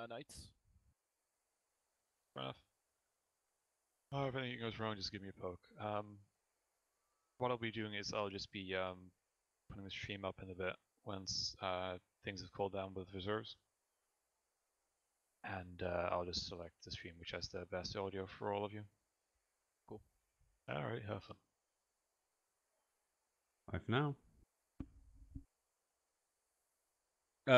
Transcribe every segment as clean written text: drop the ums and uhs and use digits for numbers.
Night. Fair enough. Oh, if anything goes wrong, just give me a poke. What I'll be doing is I'll just be putting the stream up in a bit once things have cooled down with reserves. And I'll just select the stream which has the best audio for all of you. Cool. Alright, have fun. Bye for now.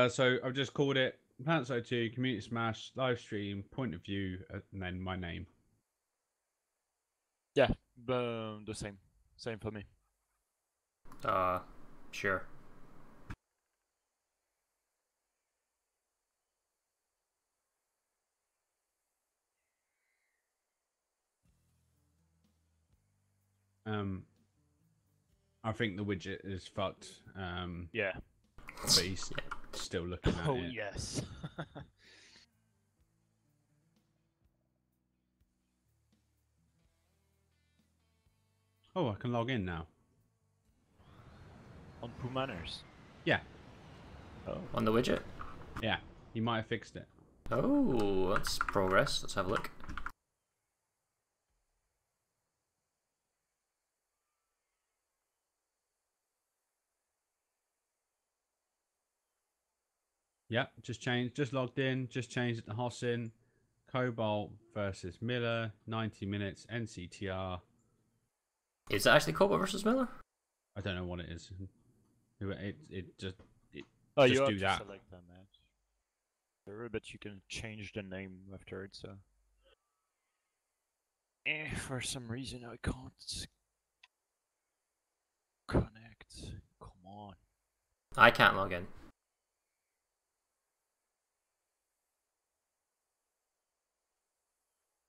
So I've just called it Planetside 2 Community Smash live stream point of view and then my name. Yeah, the same. Same for me. Sure. I think the widget is fucked. Yeah. But he's still looking at it. Oh yes. Oh, I can log in now. On Poo Manners. Yeah. Oh. On the widget? Yeah. He might have fixed it. Oh, that's progress. Let's have a look. Yeah, just logged in, just changed it to Hossin. Cobalt versus Miller, 90 minutes, NCTR. Is it actually Cobalt versus Miller? I don't know what it is. It just you just have do to that. select that match. But you can change the name after it, so. For some reason I can't connect. Come on. I can't log in.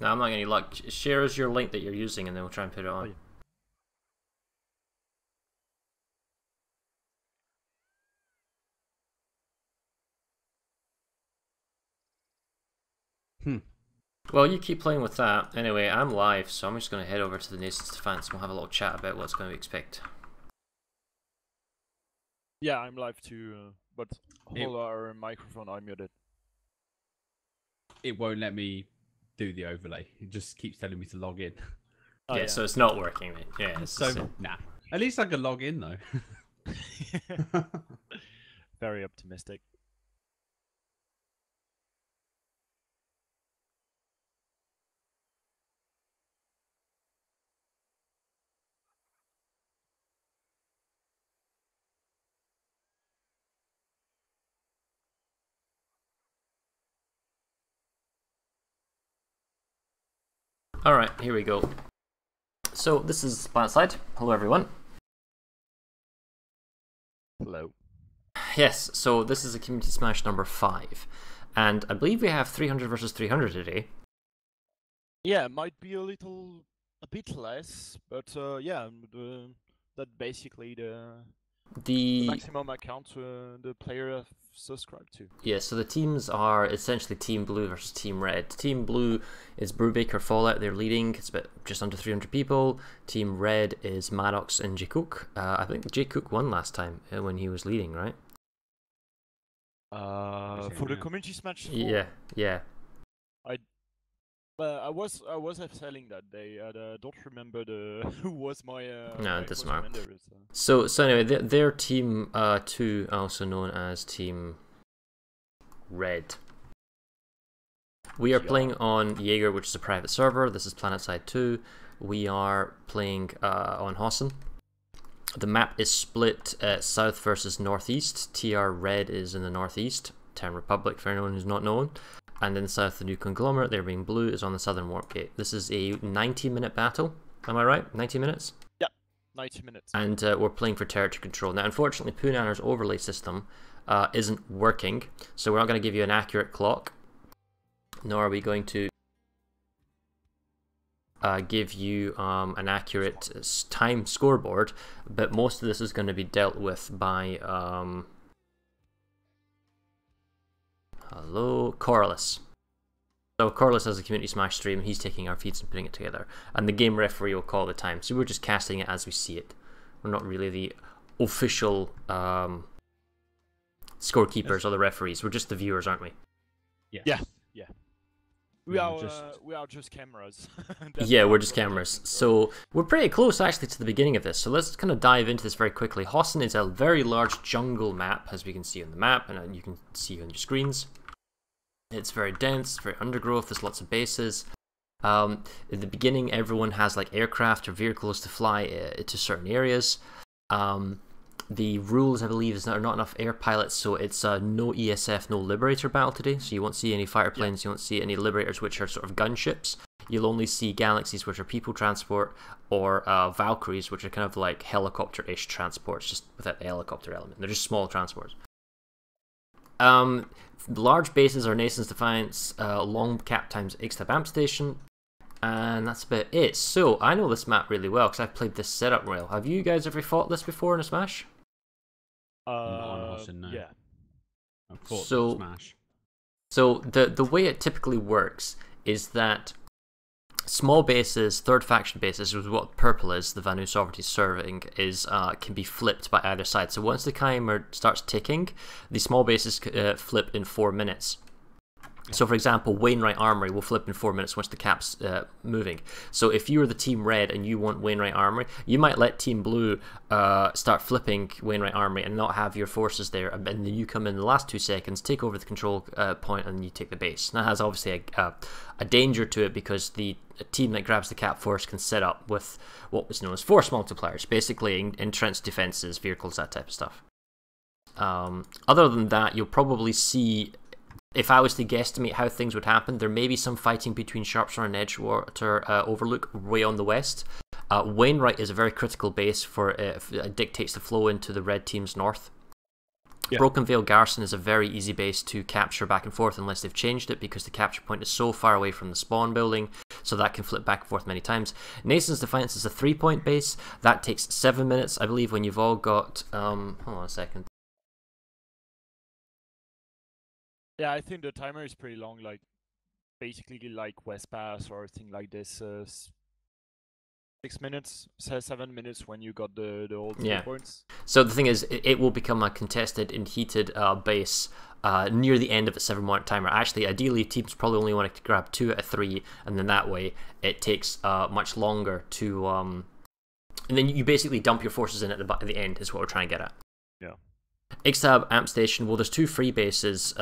No, I'm not getting any luck. Share us your link that you're using and then we'll try and put it on. Oh, yeah. Well, you keep playing with that. Anyway, I'm live, so I'm just going to head over to the Nation's Defense and we'll have a little chat about what's going to expect. Yeah, I'm live too, but hold our microphone, I muted. It won't let me do the overlay. It just keeps telling me to log in. Oh, yeah, so it's not working, mate. Yeah, it's so nah. At least I can log in though. Very optimistic. Alright, here we go. So, this is Planetside. Hello, everyone. Hello. Yes, so this is a Community Smash number 5. And I believe we have 300 versus 300 today. Yeah, it might be a bit less, but yeah, that basically the maximum account the player have subscribed to. Yeah, so the teams are essentially Team Blue versus Team Red. Team Blue is Brubaker Fallout, they're leading, it's about just under 300 people. Team Red is Maddox and J Cook. I think J Cook won last time when he was leading, right? For the community smash. Yeah. I was telling that day. I don't remember who was my. No, my doesn't matter. So anyway, they're Team 2, also known as Team Red. We are playing on Jaeger, which is a private server. This is Planetside 2. We are playing on Hossin. The map is split south versus northeast. TR Red is in the northeast. Terran Republic, for anyone who's not known. And in the south, the new conglomerate, there being blue, is on the southern warp gate. This is a 90-minute battle. Am I right? 90 minutes? Yeah, 90 minutes. And we're playing for territory control. Now, unfortunately, Poonanner's overlay system isn't working, so we're not going to give you an accurate clock, nor are we going to give you an accurate time scoreboard, but most of this is going to be dealt with by... Hello, Corliss. So Corliss has a Community Smash stream, he's taking our feeds and putting it together. And the game referee will call the time. So we're just casting it as we see it. We're not really the official scorekeepers or the referees. We're just the viewers, aren't we? Yes. Yeah. We are we are just cameras. Yeah, we're just cameras. So we're pretty close actually to the beginning of this. So let's kind of dive into this very quickly. Hossin is a very large jungle map, as we can see on the map, and you can see on your screens. It's very dense, very undergrowth. There's lots of bases. In the beginning, everyone has like aircraft or vehicles to fly to certain areas. The rules, I believe, is that there are not enough air pilots, so it's no ESF, no Liberator battle today. So you won't see any fighter planes, you won't see any Liberators, which are sort of gunships. You'll only see Galaxies, which are people transport, or Valkyries, which are kind of like helicopter-ish transports, just without the helicopter element. They're just small transports. Large bases are Nation's Defiance, long cap times Ixtab Amp Station, and that's about it. So I know this map really well because I've played this setup rail. Have you guys ever fought this before in a Smash? No. Yeah. I've fought So- Smash. So the way it typically works is that small bases, third faction bases, which is what purple is, the Vanu Sovereignty serving, is can be flipped by either side. So once the timer starts ticking, the small bases flip in 4 minutes. So for example, Wainwright Armory will flip in 4 minutes once the cap's moving. So if you're the team red and you want Wainwright Armory, you might let team blue start flipping Wainwright Armory and not have your forces there, and then you come in the last 2 seconds, take over the control point, and you take the base. And that has obviously a danger to it because the team that grabs the cap force can set up with what was known as force multipliers, basically entrenched defenses, vehicles, that type of stuff. Other than that, you'll probably see, if I was to guesstimate how things would happen, there may be some fighting between Sharpshire and Edgewater Overlook way on the west. Wainwright is a very critical base for it dictates the flow into the red team's north. Yeah. Broken Vale Garrison is a very easy base to capture back and forth unless they've changed it, because the capture point is so far away from the spawn building, so that can flip back and forth many times. Nation's Defiance is a 3-point base. That takes 7 minutes, I believe, when you've all got... hold on a second. Yeah, I think the timer is pretty long, like basically like West Pass or thing like this. 6 minutes, 7 minutes when you got the old 3 points. So the thing is, it will become a contested and heated base near the end of the 7-minute timer. Actually, ideally, teams probably only want to grab 2 out of 3, and then that way it takes much longer to... and then you basically dump your forces in at the end, is what we're trying to get at. Yeah. Ixtab Amp Station, well, there's 2 free bases.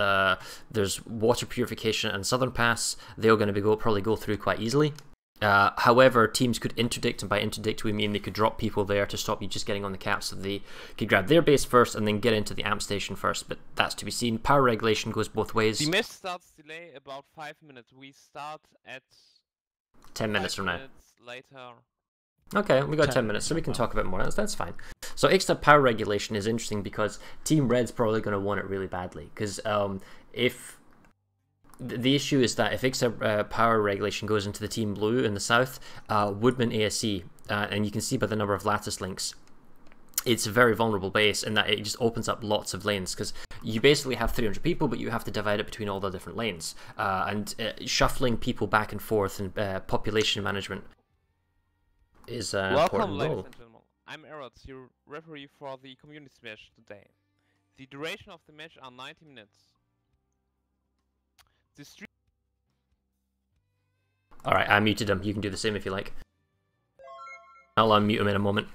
There's Water Purification and Southern Pass. They're going to probably go through quite easily. However, teams could interdict, and by interdict we mean they could drop people there to stop you just getting on the cap, so they could grab their base first and then get into the amp station first, but that's to be seen. Power regulation goes both ways. The match starts delay about 5 minutes. We start at 10 minutes from now. Later. Okay, we got 10 minutes, so we can talk about more. That's fine. So Ixtab power regulation is interesting because Team Red's probably going to want it really badly, because if... The issue is that if Ixtab power regulation goes into the Team Blue in the south, Woodman ASE, and you can see by the number of lattice links, it's a very vulnerable base in that it just opens up lots of lanes, because you basically have 300 people, but you have to divide it between all the different lanes, and shuffling people back and forth and population management is Welcome, important. ladies and gentlemen. I'm Erots, your referee for the community match today. The duration of the match are 90 minutes. The stream. Alright, I muted him. You can do the same if you like. I'll unmute him in a moment.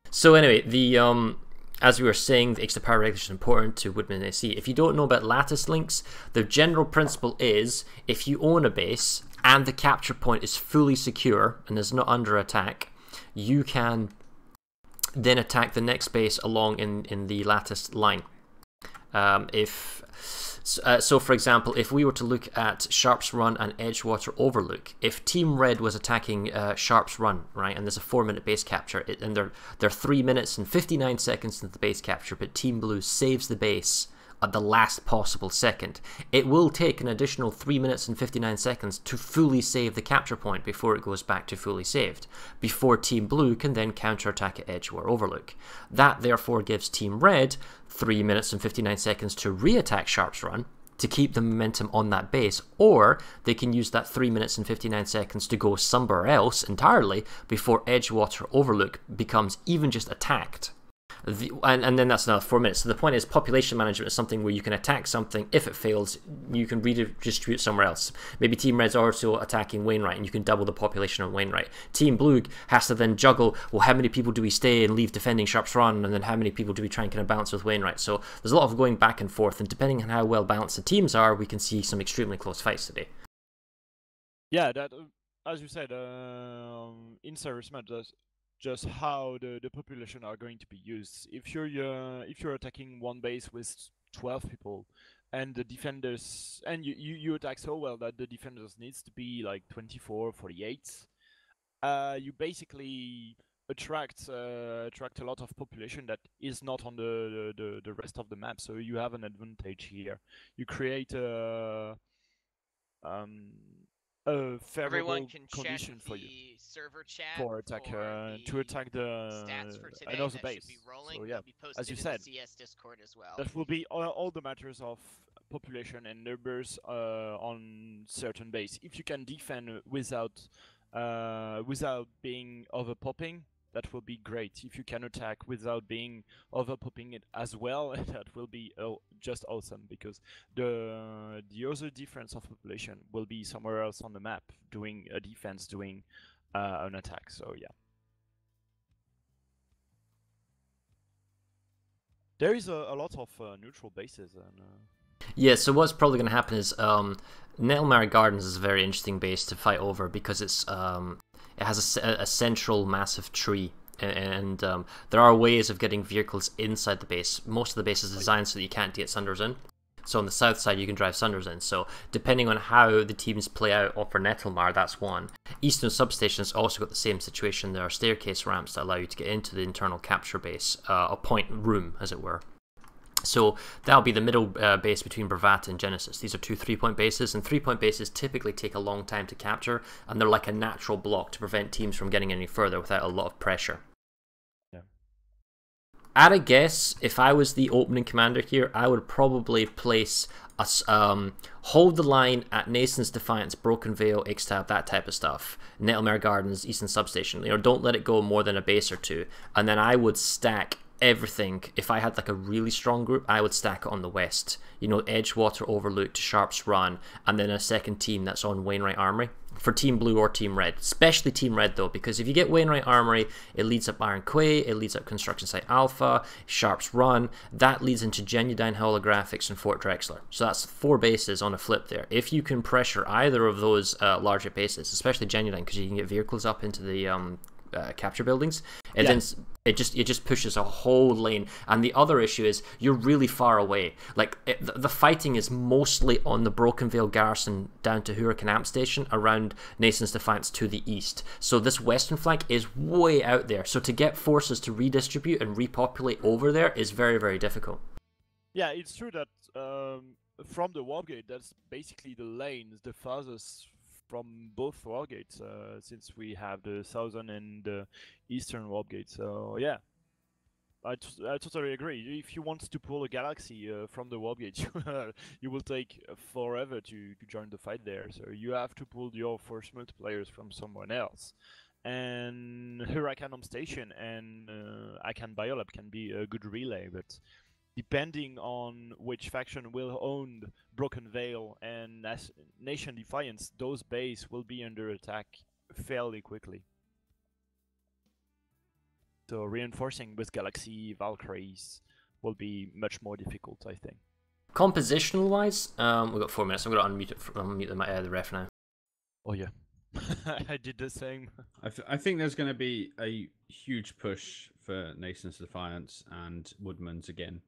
So anyway, the as we were saying, the Ixtab power regulation is important to Woodman ASE. If you don't know about lattice links, the general principle is if you own a base and the capture point is fully secure and is not under attack, you can then attack the next base along in the lattice line. So for example, if we were to look at Sharp's Run and Edgewater Overlook, if Team Red was attacking Sharp's Run, right, and there's a 4-minute base capture, and they're 3 minutes and 59 seconds into the base capture, but Team Blue saves the base at the last possible second, it will take an additional 3 minutes and 59 seconds to fully save the capture point before it goes back to fully saved, before Team Blue can then counterattack at Edgewater Overlook. That therefore gives Team Red 3 minutes and 59 seconds to re-attack Sharp's Run to keep the momentum on that base, or they can use that 3 minutes and 59 seconds to go somewhere else entirely before Edgewater Overlook becomes even just attacked. and then that's another 4 minutes. So the point is, population management is something where you can attack something. If it fails, you can redistribute somewhere else. Maybe Team Red's also attacking Wainwright, and you can double the population on Wainwright. Team Blue has to then juggle, well, how many people do we stay and leave defending Sharp's Run, and then how many people do we try and kind of balance with Wainwright? So there's a lot of going back and forth, and depending on how well balanced the teams are, we can see some extremely close fights today. Yeah, that as you said, in serious matters, just how the population are going to be used. If you're attacking one base with 12 people, and the defenders, and you attack so well that the defenders needs to be like 24, 48, you basically attract a lot of population that is not on the rest of the map. So you have an advantage here. You create a favorable condition for you server chat for attack to attack the stats for today. another That base. should be rolling. So yeah, They'll be posted as you in said, the CS Discord as well. that will be all the matters of population and numbers on certain base. If you can defend without being overpopping, that will be great. If you can attack without being overpopping it as well, that will be just awesome, because the other difference of population will be somewhere else on the map, doing a defense, doing an attack. So yeah. There is a lot of neutral bases. And yeah, so what's probably going to happen is Nettlemire Gardens is a very interesting base to fight over, because it's it has a central massive tree, and there are ways of getting vehicles inside the base. Most of the base is designed so that you can't get Sunders in. So on the south side you can drive Sunders in. So depending on how the teams play out for Nettlemire, that's one. Eastern Substation's also got the same situation. There are staircase ramps that allow you to get into the internal capture base, a point room as it were. So that'll be the middle base between Bravata and Genesis. These are two 3-point bases, and 3-point bases typically take a long time to capture, and they're like a natural block to prevent teams from getting any further without a lot of pressure. Yeah. At a guess, if I was the opening commander here, I would probably place a hold the line at Nason's Defiance, Broken Veil, Ixtab, that type of stuff. Nettlemire Gardens, Eastern Substation. Don't let it go more than a base or two, and then I would stack everything. If I had like a really strong group, I would stack it on the west. Edgewater, Overlook to Sharp's Run, and then a second team that's on Wainwright Armory for Team Blue or Team Red. Especially Team Red though, because if you get Wainwright Armory, it leads up Iron Quay, it leads up Construction Site Alpha, Sharp's Run, that leads into Genudyne Holographics and Fort Drexler. So that's 4 bases on a flip there. If you can pressure either of those larger bases, especially Genudyne, because you can get vehicles up into the capture buildings, and then it just pushes a whole lane. And the other issue is you're really far away. Like the fighting is mostly on the Broken Veil Garrison down to Huracan Amp Station around Nason's Defiance to the east. So this western flank is way out there. So to get forces to redistribute and repopulate over there is very, very difficult. Yeah, it's true that from the warp gate, that's basically the lane, the farthest from both warp gates, since we have the southern and the eastern warp gate. So yeah, I totally agree. If you want to pull a galaxy from the warp gate, you will take forever to join the fight there. So you have to pull your force multipliers from someone else. And Huracan Home Station and Akan Biolab can be a good relay, but depending on which faction will own Broken Veil and Nation Defiance, those bases will be under attack fairly quickly. So reinforcing with Galaxy Valkyries will be much more difficult, I think. Compositional wise, we've got 4 minutes. I'm going to unmute the ref now. Oh yeah, I did the same. I think there's going to be a huge push for Nation's Defiance and Woodman's again.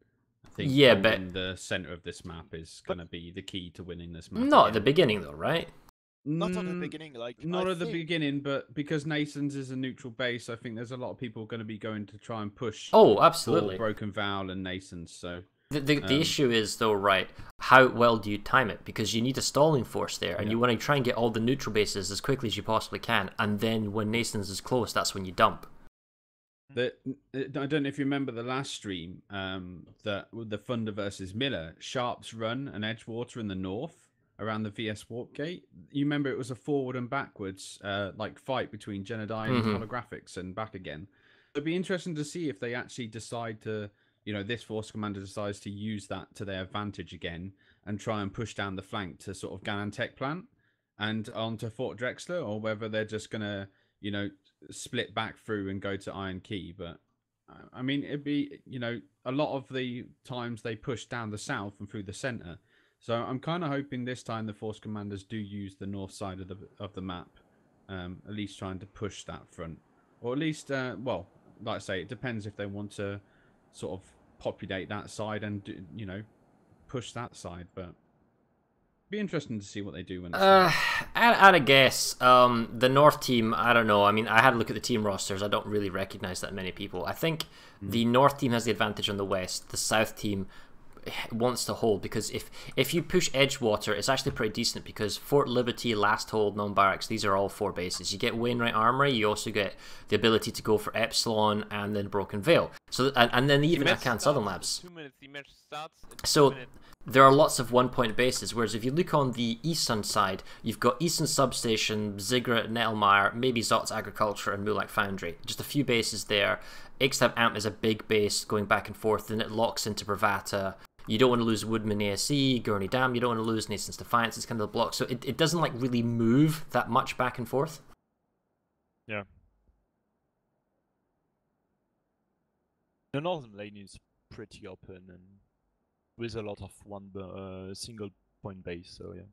I think but the center of this map is going to be the key to winning this map. Not at the beginning though, right? Not at the beginning, not at the beginning, but because Nason's is a neutral base, I think there's a lot of people going to be going to try and push. Oh, absolutely. Broken Vow and Nason's. So the issue is though, right? How well do you time it? Because you need a stalling force there, and you want to try and get all the neutral bases as quickly as you possibly can, and then when Nason's is close, that's when you dump. I don't know if you remember the last stream, that the Thunder versus Miller, Sharp's Run and Edgewater in the north around the VS Warp Gate. You remember it was a forward and backwards like fight between Genudyne and Holographics and back again. It'd be interesting to see if they actually decide to, this force commander decides to use that to their advantage again and try and push down the flank to sort of Ganon Tech Plant and onto Fort Drexler, or whether they're just gonna, split back through and go to Iron Key. But I mean, it'd be, a lot of the times they push down the south and through the center. So I'm kind of hoping this time the force commanders do use the north side of the map, at least trying to push that front, or at least, well, like I say, it depends if they want to sort of populate that side and push that side. But be interesting to see what they do when. I'd guess the North team. I don't know. I mean, I had a look at the team rosters. I don't really recognize that many people. I think the North team has the advantage on the West. The South team wants to hold, because if you push Edgewater, it's actually pretty decent, because Fort Liberty, Last Hold, Non-Barracks, these are all 4 bases. You get Wainwright Armory, you also get the ability to go for Epsilon and then Broken Veil. So and then even Akan Southern Labs. 2 minutes, the match starts. So there are lots of 1-point bases, whereas if you look on the eastern side, you've got Eastern Substation, Ziggurat, Nettelmeyer, maybe Zot's Agriculture and Mulak Foundry. Just a few bases there. Ixtab Amp is a big base going back and forth, and it locks into Bravata. You don't want to lose Woodman ASE, Gurney Dam, you don't want to lose Nason's Defiance, it's kind of the block. So it doesn't like really move that much back and forth. Yeah. The northern lane is pretty open and with a lot of single point base, so yeah.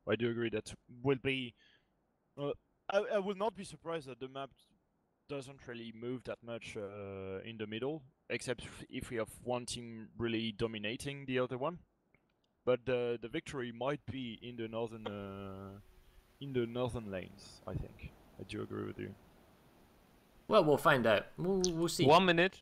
I do agree that will be... I will not be surprised that the map doesn't really move that much in the middle, except if we have one team really dominating the other one. But the victory might be in the northern lanes, I think. I do agree with you. Well, we'll find out. We'll see. 1 minute.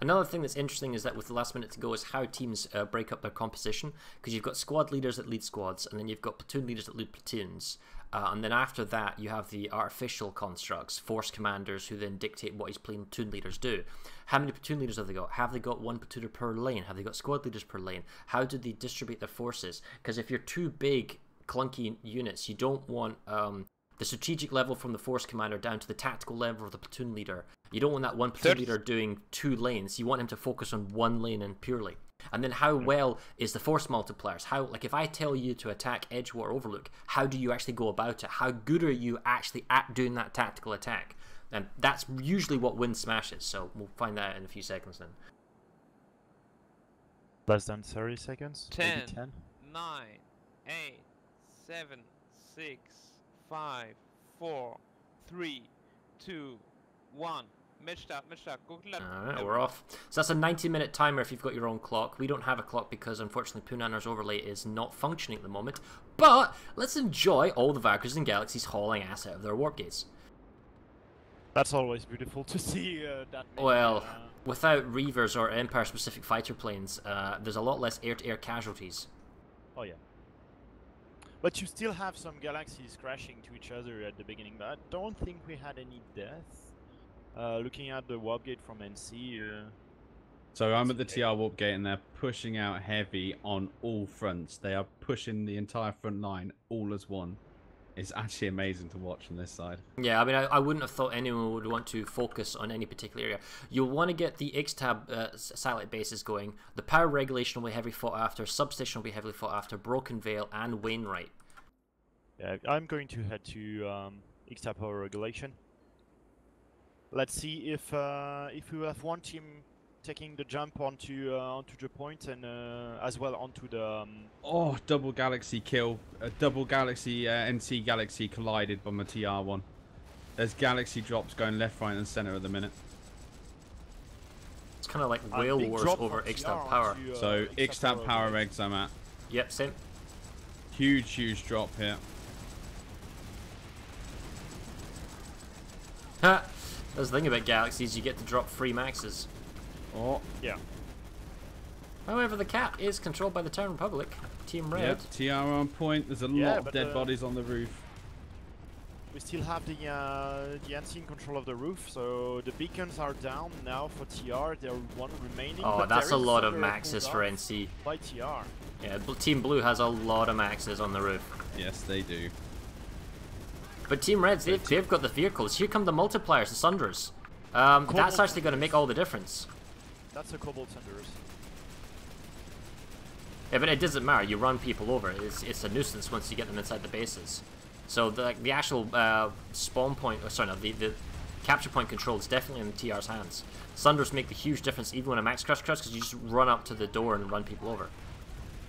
Another thing that's interesting is that with the last minute to go is how teams break up their composition, because you've got squad leaders that lead squads, and then you've got platoon leaders that lead platoons, and then after that you have the artificial constructs, force commanders, who then dictate what his platoon leaders do. How many platoon leaders have they got? Have they got one platooner per lane? Have they got squad leaders per lane? How do they distribute their forces? Because if you're too big, clunky units, you don't want the strategic level from the force commander down to the tactical level of the platoon leader. You don't want that one platoon leader doing 2 lanes. You want him to focus on 1 lane and purely. And then how well is the force multipliers? How, like, if I tell you to attack Edgewater Overlook, how do you actually go about it? How good are you actually at doing that tactical attack? And that's usually what wins smashes. So we'll find that out in a few seconds then. Less than 30 seconds? 10, maybe 10? 9, 8, 7, 6, 5, 4, 3, 2, 1. Match start, go to left. Alright, we're off. So that's a 90-minute timer if you've got your own clock. We don't have a clock because unfortunately Poonanar's overlay is not functioning at the moment. But let's enjoy all the Valkyries and Galaxies hauling ass out of their warp gates. That's always beautiful to see that many, well, without Reavers or Empire-specific fighter planes, there's a lot less air-to-air casualties. Oh yeah. But you still have some galaxies crashing to each other at the beginning, but I don't think we had any deaths. Looking at the warp gate from NC. So I'm at the TR warp gate and they're pushing out heavy on all fronts. They are pushing the entire front line all as one. It's actually amazing to watch on this side. Yeah, I mean, I wouldn't have thought anyone would want to focus on any particular area. You'll want to get the Ixtab satellite bases going. The power regulation will be heavily fought after. Substation will be heavily fought after. Broken Veil and Wainwright. Yeah, I'm going to head to Ixtab power regulation. Let's see if we have one team taking the jump onto the point and as well onto the. Oh, double galaxy kill! A double galaxy NC galaxy collided by my TR1. There's galaxy drops going left, right, and center at the minute. It's kind of like Whale Wars over Ixtab power. So Ixtab power regs I'm at. Yep, same. Huge drop here. Ha! That's the thing about galaxies, you get to drop free maxes. Oh. Yeah. However, the cap is controlled by the Terran Republic. Team Red. Yep, TR on point. There's a lot of dead bodies on the roof. We still have the NC in control of the roof, so the beacons are down now for TR. There are 1 remaining. Oh, that's a lot of maxes for NC. By TR. Yeah, Team Blue has a lot of maxes on the roof. Yes, they do. But Team Reds, they've got the vehicles. Here come the multipliers, the Sunders. That's actually going to make all the difference. That's a Cobalt Thunders. Yeah, but it doesn't matter. You run people over. It's a nuisance once you get them inside the bases. So the actual spawn point, or sorry, no, the capture point control is definitely in the TR's hands. Thunders make the huge difference even when a max crush because you just run up to the door and run people over.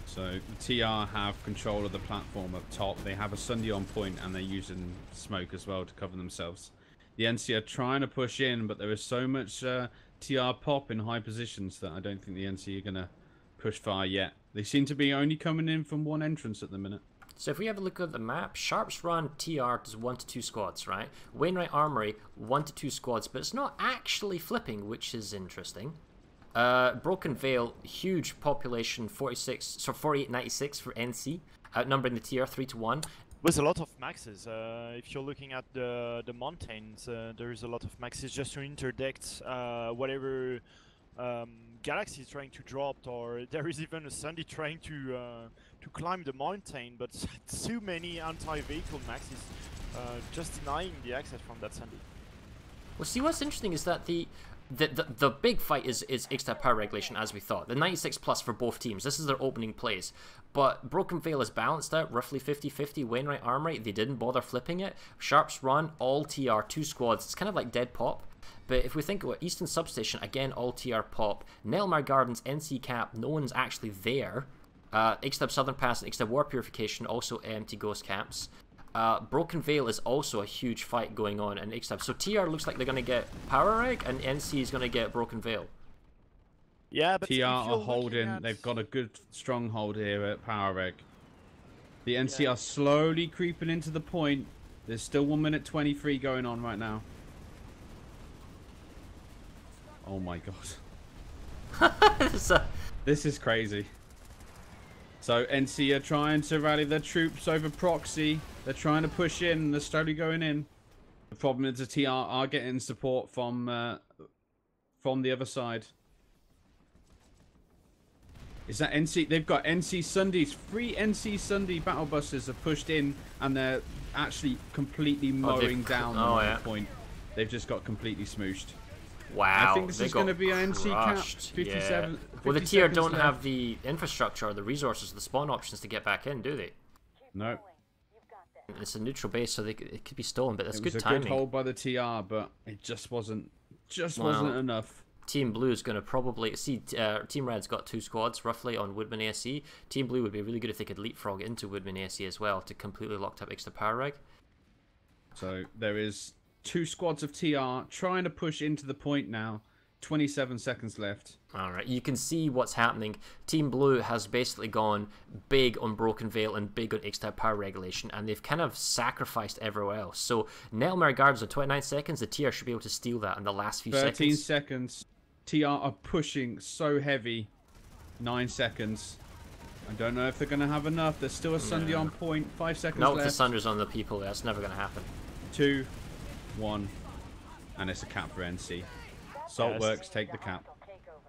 So the TR have control of the platform up top. They have a Sunday on point and they're using smoke as well to cover themselves. The NC are trying to push in, but there is so much TR pop in high positions that I don't think the NC are going to push far yet. They seem to be only coming in from one entrance at the minute. So if we have a look at the map, Sharps Run TR does 1 to 2 squads, right? Wainwright Armory 1 to 2 squads, but it's not actually flipping, which is interesting. Broken Veil, huge population, 4896 for NC, outnumbering the TR 3 to 1. With a lot of maxes. If you're looking at the mountains, there is a lot of maxes just to interdict whatever Galaxy is trying to drop, or there is even a Sunday trying to climb the mountain, but too many anti-vehicle maxes just denying the access from that Sunday. Well, see, what's interesting is that the big fight is X-Tab power regulation, as we thought. The 96 plus for both teams. This is their opening plays. But Broken Veil is balanced out, roughly 50-50. Wainwright Armory, they didn't bother flipping it. Sharps Run, all TR, 2 squads. It's kind of like dead pop. But if we think about Eastern Substation, again, all TR pop. Nelmar Gardens, NC Cap, no one's actually there. X-Tab Southern Pass and X-Tab War Purification, also empty ghost camps. Broken Veil is also a huge fight going on in X-Tab. So TR looks like they're going to get Power Reg, and NC is going to get Broken Veil. Yeah, but TR are holding. They've got a good stronghold here at Power Reg. The NC are slowly creeping into the point. There's still 1 minute 23 going on right now. Oh my god. This is crazy. So NC are trying to rally their troops over proxy. They're trying to push in. They're slowly going in. The problem is the TR are getting support from the other side. Is that NC? They've got NC Sundays. 3 NC Sunday battle buses have pushed in, and they're actually completely mowing down the point. They've just got completely smooshed. Wow. I think this is going to be an NC cap. 57. Well, the TR don't have the infrastructure or the resources or the spawn options to get back in, do they? No. It's a neutral base, so it could be stolen, but that's good timing. It was a good hold by the TR, but it just wasn't wasn't enough. Team Blue is going to probably see. Team Red's got 2 squads roughly on Woodman ASE. Team Blue would be really good if they could leapfrog into Woodman ASE as well to completely lock up extra power reg. So there is 2 squads of TR trying to push into the point now. 27 seconds left. Alright, you can see what's happening. Team Blue has basically gone big on Broken Veil and big on X-Tab power regulation, and they've kind of sacrificed everywhere else. So, Nelmar Gardens on 29 seconds, the TR should be able to steal that in the last few 13 seconds. TR are pushing so heavy. 9 seconds. I don't know if they're going to have enough. There's still a Sunday on point. 5 seconds Not left. with the Sunders on the people, that's never going to happen. 2, 1, and it's a cap for NC. Saltworks take the cap.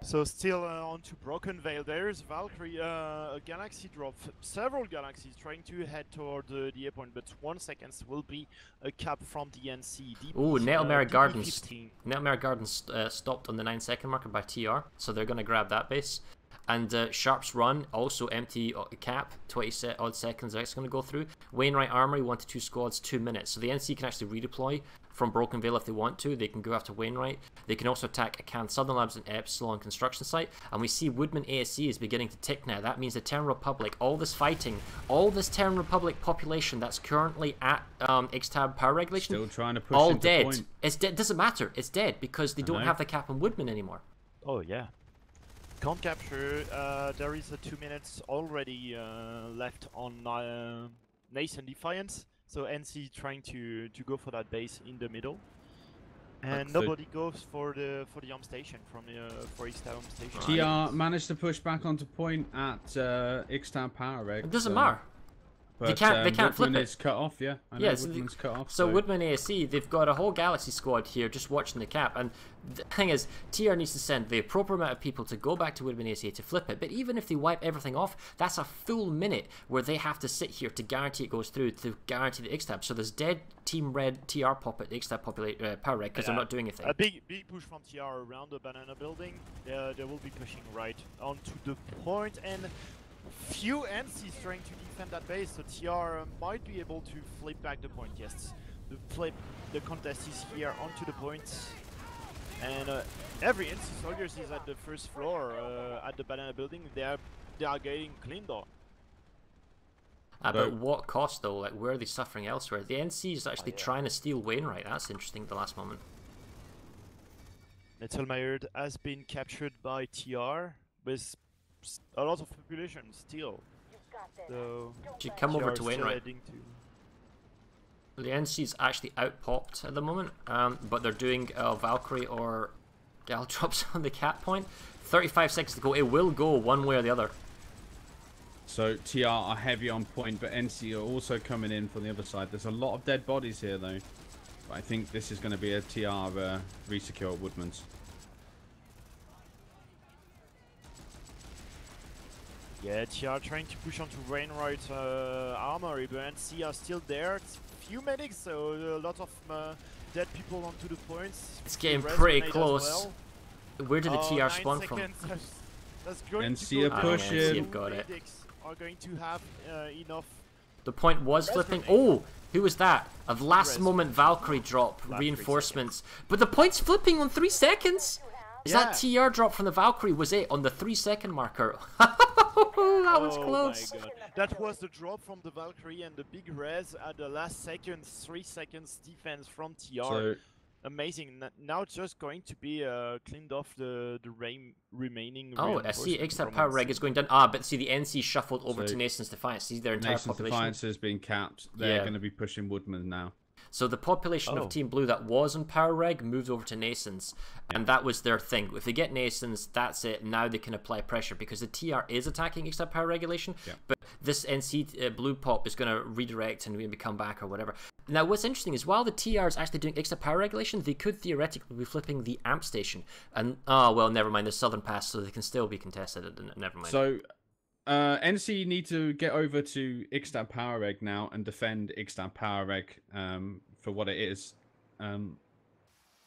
So still on to Broken Veil. There's Valkyrie, a Galaxy drop. Several Galaxies trying to head toward the A point, but 1 second will be a cap from the NC. Ooh, Nettlmere Gardens. Nettlmere Gardens stopped on the 9-second marker by TR, so they're going to grab that base. And Sharp's Run, also empty cap, 20 odd seconds that's going to go through. Wainwright Armory, 1 to 2 squads, 2 minutes. So the NC can actually redeploy from Broken Veil if they want to. They can go after Wainwright. They can also attack Acan Southern Labs and Epsilon construction site. And we see Woodman ASE is beginning to tick now. That means the Terran Republic, all this fighting, all this Terran Republic population that's currently at X-Tab power regulation, still trying to push all into dead. Point. It's dead. Doesn't matter. It's dead because they don't have the cap on Woodman anymore. Oh yeah. Can't capture. There is 2 minutes already left on Nathan Defiance. So NC trying to go for that base in the middle, and nobody goes for the home station from for X-Tab home station. TR managed to push back onto point at X-Tab power reg. It doesn't matter. But, they can't flip Woodman it. is cut off, yeah. I know Woodman's cut off. So Woodman ASC, they've got a whole Galaxy squad here just watching the cap, and the thing is, TR needs to send the appropriate amount of people to go back to Woodman ASC to flip it, but even if they wipe everything off, that's a full minute where they have to sit here to guarantee it goes through, to guarantee the X-Tab. So there's dead Team Red TR pop at the X-Tab power reg because they're not doing anything. A big push from TR around the banana building. They will be pushing right onto the point, and few NCs trying to defend that base, so TR might be able to flip back the point. Yes, the contest is here onto the point, and every NC soldiers is at the first floor at the banana building. They are getting cleaned up. But what cost though? Like, where are they suffering elsewhere? The NC is actually trying to steal Wainwright. That's interesting at the last moment. Nettelmeyer has been captured by TR with a lot of population still. So Should come over TR to still Wainwright. heading to... The NC's actually out-popped at the moment, but they're doing Valkyrie or Gal drops on the cap point. 35 seconds to go. It will go one way or the other. So TR are heavy on point, but NC are also coming in from the other side. There's a lot of dead bodies here, though. But I think this is going to be a TR resecure at Woodman's. Yeah, TR trying to push onto Wainwright armory, but NC are still there. It's few medics, so a lot of dead people onto the points. It's getting Res pretty grenade as close. well. Where did the TR 9 spawn from? seconds. That's going NC to go are down. pushing. NC have got it. Medics are going to have enough. The point was Res flipping. grenade. Oh, who was that? A last Res moment Valkyrie drop, Valkyrie reinforcements. But the point's flipping on 3 seconds. Is that TR drop from the Valkyrie was it on the 3-second marker? That was close. My God. That was the drop from the Valkyrie and the big res at the last second, 3 seconds defense from TR. So Amazing. Now it's just going to be cleaned off the remaining. Oh, I see. reinforcement Extra from power NC. reg is going down. Ah, but see, the NC shuffled over So to Nason's Defiance. See their entire Nation's population. Defiance has been capped. They're Yeah. going to be pushing Woodman now. So the population of Team Blue that was on Power Reg moved over to Nason's, and that was their thing. If they get Nason's, that's it. Now they can apply pressure because the TR is attacking extra power regulation, but this NC Blue pop is going to redirect and maybe come back or whatever. Now what's interesting is while the TR is actually doing extra power regulation, they could theoretically be flipping the amp station. And well, never mind. There's Southern Pass, so they can still be contested. Never mind. So NC need to get over to Ixtab Power Reg now and defend Ixtab Power Reg for what it is.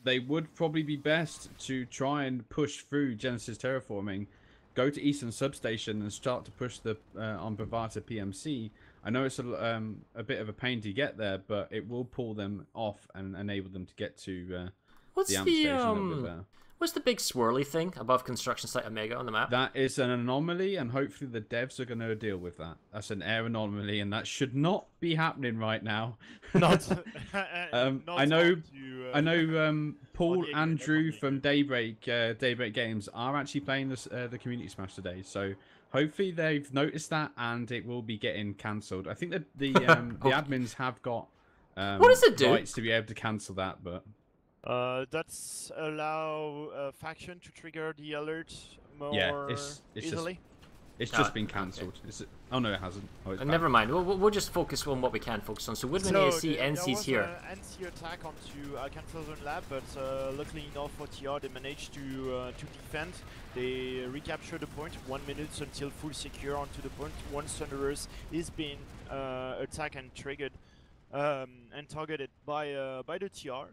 They would probably be best to try and push through Genesis Terraforming, go to Eastern Substation and start to push the on Bavata PMC. I know it's a bit of a pain to get there, but it will pull them off and enable them to get to What's the amp station a little bit better. What's the big swirly thing above construction site Omega on the map? That is an anomaly, and hopefully the devs are going to deal with that. That's an air anomaly, and that should not be happening right now. Not. I know. Paul and Drew from Daybreak Games are actually playing this the Community Smash today, so hopefully they've noticed that, and it will be getting cancelled. I think that the admins have got what does it do? rights to be able to cancel that, but. That's allow faction to trigger the alert more it's easily. It's just been cancelled. Okay. Oh no, it hasn't. Oh, never mind. We'll just focus on what we can focus on. So Woodman ASC, NC's here. NC attack onto Canfrozen Lab, but luckily enough for TR, they managed to defend. They recapture the point. 1 minute until full secure onto the point. One Thunderers is being attacked and triggered and targeted by the TR.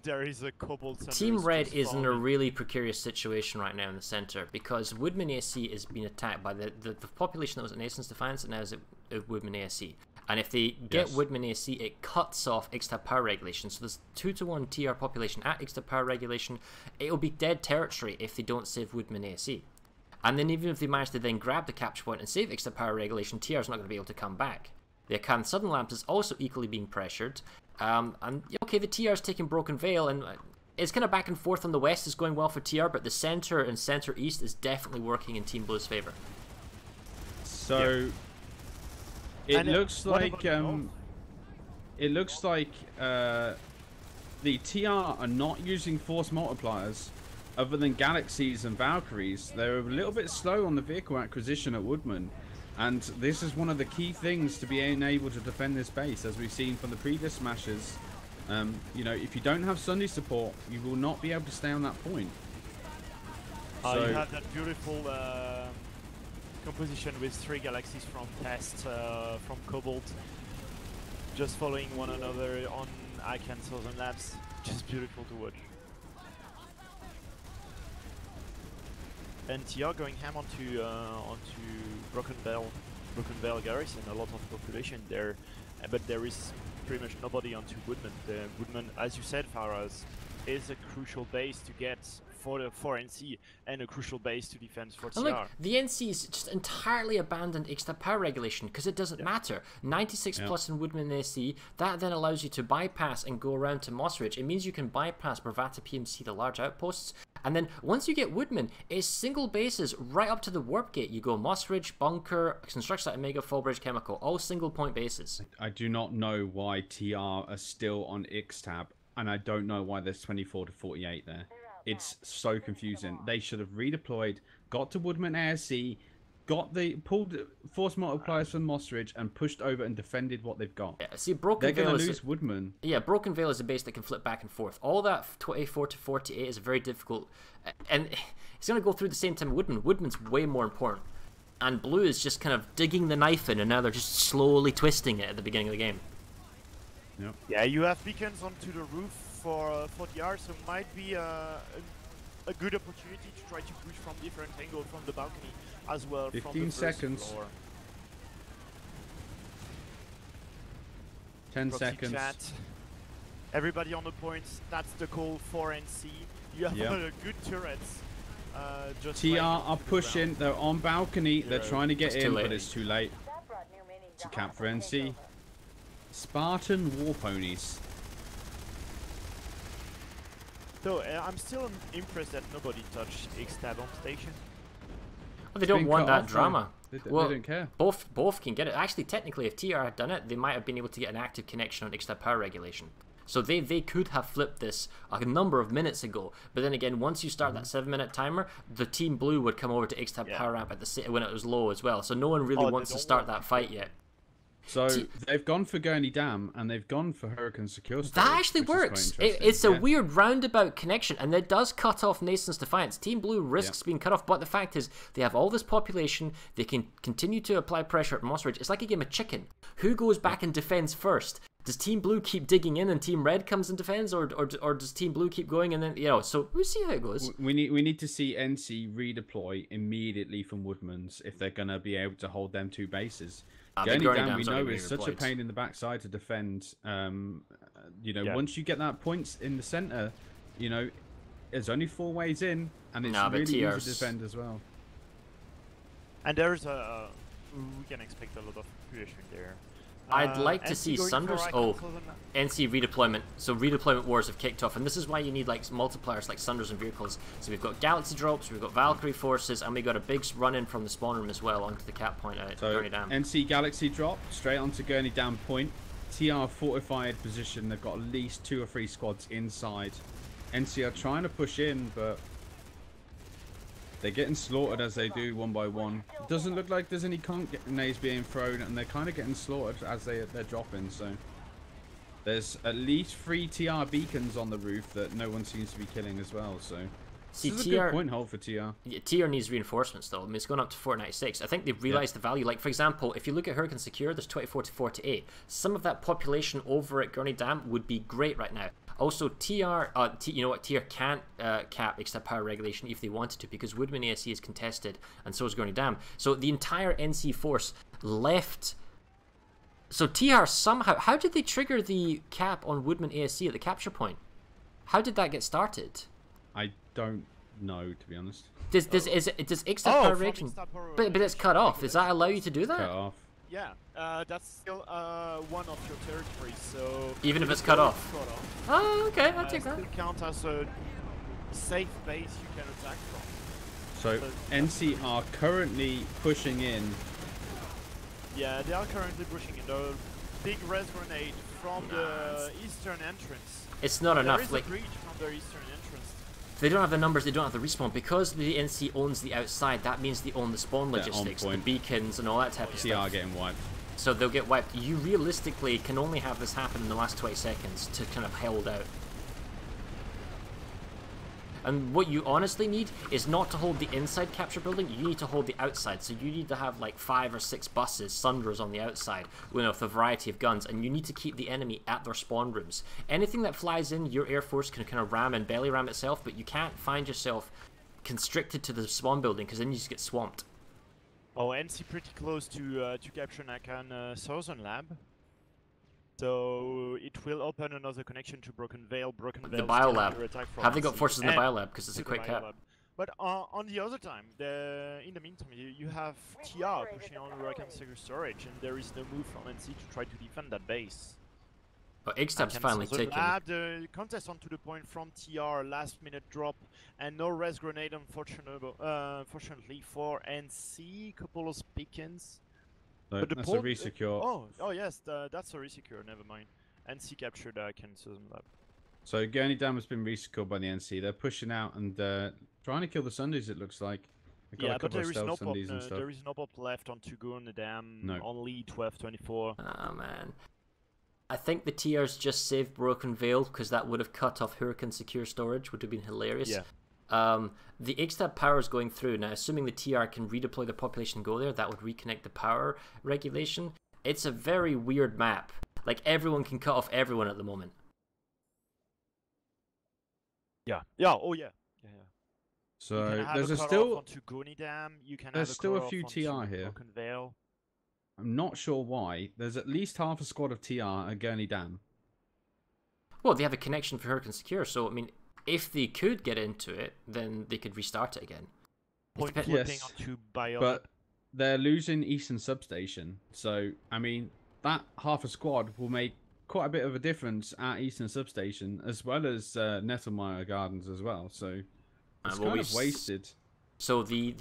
There is a couple. Team Red is in a really precarious situation right now in the center because Woodman ASC is being attacked by the population that was at Nason's Defiance and now is at Woodman ASC. And if they get Woodman ASC, it cuts off Ixtab power regulation. So there's 2-to-1 TR population at Ixtab power regulation. It will be dead territory if they don't save Woodman ASC. And then even if they manage to then grab the capture point and save Ixtab power regulation, TR is not going to be able to come back. The Akan Southern Lamps is also equally being pressured. And okay, the TR is taking Broken Veil, and it's kind of back and forth on the west is going well for TR, but the center and center east is definitely working in Team Blue's favor. So it looks like the TR are not using force multipliers other than Galaxies and Valkyries. They're a little bit slow on the vehicle acquisition at Woodman. And this is one of the key things to being able to defend this base, as we've seen from the previous smashes. You know, if you don't have Sunday support, you will not be able to stay on that point. So you have that beautiful composition with 3 galaxies from Test, from Cobalt, just following one another on Ike and Southern Labs. Just beautiful to watch. And TR going ham onto Broken Veil Garrison, a lot of population there, but there is pretty much nobody onto Woodman. The Woodman, as you said, Faraz, is a crucial base to get for NC and a crucial base to defend for TR. And look, the NC's just entirely abandoned extra power regulation because it doesn't matter. 96 plus in Woodman AC, that then allows you to bypass and go around to Moss Ridge. It means you can bypass Bravata PMC, the large outposts, and then once you get Woodman, it's single bases right up to the warp gate. You go Moss Ridge, Bunker, Construction at Omega, Fallbridge, Chemical, all single point bases. I do not know why TR are still on Ixtab, and I don't know why there's 24 to 48 there. It's so confusing. They should have redeployed, got to Woodman ASC, pulled force multipliers from Moss Ridge, and pushed over and defended what they've got. Yeah, see, Broken Veil they're going to lose Woodman. Yeah, Broken Veil is a base that can flip back and forth. All that 24 to 48 is very difficult, and it's going to go through the same time Woodman. Woodman's way more important. And Blue is just kind of digging the knife in, and now they're just slowly twisting it at the beginning of the game. Yep. Yeah, you have beacons onto the roof for TR, so might be a good opportunity to try to push from different angles from the balcony as well. 15 from the seconds. Floor. 10 Proxy seconds. Chat. Everybody on the points. That's the call for NC. You have good turrets. Just TR are pushing. They're on balcony. They're trying to get in, but it's too late. It's a cap for NC. Spartan War Ponies. So I'm still impressed that nobody touched X-Tab on station. Well, they don't want that drama. They Well, don't care. Both can get it. Actually, technically, if TR had done it, they might have been able to get an active connection on extra power regulation. So they could have flipped this a number of minutes ago. But then again, once you start that 7-minute timer, the Team Blue would come over to extra power ramp at when it was low as well. So no one really wants to start that fight yet. So they've gone for Gurney Dam and they've gone for Hurricane Secure Storage. That actually works. It's a weird roundabout connection, and it does cut off Nason's Defiance. Team Blue risks being cut off, but the fact is they have all this population. They can continue to apply pressure at Moss Ridge. It's like a game of chicken. Who goes back and defends first? Does Team Blue keep digging in and Team Red comes and defends, or does Team Blue keep going and then So we'll see how it goes. We need to see NC redeploy immediately from Woodman's if they're gonna be able to hold them 2 bases. Gurney Dam, we know, is such a pain in the backside to defend. Once you get that points in the center, there's only 4 ways in, and it's really easy to defend as well. And there's we can expect a lot of population there. I'd like to see Sunders. NC redeployment. So redeployment wars have kicked off, and this is why you need like multipliers like Sunders and vehicles. So we've got Galaxy drops, we've got Valkyrie forces, and we got a big run in from the spawn room as well onto the cap point at Gurney Dam. NC Galaxy drop straight onto Gurney Dam point. TR fortified position. They've got at least 2 or 3 squads inside. NC are trying to push in, but they're getting slaughtered as they do one by one. It doesn't look like there's any grenades being thrown, and they're kind of getting slaughtered as they're dropping. So there's at least 3 TR beacons on the roof that no one seems to be killing as well. So this is a good point hold for TR. Yeah, TR needs reinforcements though. I mean, it's going up to 496. I think they've realized the value. Like for example, if you look at Hurricane Secure, there's 24 to 48. Some of that population over at Gurney Dam would be great right now. Also, TR can't cap except power regulation if they wanted to, because Woodman ASC is contested, and so is Gurney Dam. So the entire NC force left. So TR somehow, how did they trigger the cap on Woodman ASC at the capture point? How did that get started? I don't know, to be honest. Does extra power regulation? But it's cut off. Does that allow you to do that? Cut off. Yeah, that's still one of your territories, so... Even if it's cut off? Oh, okay, I'll take that. Still count as a safe base you can attack from. So, NC are currently pushing in. Yeah, they are currently pushing in. The big res grenade from the eastern entrance. It's not enough. There is a breach from the eastern entrance. If they don't have the numbers, they don't have the respawn. Because the NC owns the outside, that means they own the spawn logistics, the beacons and all that type of stuff. TR getting wiped. So they'll get wiped. You realistically can only have this happen in the last 20 seconds to kind of hold out. And what you honestly need is not to hold the inside capture building, you need to hold the outside. So you need to have like 5 or 6 buses, Sunders on the outside, with a variety of guns, and you need to keep the enemy at their spawn rooms. Anything that flies in, your Air Force can kind of ram and belly ram itself, but you can't find yourself constricted to the spawn building, because then you just get swamped. Oh, NC pretty close to capture Nakan Southern Lab. So it will open another connection to Broken Veil. The biolab. Have they got forces in the biolab? Because it's a quick cap. But on the other time, in the meantime, you have TR pushing on Huracan Secure Storage, and there is no move from NC to try to defend that base. Oh, Xtab's finally taken. The contest onto the point from TR, last minute drop, and no res grenade, unfortunately for NC. Couple of beacons. So but that's a resecure. Oh yes, that's a resecure. Never mind. NC captured Kansas Lab. So Gurney Dam has been resecured by the NC. They're pushing out and trying to kill the Sundays. It looks like. Yeah, but there is no pop. There is no pop left on Gurney Dam. No. Only 1224. Oh man. I think the TRs just saved Broken Veil because that would have cut off Huracan Secure Storage. Would have been hilarious. Yeah. The Xtab power is going through now. Assuming the TR can redeploy the population and go there, that would reconnect the power regulation. It's a very weird map. Like everyone can cut off everyone at the moment. Yeah. Yeah. Oh yeah. Yeah. So there's still a few TR here. I'm not sure why. There's at least half a squad of TR at Gurney Dam. Well, they have a connection for Huracan Secure, so I mean, if they could get into it, then they could restart it again. Yes, but they're losing Eastern Substation, so I mean that half a squad will make quite a bit of a difference at Eastern Substation, as well as Nettlemire Gardens as well. So it's kind of wasted. So the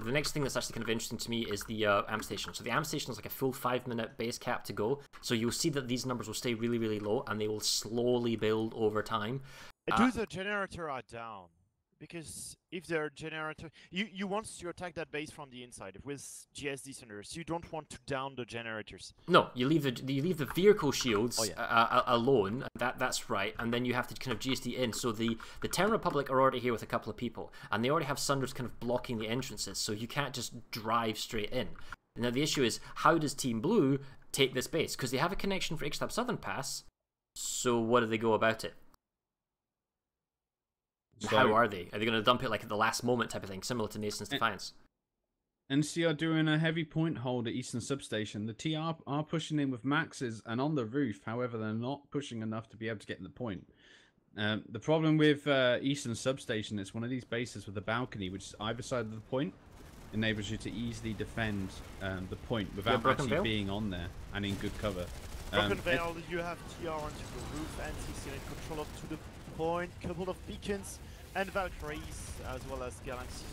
next thing that's actually kind of interesting to me is the amp station. So the amp station is like a full 5-minute base cap to go. So you'll see that these numbers will stay really, really low, and they will slowly build over time. Do the generator are down, because if their generator, you want to attack that base from the inside with GSD centers. You don't want to down the generators. No, you leave the vehicle shields alone. That's right, and then you have to kind of GSD in. So the Terran Republic are already here with a couple of people, and they already have Sunders kind of blocking the entrances. So you can't just drive straight in. Now the issue is, how does Team Blue take this base? Because they have a connection for Ixtab Southern Pass. So what do they go about it? So, how are they? Are they going to dump it like at the last moment type of thing, similar to Nason's Defiance? NC are doing a heavy point hold at Eastern Substation. The TR are pushing in with Maxes and on the roof, however, they're not pushing enough to be able to get in the point. The problem with Eastern Substation, it's one of these bases with a balcony, which is either side of the point, enables you to easily defend the point without actually being on there and in good cover. Broken Veil, you have TR onto the roof, NC still in control up to the point, couple of beacons and Valkyries as well as Galaxies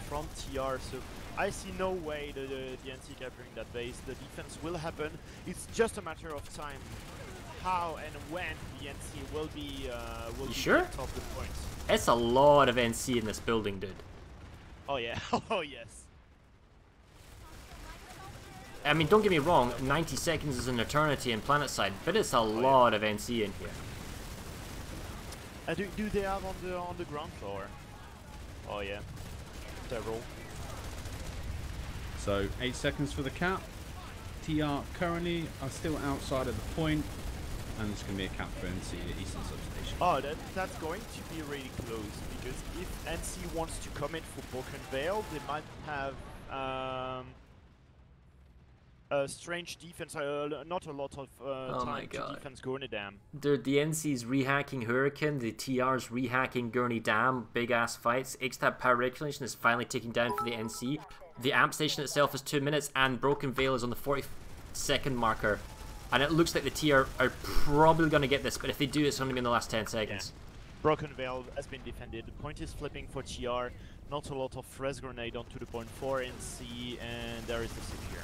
from TR, so I see no way the NC capturing that base. The defense will happen, it's just a matter of time how and when the NC will be sure? At top of the points. It's a lot of NC in this building, dude. Oh yeah, oh yes. I mean, don't get me wrong, 90 seconds is an eternity in Planetside, but it's a lot of NC in here. Do they have on the ground floor? Oh yeah, several. So 8 seconds for the cap. TR currently are still outside of the point, and it's going to be a cap for NC at Eastern Substation. Oh, that's going to be really close, because if NC wants to commit for Broken Veil, they might have a strange defense, not a lot of time to defense Gurney Dam. The NC's rehacking Huracan, the TR's rehacking Gurney Dam, big ass fights. Ixtab power regulation is finally taking down for the NC. The amp station itself is 2 minutes, and Broken Veil is on the 40-second marker. And it looks like the TR are probably going to get this, but if they do, it's going to be in the last 10 seconds. Yeah. Broken Veil has been defended. The point is flipping for TR. Not a lot of res grenade onto the point for NC, and there is the secure.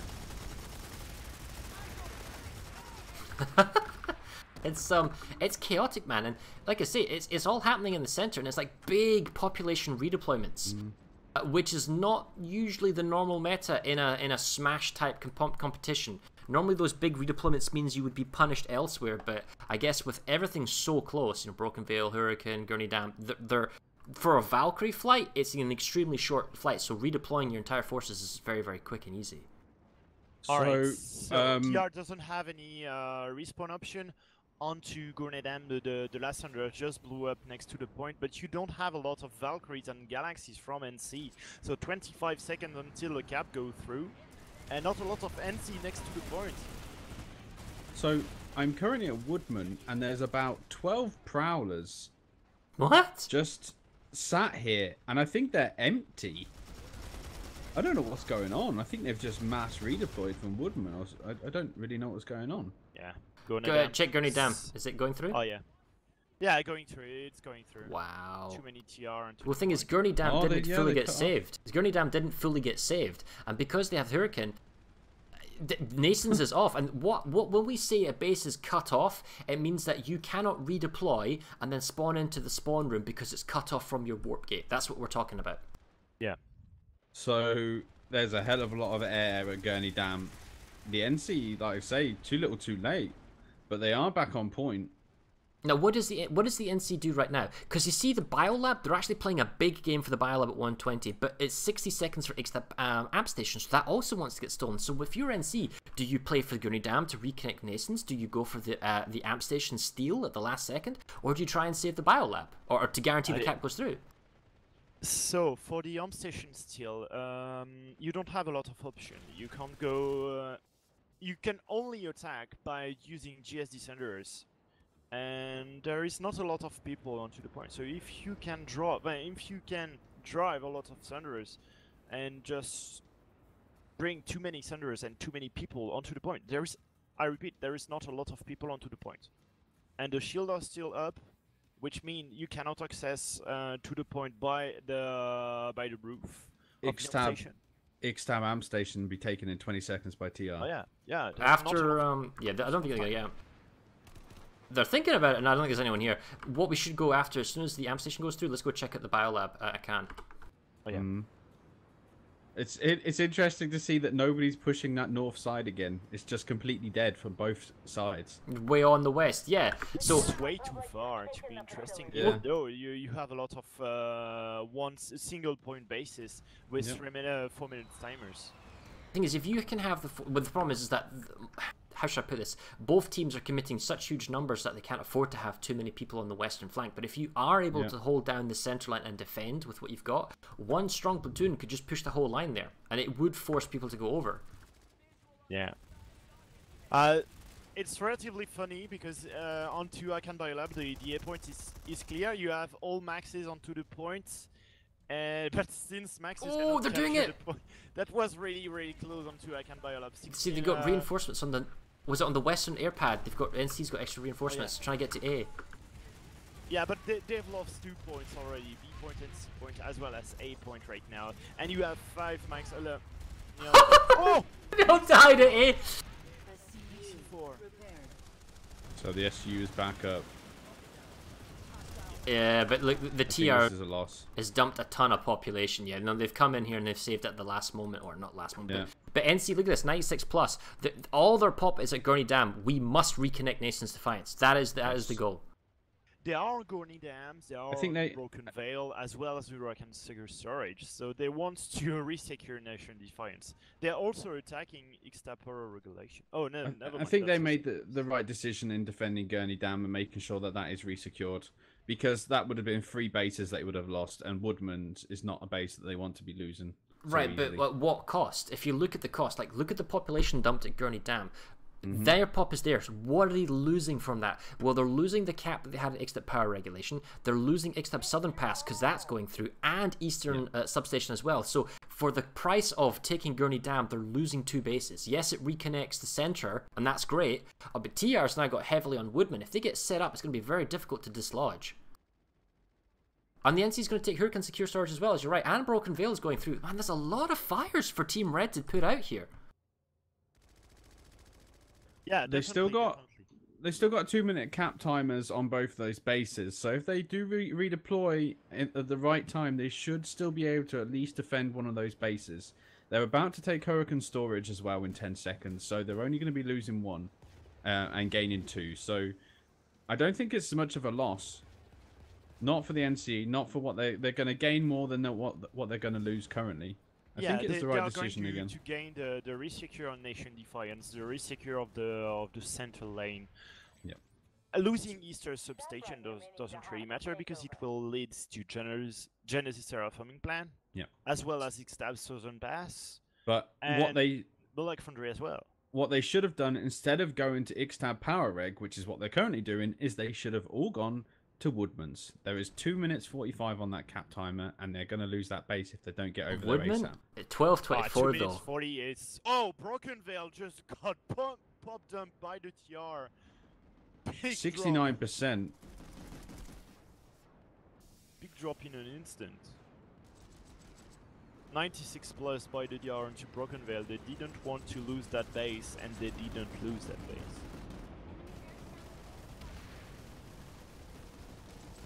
It's chaotic, man, and like I say, it's all happening in the center, and it's like big population redeployments, which is not usually the normal meta in a smash type competition. Normally, those big redeployments means you would be punished elsewhere, but I guess with everything so close, you know, Broken Veil, Hurricane, Gurney Dam, they're for a Valkyrie flight, it's an extremely short flight, so redeploying your entire forces is very, very quick and easy. Alright, so TR doesn't have any respawn option onto Gurney Dam. The last Thunder just blew up next to the point, but you don't have a lot of Valkyries and Galaxies from NC. So 25 seconds until the cap go through, and not a lot of NC next to the point. So I'm currently at Woodman, and there's about 12 Prowlers. What? Just sat here, and I think they're empty. I don't know what's going on. I think they've just mass redeployed from Woodman. I don't really know what's going on. Yeah. Check Gurney Dam. Is it going through? Oh yeah. Yeah, going through. It's going through. Wow. Too many TR. And Well, the thing is, Gurney Dam didn't fully get saved. Gurney Dam didn't fully get saved, and because they have Hurricane, Nason's is off. And when we say a base is cut off, it means that you cannot redeploy and then spawn into the spawn room because it's cut off from your warp gate. That's what we're talking about. Yeah. So there's a hell of a lot of air at Gurney Dam. The NC, like I say, too little, too late, but they are back on point. Now, what does the NC do right now? Because you see the Biolab, they're actually playing a big game for the Biolab at 120, but it's 60 seconds for each amp station, so that also wants to get stolen. So if you're NC, do you play for the Gurney Dam to reconnect Nasons? Do you go for the amp station steal at the last second? Or do you try and save the Biolab? Or to guarantee the cap goes through? So, for the amp station steal, you don't have a lot of option. You can't go... you can only attack by using GS Descenders. And there is not a lot of people onto the point. So if you can drive a lot of Thunderers and just bring too many Thunderers and too many people onto the point, I repeat, there is not a lot of people onto the point. And the shield are still up, which means you cannot access to the point by the roof of the station. Ixtab amp station be taken in 20 seconds by TR. Oh yeah, yeah. After yeah, I don't think they're gonna get. They're thinking about it, and I don't think there's anyone here. What we should go after, as soon as the amp station goes through, let's go check out the Biolab. I can. Oh yeah. It's interesting to see that nobody's pushing that north side again. It's just completely dead from both sides. Way on the west, yeah. So it's way too far to be interesting. Yeah. Although you have a lot of single point bases with 4-minute timers. The thing is, if you can have the problem is that, how should I put this? Both teams are committing such huge numbers that they can't afford to have too many people on the western flank. But if you are able to hold down the centre line and defend with what you've got, one strong platoon could just push the whole line there, and it would force people to go over. Yeah. It's relatively funny because onto Akan Biolab, the A point is clear. You have all maxes onto the points. But since Max is they're doing it! That was really, really close onto Akan Biolab. See, they got reinforcements on the... Was it on the western air pad? They've got... NC's got extra reinforcements trying to get to A. Yeah, but they've lost 2 points already. B point and C point as well as A point right now. And you have 5 Max... oh! They all died at A! So the SU is back up. Yeah, but look, the TR is a loss. has dumped a ton of population. Yeah, no, they've come in here and they've saved at the last moment, or not last moment. But NC, look at this, 96 plus. All their pop is at Gurney Dam. We must reconnect Nason's Defiance. That is the goal. There are Gurney Dams, there are Broken Veil, as well as Uruk and Secure Storage. So they want to re-secure Nation Defiance. They're also attacking Ixtapora Regulation. Oh no, never mind. I think they made the right decision in defending Gurney Dam and making sure that is resecured. Because that would have been 3 bases they would have lost, and Woodman's is not a base that they want to be losing. Right, but at what cost? If you look at the cost, like look at the population dumped at Gurney Dam. Their pop is there. So what are they losing from that? Well, they're losing the cap that they had in Ixtab Power Regulation. They're losing Ixtab Southern Pass because that's going through, and Eastern Substation as well. So for the price of taking Gurney Dam, they're losing 2 bases. Yes, it reconnects the center, and that's great. But TR's now got heavily on Woodman. If they get set up, it's going to be very difficult to dislodge. And the NC is going to take Hurricane Secure Storage as well, as you're right. And Broken Veil is going through. Man, there's a lot of fires for Team Red to put out here. Yeah, they've still got they still got 2-minute cap timers on both those bases. So if they do redeploy at the right time, they should still be able to at least defend one of those bases. They're about to take Hurricane Storage as well in 10 seconds, so they're only going to be losing 1 and gaining 2. So I don't think it's much of a loss. Not for the NC, not for what they're going to gain more than what they're going to lose currently. I think it's the right decision again. To gain the resecure on Nation Defiance, the resecure of the center lane. Yeah. Losing Easter Substation doesn't really matter because it will lead to Genesis Terraforming Plan. Yeah. As well as Ixtab Southern Pass. But Black Foundry as well. What they should have done instead of going to Ixtab Power Reg, which is what they're currently doing, is they should have all gone to Woodman's. There is 2 minutes 45 on that cap timer, and they're going to lose that base if they don't get over Woodman? there ASAP. 12:24 2 minutes though. 40 is... Oh, Broken Veil just got pop dumped by the TR. 69%. Big drop in an instant. 96 plus by the TR into Broken Veil. They didn't want to lose that base, and they didn't lose that base.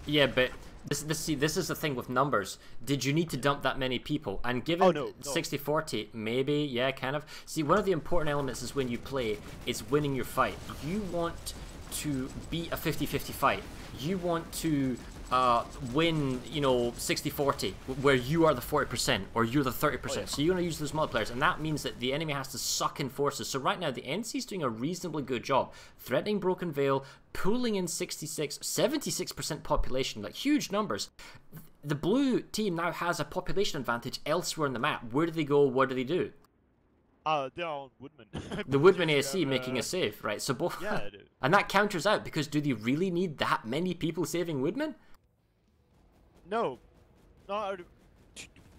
Yeah, but this is the thing with numbers. Did you need to dump that many people? And given 60-40, maybe, yeah, kind of. See, one of the important elements is when you play is winning your fight. You want to beat a 50-50 fight. You want to win, 60-40, where you are the 40% or you're the 30%. Oh, yeah. So you're going to use those multipliers, and that means that the enemy has to suck in forces. So right now, the NC is doing a reasonably good job threatening Broken Veil, pulling in 76% population, like huge numbers. The blue team now has a population advantage elsewhere on the map. Where do they go? What do they do? They're on Woodman. The Woodman AC making a save, right? So both, yeah, and that counters out because do they really need that many people saving Woodman? No,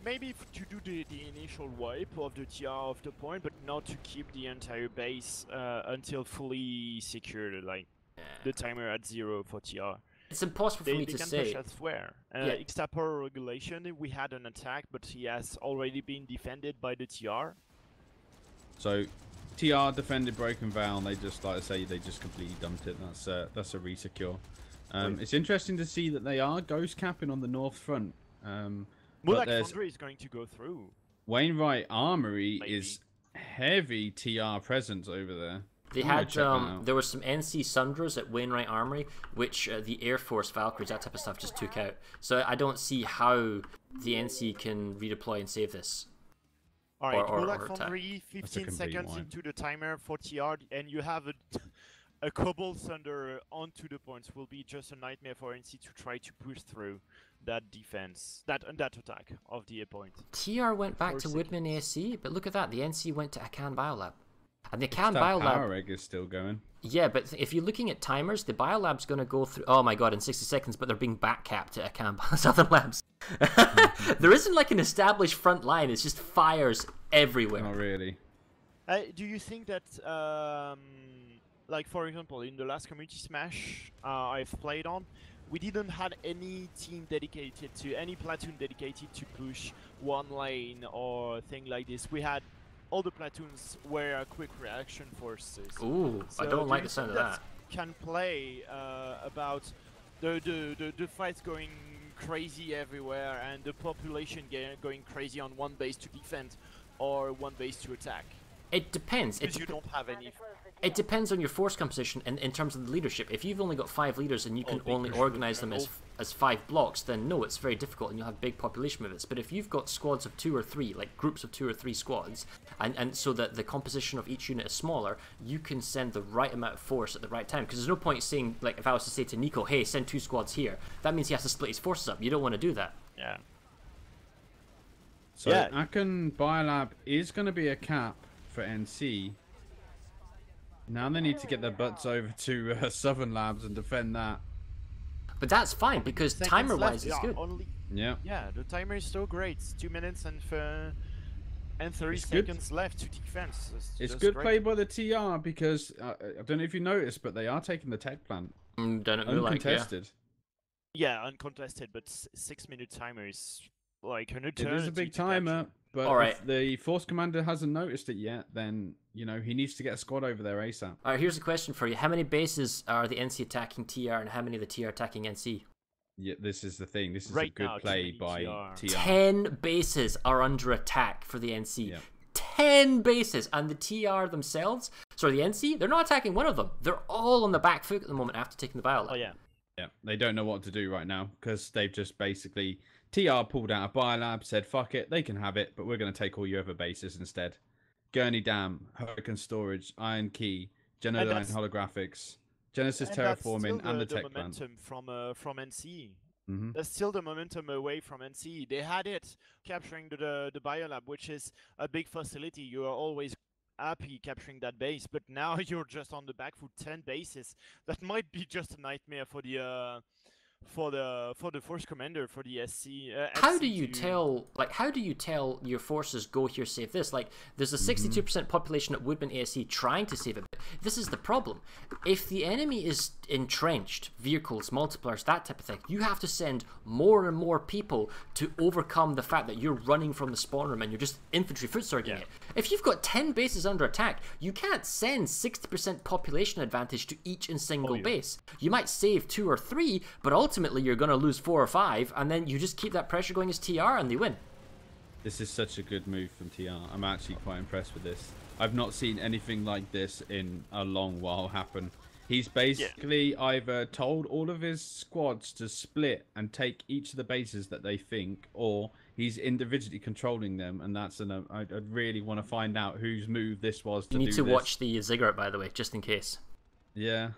maybe to do the initial wipe of the TR of the point, but not to keep the entire base until fully secured, like the timer at 0 for TR. It's impossible for me to say. They can push elsewhere. Ixtapor regulation, we had an attack, but he has already been defended by the TR. So, TR defended Broken Veil, and they just, like I say, they just completely dumped it. That's a resecure. It's interesting to see that they are ghost capping on the north front. Black Foundry is going to go through. Wainwright Armory is heavy TR presence over there. They had there were some NC Sundras at Wainwright Armory, which the Air Force Valkyries, that type of stuff, just took out. So I don't see how the NC can redeploy and save this. Alright, Black Foundry, 15 seconds into the timer for TR, and you have a Cobalt Thunder onto the points. Will be just a nightmare for NC to try to push through that defense, that attack of the A point. TR went back to Woodman AC, but look at that, the NC went to Akan Biolab. And the Akan Biolab power egg is still going. Yeah, but if you're looking at timers, the Biolab's going to go through, oh my god, in 60 seconds, but they're being back capped to Akan Southern Labs. There isn't like an established front line, it's just fires everywhere. Not really. Do you think that, like for example, in the last Community Smash I've played on, we didn't have any team dedicated to, any platoon dedicated to push one lane or thing like this. We had all the platoons were quick reaction forces. Ooh, so I don't like the sound of that. Can play about the fights going crazy everywhere and the population going crazy on one base to defend or one base to attack. It depends. Because you don't have any. It depends on your force composition and in terms of the leadership. If you've only got 5 leaders and you can only organize them as 5 blocks, then no, it's very difficult and you'll have big population movements. But if you've got squads of 2 or 3, like groups of 2 or 3 squads, and so that the composition of each unit is smaller, you can send the right amount of force at the right time. Because there's no point saying, like, if I was to say to Nico, hey, send 2 squads here, that means he has to split his forces up. You don't want to do that. Yeah. So Akan Biolab is going to be a cap for NC. Now they need to get their butts over to Southern Labs and defend that. But that's fine because timer-wise it's good. Yeah, the timer is so great. It's 2 minutes and 30 seconds left to defense. It's good play by the TR because I don't know if you noticed, but they are taking the tech plant. Uncontested. Yeah, uncontested. But 6-minute timer is like an eternity. It is a big timer. But All right. if the Force Commander hasn't noticed it yet, then, you know, he needs to get a squad over there ASAP. All right, here's a question for you. How many bases are the NC attacking TR and how many of the TR attacking NC? Yeah, this is the thing. This is Right a good now, too play many by TR. TR. 10 bases are under attack for the NC. Yeah. 10 bases. And the TR themselves, sorry, the NC, they're not attacking one of them. They're all on the back foot at the moment after taking the biolab. Oh yeah. Yeah, they don't know what to do right now because they've just basically... TR pulled out a biolab, said, fuck it, they can have it, but we're going to take all your other bases instead. Gurney Dam, Hurricane Storage, Iron Key, Genoline Holographics, Genesis Terraforming, and the Tech Plant. Momentum from NC. Mm-hmm. That's still the momentum away from NC. They had it capturing the biolab, which is a big facility. You are always happy capturing that base, but now you're just on the back foot. 10 bases. That might be just a nightmare for the Force Commander, for the SC. How do you tell? Like, how do you tell your forces go here, save this? Like, there's a 62% population at Woodman ASC trying to save it. But this is the problem. If the enemy is entrenched, vehicles, multipliers, that type of thing, you have to send more and more people to overcome the fact that you're running from the spawn room and you're just infantry foot surging it. If you've got 10 bases under attack, you can't send 60% population advantage to each and single base. You might save 2 or 3, but ultimately you're going to lose 4 or 5, and then you just keep that pressure going as TR and they win. This is such a good move from TR. I'm actually quite impressed with this. I've not seen anything like this in a long while happen. He's basically either told all of his squads to split and take each of the bases that they think, or he's individually controlling them, and that's I'd really want to find out whose move this was to do this. You need to watch the ziggurat, by the way, just in case. Yeah.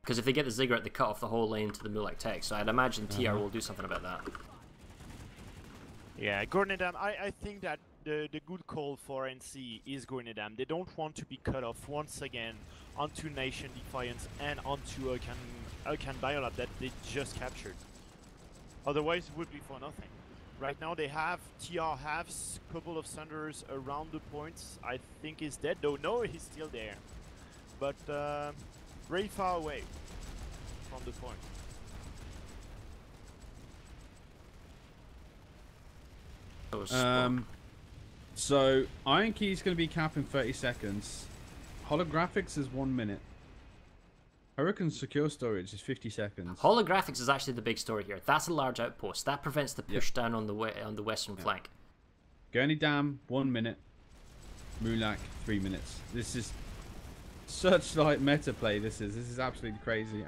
Because if they get the ziggurat, they cut off the whole lane to the Mulak Tech, so I'd imagine TR will do something about that. Yeah, Gornedam, I think that the good call for NC is Gornedam. They don't want to be cut off once again onto Nation Defiance and onto Alcan Biolab that they just captured. Otherwise, it would be for nothing. Right now, they have TR has a couple of Thunders around the points. I think he's dead, though. No, he's still there. But very far away from the point. So Iron Key is going to be capping 30 seconds. Holographics is 1 minute. Hurricane Secure Storage is 50 seconds. Holographics is actually the big story here. That's a large outpost. That prevents the push down on the western flank. Gurney Dam 1 minute. Mulak 3 minutes. This is such like meta play. This is absolutely crazy.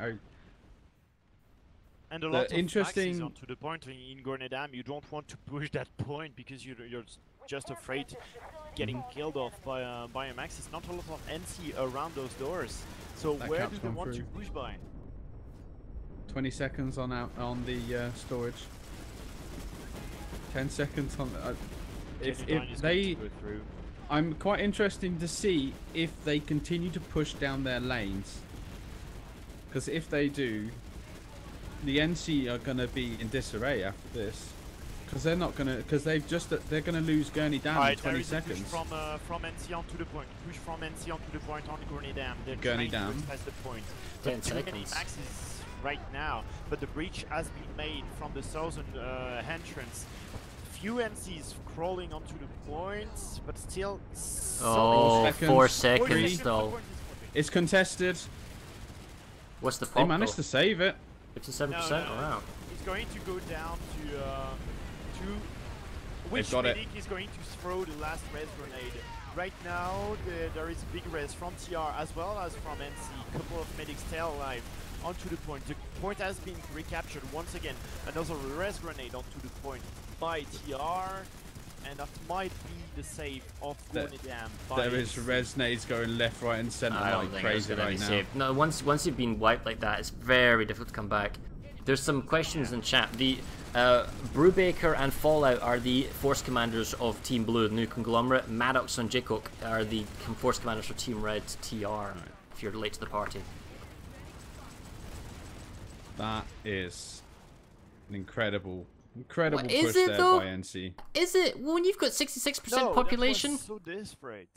And a lot of interesting onto the point in Gornedam. You don't want to push that point because you're just afraid getting killed off by a max. It's not a lot of NC around those doors. So That where do they want to push by? 20 seconds on the storage. 10 seconds on. If they, I'm quite interested to see if they continue to push down their lanes. Because if they do, the NC are going to be in disarray after this. Because they're not going to, because they're going to lose Gurney Dam in 20 seconds. Push from NC onto the point. Push from NC onto the point on Gurney Dam. Gurney Dam has the point. 10 seconds. Maxes right now, but the breach has been made from the southern entrance. Few NCs crawling onto the points, but still. Oh, 4 seconds Three. though. It's contested. What's the They pop? managed to save it. 57%. No. Wow. It's going to go down to which got it. medic is going to throw the last res grenade. Right now, there is a big res from TR as well as from NC. Couple of medics still alive onto the point. The point has been recaptured once again. Another res grenade onto the point by TR, and that might be the save of Gornedam. There is res nades going left, right, and centre like crazy right now. Saved. No, once you've been wiped like that, it's very difficult to come back. There's some questions in chat. The Brubaker and Fallout are the force commanders of Team Blue, the new conglomerate. Maddox and Jaycock are the force commanders for Team Red, TR, if you're late to the party. That is an incredible push there by NC. Is it? When you've got 66% population? That was so desperate.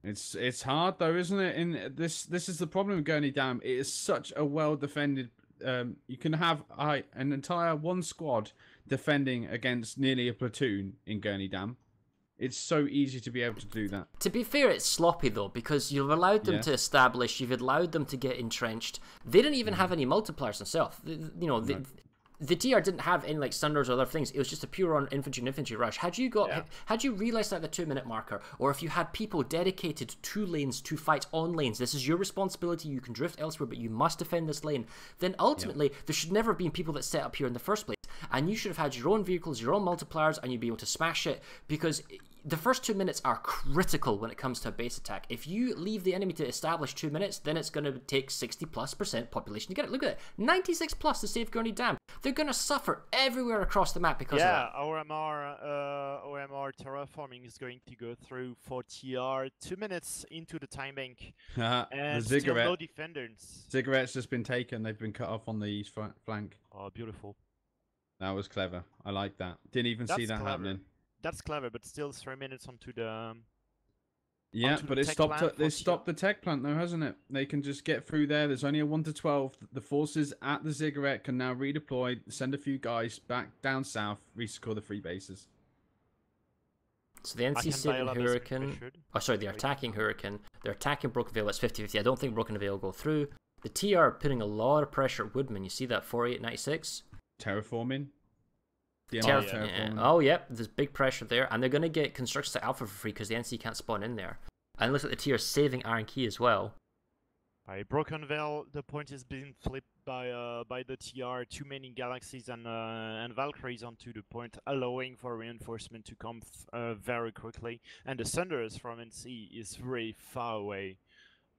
It's hard though, isn't it? In this is the problem with Gurney Dam. It is such a well defended. You can have an entire one squad defending against nearly a platoon in Gurney Dam. It's so easy to be able to do that. To be fair, it's sloppy though, because you've allowed them to establish, you've allowed them to get entrenched. They didn't even have any multipliers themselves. You know, the TR didn't have any like Sunders or other things. It was just a pure on infantry rush. Had you realized at the 2-minute marker, or if you had people dedicated to lanes to fight on lanes, this is your responsibility. You can drift elsewhere, but you must defend this lane. Then ultimately, there should never have been people that set up here in the first place, and you should have had your own vehicles, your own multipliers, and you'd be able to smash it, because the first 2 minutes are critical when it comes to a base attack. If you leave the enemy to establish 2 minutes, then it's going to take 60+% population to get it. Look at it, 96+ to save Gurney Dam. They're going to suffer everywhere across the map because of that. Yeah, OMR terraforming is going to go through for TR 2 minutes into the time bank. And the still no defenders. Ziggurat's just been taken. They've been cut off on the east flank. Oh, beautiful. That was clever. I like that. Didn't even see that happening. That's clever, but still 3 minutes onto the... Yeah, but it stopped the tech plant though, hasn't it? They can just get through there. There's only a 1 to 12. The forces at the Ziggurat can now redeploy, send a few guys back down south, resecure the 3 bases. So the NC saving Hurricane... Oh, sorry, they're attacking Hurricane. They're attacking Broken Veil. It's 50-50. I don't think Broken Veil will go through. The TR are putting a lot of pressure at Woodman. You see that 4896? Terraforming. Oh, yep, there's big pressure there, and they're going to get constructions to Alpha for free because the NC can't spawn in there. And it looks like the TR saving Iron Key as well. Broken Veil, the point is being flipped by the TR. Too many Galaxies and Valkyries onto the point, allowing for reinforcement to come very quickly. And the Thunderers from NC is very far away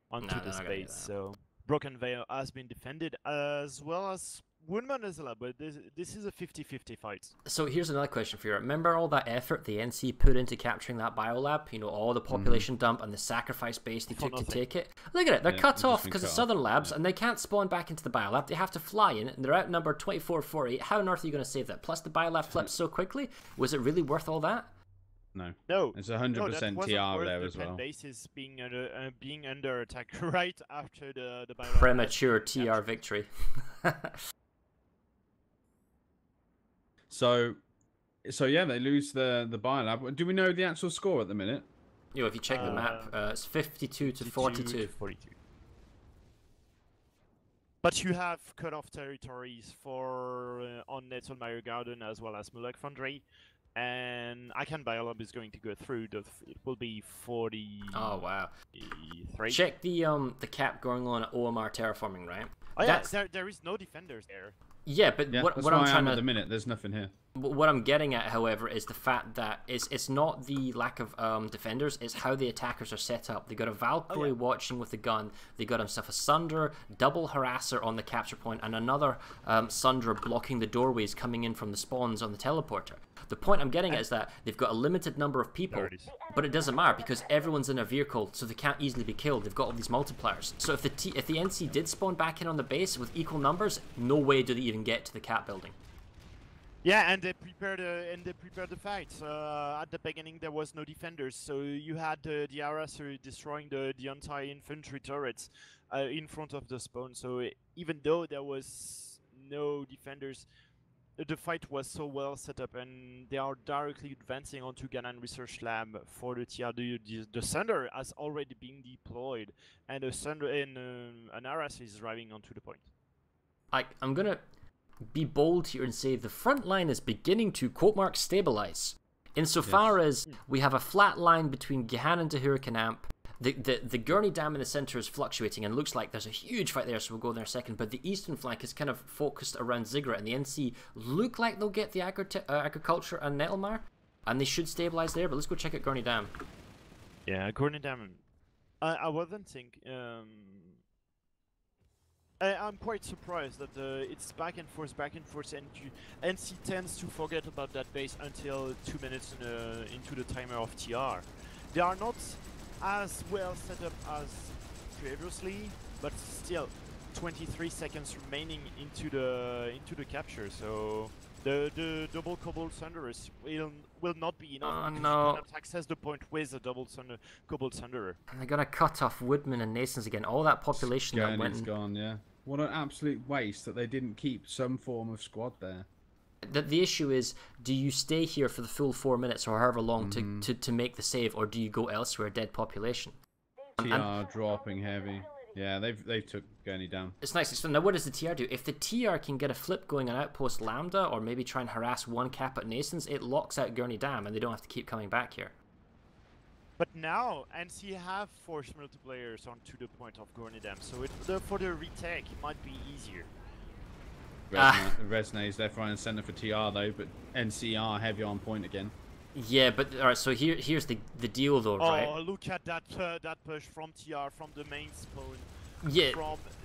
onto the space. So Broken Veil has been defended as well as Woodman as well, but this is a 50-50 fight. So here's another question for you. Remember all that effort the NC put into capturing that biolab? You know, all the population dump and the sacrifice base they took to take it? Look at it. They're cut off because of Southern Labs, and they can't spawn back into the biolab. They have to fly in, and they're outnumbered 24-48. How on earth are you going to save that? Plus the biolab flips so quickly. Was it really worth all that? No. It's 100% TR there as well. Base is being under attack right after the biolab. Premature TR victory. So yeah, they lose the biolab. Do we know the actual score at the minute? You know, if you check the map, it's 52-42. But you have cut off territories for on Nettle Mario Garden as well as Mulek Foundry, and Icon Biolab is going to go through. It will be 40. Oh wow! 3. Check the cap going on at OMR terraforming, right? Oh yeah, there is no defenders there. Yeah, but what I'm trying to... at the minute, there's nothing here. What I'm getting at, however, is the fact that it's not the lack of defenders, it's how the attackers are set up. They got a Valkyrie watching with the gun, they got himself a Sunder, double harasser on the capture point, and another Sunder blocking the doorways coming in from the spawns on the teleporter. The point I'm getting at is that they've got a limited number of people, but it doesn't matter because everyone's in a vehicle, so they can't easily be killed. They've got all these multipliers. So if the NC did spawn back in on the base with equal numbers, no way do they even get to the cap building. Yeah, and they prepared the fight. At the beginning, there was no defenders, so you had the harasser destroying the anti-infantry turrets in front of the spawn. So even though there was no defenders, the fight was so well set up, and they are directly advancing onto Ganan Research Lab for the TR. The Thunder has already been deployed, and the Thunder and an Aras is driving onto the point. I'm gonna be bold here and say the front line is beginning to quote mark stabilize, insofar as we have a flat line between Gahan and Hurricane Amp. The Gurney Dam in the center is fluctuating and looks like there's a huge fight there, so we'll go there in a second. But the eastern flank is kind of focused around Ziggurat, and the NC look like they'll get the agriculture and Nettlemar, and they should stabilize there. But let's go check out Gurney Dam. Yeah, Gurney Dam. I wasn't think. I'm quite surprised that it's back and forth, and NC tends to forget about that base until 2 minutes into the timer of TR. They are not as well set up as previously, but still 23 seconds remaining into the capture, so the double Cobalt Thunderers will not be enough. Oh no! You cannot access the point with a double Cobalt Thunderer. And they're gonna cut off Woodman and Nasons again. All that population that went. Gone, yeah. What an absolute waste that they didn't keep some form of squad there. the issue is, do you stay here for the full 4 minutes or however long to make the save, or do you go elsewhere? Dead population. TR dropping heavy. Yeah, they took Gurney down. It's nice. So now what does the TR do? If the TR can get a flip going on Outpost Lambda, or maybe try and harass one cap at Nasons, it locks out Gurney Dam, and they don't have to keep coming back here. But now NC have forced multiplayers onto the point of Gurney Dam, so for the retake it might be easier. Resna's left, right, and center for TR though, but NCR heavy on point again. Yeah, but alright. So here's the deal though, right? Oh, look at that push from TR from the main spawn. Yeah,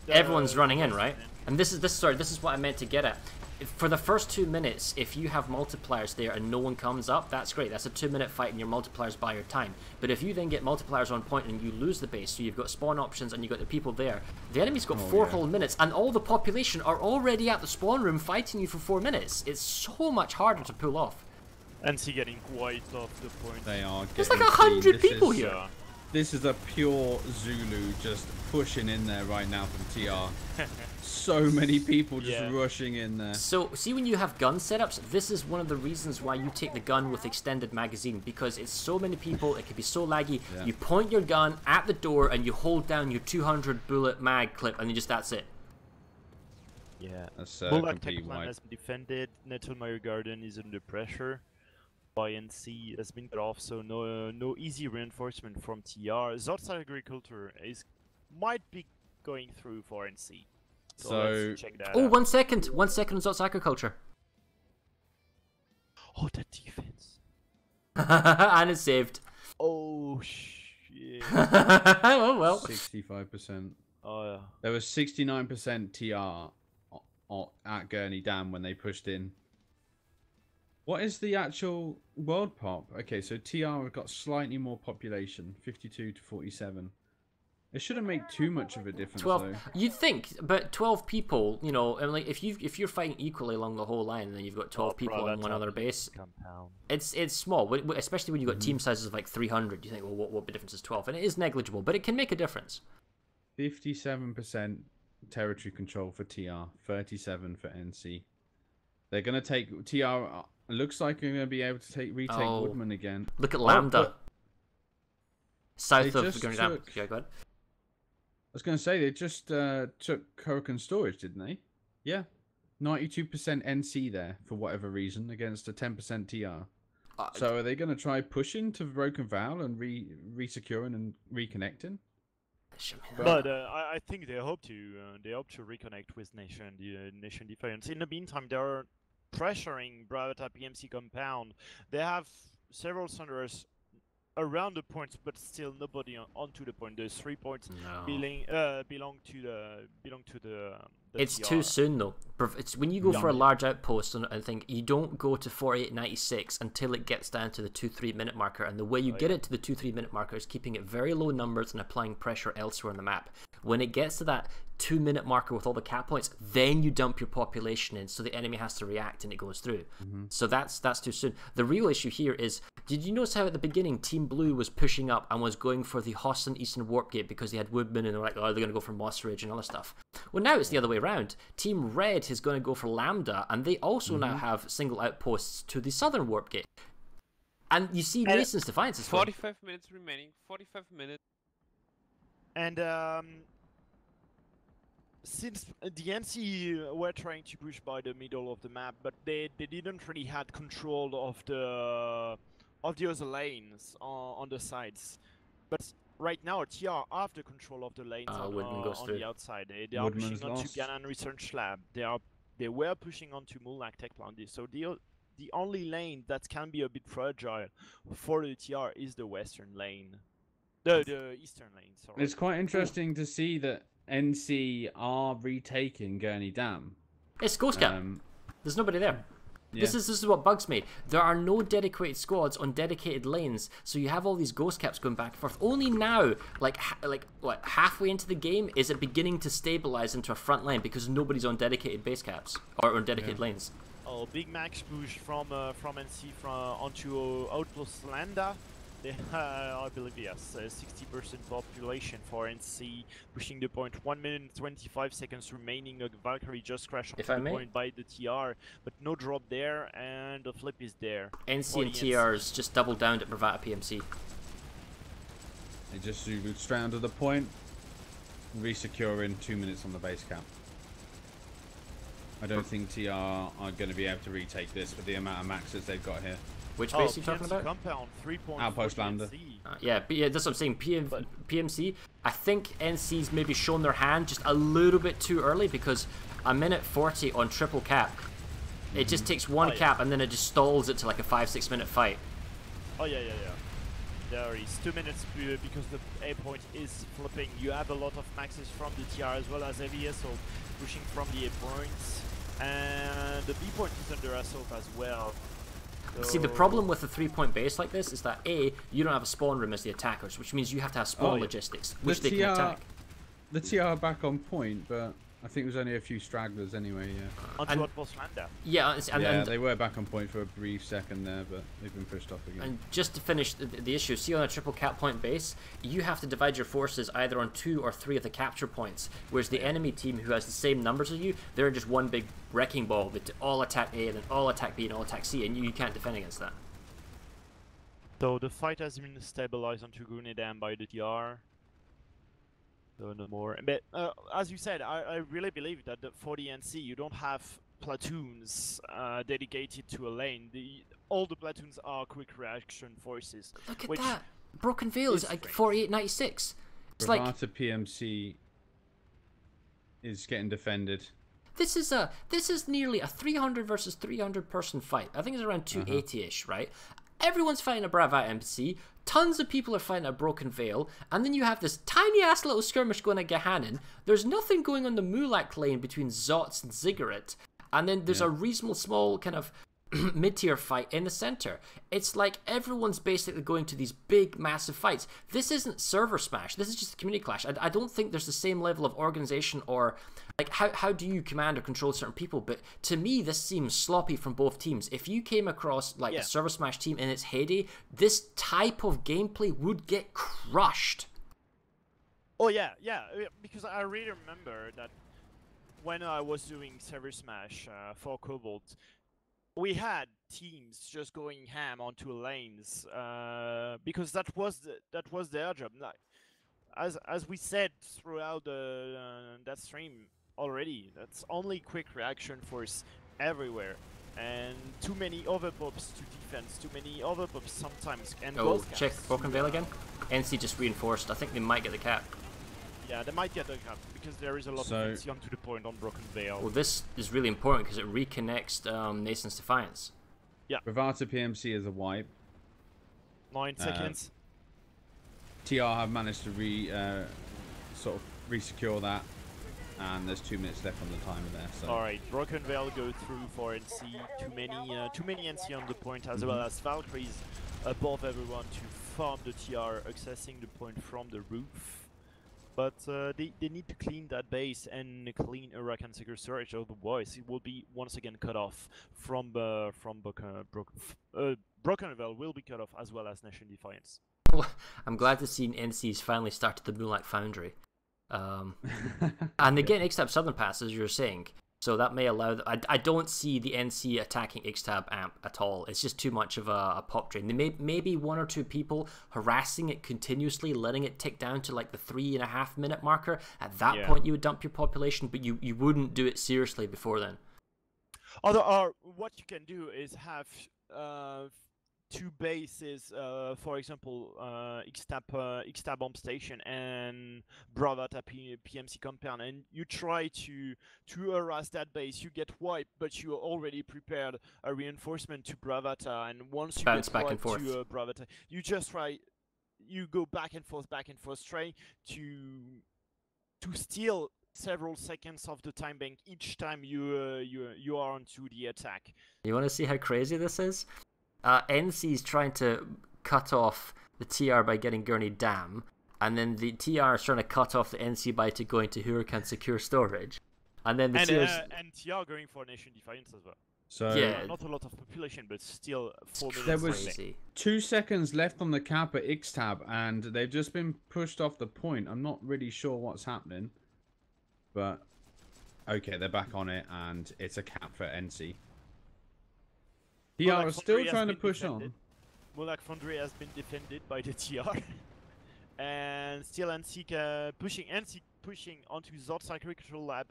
everyone's running in, right? And this is what I meant to get at. For the first 2 minutes, if you have multipliers there and no one comes up, that's great. That's a 2-minute fight and your multipliers buy your time. But if you then get multipliers on point and you lose the base, so you've got spawn options and you've got the people there, the enemy's got 4 whole minutes and all the population are already at the spawn room fighting you for 4 minutes. It's so much harder to pull off. NC getting quite off the point. They are getting There's like 100 people here. This is a pure Zulu just pushing in there right now from TR. So many people just rushing in there. So, see, when you have gun setups, this is one of the reasons why you take the gun with extended magazine, because it's so many people, it can be so laggy. Yeah. You point your gun at the door and you hold down your 200 bullet mag clip, and that's it. Yeah, that's Bullock Tech Plan has been defended. Nettelmeyer Garden is under pressure. NC has been cut off, so no easy reinforcement from TR. Zot's Agriculture might be going through for NC. So let's check that out. 1 second. 1 second on Zot's Agriculture. Oh, that defense. And it's saved. Oh, shit. Oh, well. 65%. Oh, yeah. There was 69% TR at Gurney Dam when they pushed in. What is the actual world pop? Okay, so TR have got slightly more population, 52 to 47. It shouldn't make too much of a difference, 12. though. You'd think, but 12 people, you know, and like if you're fighting equally along the whole line, and then you've got 12 people on one other base. It's small, especially when you've got team sizes of like 300. You think, well, what difference is 12? And it is negligible, but it can make a difference. 57% territory control for TR, 37 for NC. They're gonna take TR. Looks like they're gonna be able to retake Woodman again. Look at Lambda. South of going down. Yeah, go ahead. I was going to say, they just took Hurricane Storage, didn't they? Yeah. 92% NC there, for whatever reason, against a 10% TR. So are they going to try pushing to Broken Vow and re-securing and reconnecting? But I think they hope to reconnect with Nation Defiance. In the meantime, they are pressuring Bravata PMC compound. They have several Thunderers around the points, but still nobody onto the point. Those 3 points belong to the it's TR. too soon though. It's when you go for a large outpost and think, you don't go to 48.96 until it gets down to the 2-3 minute marker, and the way you get it to the 2-3 minute marker is keeping it very low numbers and applying pressure elsewhere on the map. When it gets to that 2 minute marker with all the cap points, then you dump your population in, so the enemy has to react and it goes through. So that's too soon. The real issue here is, did you notice how at the beginning Team Blue was pushing up and was going for the Hossin Eastern Warp Gate because they had Woodman and they're like, oh, they're going to go for Moss Ridge and other stuff. Well, now it's the other way around. Team Red is going to go for Lambda, and they also now have single outposts to the Southern Warp Gate. And you see Mason's Defiance is 45 minutes remaining. 45 minutes. And since the NC were trying to push by the middle of the map, but they didn't really had control of the other lanes on the sides. But right now, TR have the control of the lanes on the outside. They are pushing onto Ganon Research Lab. They were pushing onto Mulak Tech Plant. So the only lane that can be a bit fragile for the TR is the western lane. The eastern lane, sorry. It's quite interesting to see that NC are retaking Gurney Dam. It's Ghost Cap. There's nobody there. Yeah. This is what bugs me. There are no dedicated squads on dedicated lanes, so you have all these ghost caps going back and forth. Only now, like what, halfway into the game, is it beginning to stabilize into a front line because nobody's on dedicated base caps or on dedicated lanes. Oh, big max push from NC onto Outpost Lambda. They I believe yes, 60% population for NC, pushing the point. 1 minute and 25 seconds remaining. A Valkyrie just crashed If onto I the may? point by the TR, but no drop there, and the flip is there. NC and TRs just double down at Bravata PMC. They just zoomed straight onto the point, resecure in 2 minutes on the base camp. I don't think TR are going to be able to retake this with the amount of maxes they've got here. Which base are you talking PMC about? Compound, 3.4 Outpost Lander. Yeah, that's what I'm saying. PMC, I think NC's maybe shown their hand just a little bit too early, because a minute 40 on triple cap, it just takes one cap and then it just stalls it to like a 5-6 minute fight. Oh yeah. There is 2 minutes because the A point is flipping. You have a lot of maxes from the TR as well as AVS, so pushing from the A points, and the B point is under assault as well. See, the problem with a 3-point base like this is that A, you don't have a spawn room as the attackers, which means you have to have spawn logistics, which they can attack. The TR are back on point, but I think there's only a few stragglers anyway, yeah. Onto Outpost Lander. Yeah, and they were back on point for a brief second there, but they've been pushed off again. And just to finish the issue, see on a triple cap point base, you have to divide your forces either on 2 or 3 of the capture points, whereas the enemy team who has the same numbers as you, they're just one big wrecking ball that all attack A, and then all attack B, and all attack C, and you can't defend against that. So the fight has been stabilized onto Gunedam by the TR. So no more. But as you said, I really believe that for the NC you don't have platoons dedicated to a lane. All the platoons are quick reaction forces. Look at that! Broken Veil is like 48.96. It's like Bravata PMC is getting defended. This is nearly a 300 versus 300 person fight. I think it's around 280-ish, right? Everyone's fighting a Bravata MC. Tons of people are fighting a Broken Veil, and then you have this tiny ass little skirmish going at Gehanen. There's nothing going on the Mulak lane between Zots and Ziggurat, and then there's a reasonable small kind of mid-tier fight in the center. It's like everyone's basically going to these big massive fights. This isn't server smash, this is just a community clash. I don't think there's the same level of organization, or like how do you command or control certain people, but to me this seems sloppy from both teams. If you came across like a server smash team in its heyday, this type of gameplay would get crushed. Oh yeah, because I really remember that when I was doing server smash for Cobalt, we had teams just going ham onto lanes because that was their job. Like, as we said throughout that stream already, that's only quick reaction force everywhere, and too many overpops to defense, too many overpops sometimes. And check Broken Veil again. NC just reinforced. I think they might get the cap. Yeah, they might get the cap because there is a lot of NC onto the point on Broken Veil. Well, this is really important because it reconnects Nason's Defiance. Yeah. Bravata PMC is a wipe. 9 seconds. TR have managed to sort of re-secure that, and there's 2 minutes left on the timer there. So. All right, Broken Veil go through for NC. Too many NC on the point, as well as Valkyries above everyone to farm the TR, accessing the point from the roof. But they need to clean that base and clean Iraq and secure storage, otherwise it will be once again cut off from Broken Veil will be cut off, as well as Nation Defiance. I'm glad to see NC's finally started the Moonlight Foundry. And they get Ixtab Southern Pass, as you were saying, so that may allow I don't see the NC attacking Ixtab amp at all. It's just too much of a pop drain. They maybe 1 or 2 people harassing it continuously, letting it tick down to like the 3.5 minute marker. At that point you would dump your population, but you wouldn't do it seriously before then. Or what you can do is have 2 bases, for example, Ixtab Bomb Station and Bravata PMC compound, and you try to harass that base. You get wiped, but you already prepared a reinforcement to Bravata, and once you bounce get back wiped and forth to Bravata, you just you go back and forth, try to steal several seconds of the time bank each time you are onto the attack. You want to see how crazy this is? NC's trying to cut off the TR by getting Gurney Dam, and then the TR is trying to cut off the NC by going to Huracan Secure Storage, and then the and TR going for Nation Defiance as well. So Yeah. Not a lot of population, but still 4 minutes. There was Crazy. 2 seconds left on the cap at Xtab, and they've just been pushed off the point. I'm not really sure what's happening, but okay, they're back on it, and it's a cap for NC. TR are still trying to push on. Molac Foundry has been defended by the TR, and still NC pushing onto Zot's Agricultural Lab,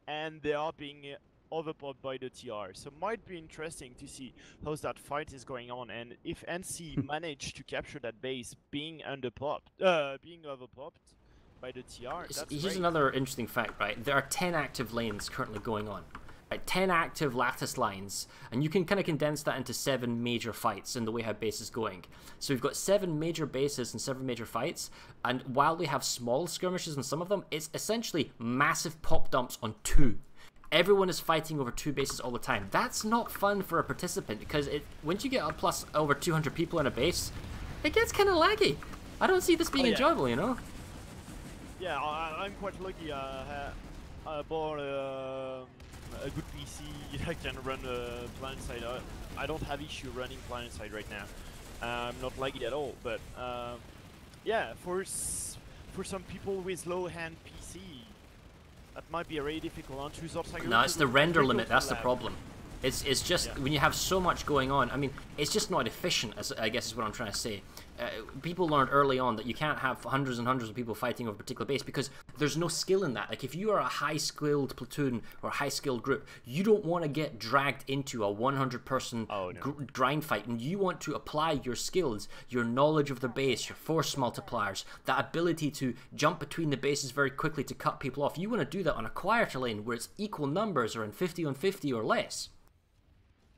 and they are being overpowered by the TR. So might be interesting to see how that fight is going on, and if NC manage to capture that base being overpopped by the TR. Here's another interesting fact, right? There are 10 active lanes currently going on. Right, 10 active lattice lines, and you can kind of condense that into 7 major fights in the way how base is going. So we've got 7 major bases and 7 major fights, and while we have small skirmishes in some of them, it's essentially massive pop dumps on 2. Everyone is fighting over 2 bases all the time. That's not fun for a participant, because once you get up plus over 200 people in a base, it gets kind of laggy. I don't see this being enjoyable, you know? Yeah, I'm quite lucky. I bought a good PC. I can run Planetside. I don't have issue running Planetside right now. I'm not laggy at all. But yeah, for some people with low-hand PC, that might be very difficult. No, it's the render limit. That's the problem. It's just when you have so much going on. I mean, it's just not efficient, as I guess is what I'm trying to say. People learned early on that you can't have hundreds and hundreds of people fighting over a particular base because there's no skill in that. Like, if you are a high-skilled platoon or a high-skilled group, you don't want to get dragged into a 100-person grind fight, and you want to apply your skills, your knowledge of the base, your force multipliers, that ability to jump between the bases very quickly to cut people off. You want to do that on a quieter lane where it's equal numbers or in 50 on 50 or less.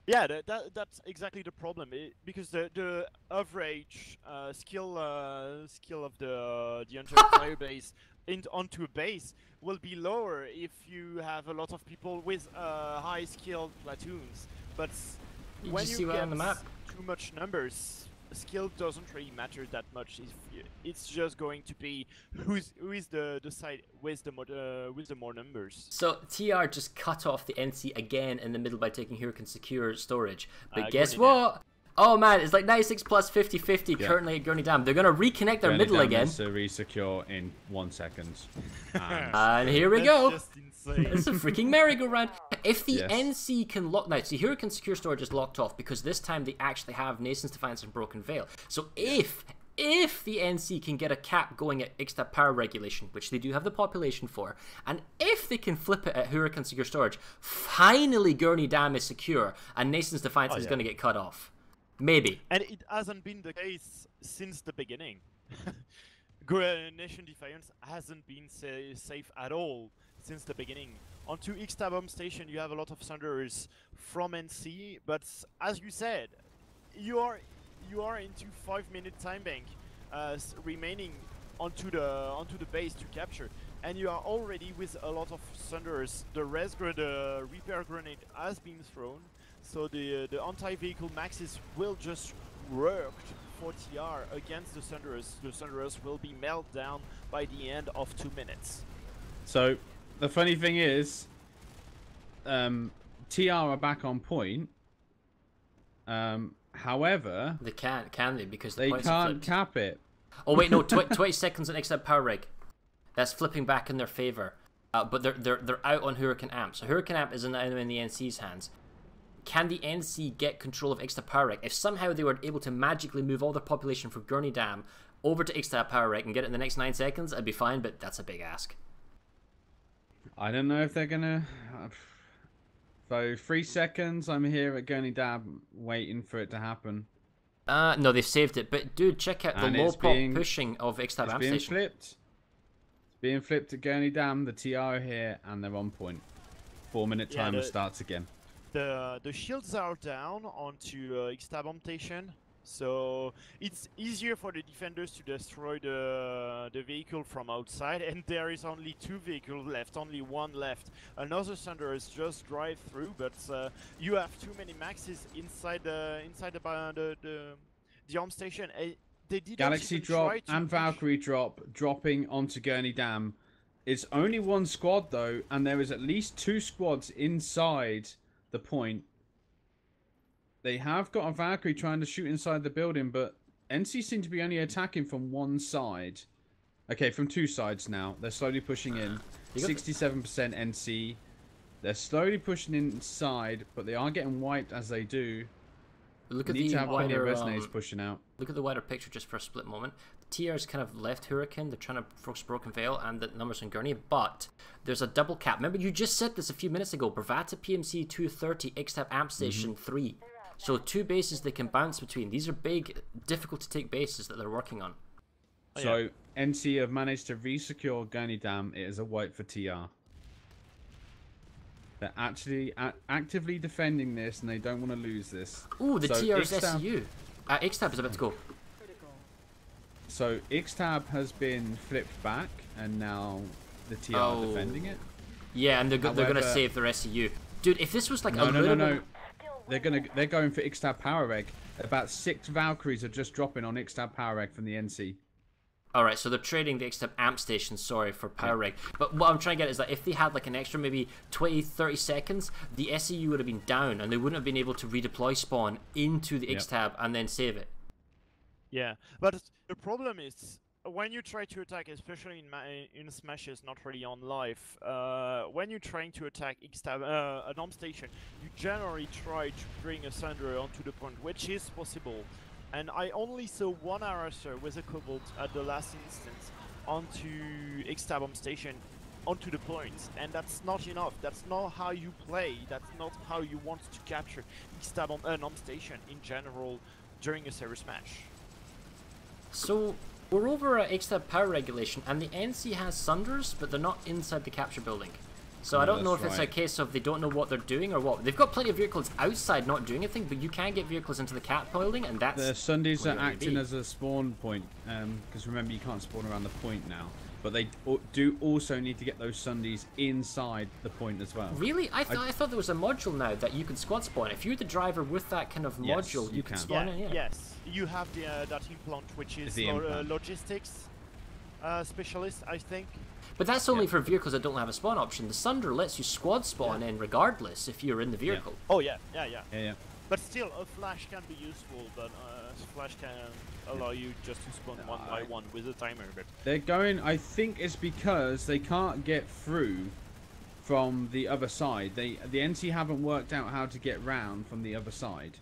Yeah, that's exactly the problem, because the average skill of the entire player base onto a base will be lower if you have a lot of people with high skilled platoons. But when you get on the map? too much numbers, skill doesn't really matter that much. It's just going to be who is the side with the more numbers. So TR just cut off the NC again in the middle by taking Hurricane Secure storage. But guess what? Oh man, it's like 96 plus 50-50 currently at Gurney Dam. They're going to reconnect their middle again. To resecure in 1 second. And here we go. Just insane. It's a freaking merry-go-round. If the NC can lock... Now, see, Hurricane Secure Storage is locked off because this time they actually have Nation's Defiance and Broken Veil. So if the NC can get a cap going at Ixtab power regulation, which they do have the population for, and if they can flip it at Hurricane Secure Storage, finally Gurney Dam is secure and Nation's Defiance is going to get cut off. Maybe. And it hasn't been the case since the beginning. Nation Defiance hasn't been safe at all since the beginning. Onto Ixtab home station, you have a lot of Thunderers from NC, but as you said, you are into 5-minute time bank remaining onto the base to capture, and you are already with a lot of Thunderers. The repair grenade has been thrown. So the anti-vehicle maxes will just work for TR against the Thunderers. The Thunderers will be melted down by the end of 2 minutes. So the funny thing is, TR are back on point. However, they can't, can they? Because they can't cap it. Oh wait, no, 20 seconds on Ixtab power reg. That's flipping back in their favor. But they're out on Hurricane Amp. So Hurricane Amp is now in the NC's hands. Can the NC get control of Ixtab power reg? If somehow they were able to magically move all their population from Gurney Dam over to Ixtab power reg and get it in the next 9 seconds, I'd be fine. But that's a big ask. I don't know if they're gonna. So 3 seconds, I'm here at Gurney Dam waiting for it to happen. No, they've saved it. But dude, check out the low pop pushing of Ixtab Amp Station. Flipped. It's being flipped at Gurney Dam. The TR are here and they're on point. 4-minute timer starts again. The shields are down onto Ixtab home station, so it's easier for the defenders to destroy the vehicle from outside, and there is only 2 vehicles left, only 1 left. Another Thunderers just drive through, but you have too many maxes inside the home station. They didn't Galaxy drop and Valkyrie drop dropping onto Gurney Dam. It's only 1 squad though, and there is at least 2 squads inside the point They have got a Valkyrie trying to shoot inside the building, but NC seem to be only attacking from one side. Okay, from two sides now. They're slowly pushing in. 67% NC. They're slowly pushing inside, but they are getting wiped as they do. Look at Need the to have plenty of wider Resonates pushing out. Look at the wider picture just for a split moment. The TR's kind of left Hurricane. They're trying to force Broken Veil and the numbers on Gurney, but there's a double cap. Remember, you just said this a few minutes ago. Bravata PMC 230, Ixtab Amp Station 3. So 2 bases they can bounce between. These are big, difficult to take bases that they're working on. So NC have managed to re-secure Gurney Dam. It is a wipe for TR. They're actually actively defending this, and they don't want to lose this. Ooh, the so TR's SCU. Ixtab is about to go. So Ixtab has been flipped back, and now the TR are defending it. Yeah, and they're gonna save their SCU. Dude, if this was like no. They're going for Ixtab Power Egg. About 6 Valkyries are just dropping on Ixtab Power Egg from the NC. Alright, so they're trading the Ixtab Amp Station, sorry, for Power Egg. But what I'm trying to get is that if they had like an extra maybe 20-30 seconds, the SCU would have been down and they wouldn't have been able to redeploy spawn into the Ixtab and then save it. Yeah, but the problem is when you try to attack, especially in smashes, not really on live, when you're trying to attack Ixtab, an ARM station, you generally try to bring a Sunder onto the point, which is possible. And I only saw one Araser with a Cobalt at the last instance onto Ixtab ARM station, onto the point, and that's not enough. That's not how you play. That's not how you want to capture Ixtab on an ARM station in general during a serious match. So we're over at Ixtab power regulation, and the NC has Sunders, but they're not inside the capture building. So I don't know if it's a case of they don't know what they're doing or what. They've got plenty of vehicles outside not doing anything, but you can get vehicles into the cap building, and that's... The Sundays are acting as a spawn point, because remember you can't spawn around the point now. But they do also need to get those Sundays inside the point as well. Really? I thought there was a module now that you could squad spawn. If you're the driver with that kind of module, you can spawn in, Yes, you have the that implant, which is logistics specialist, I think. But that's only for vehicles that don't have a spawn option. The Sunder lets you squad spawn in regardless if you're in the vehicle. Oh yeah. But still, a flash can be useful, but flash can allow you just to spawn one by one with a timer. But they're going, I think it's because they can't get through from the other side. The NC haven't worked out how to get round from the other side.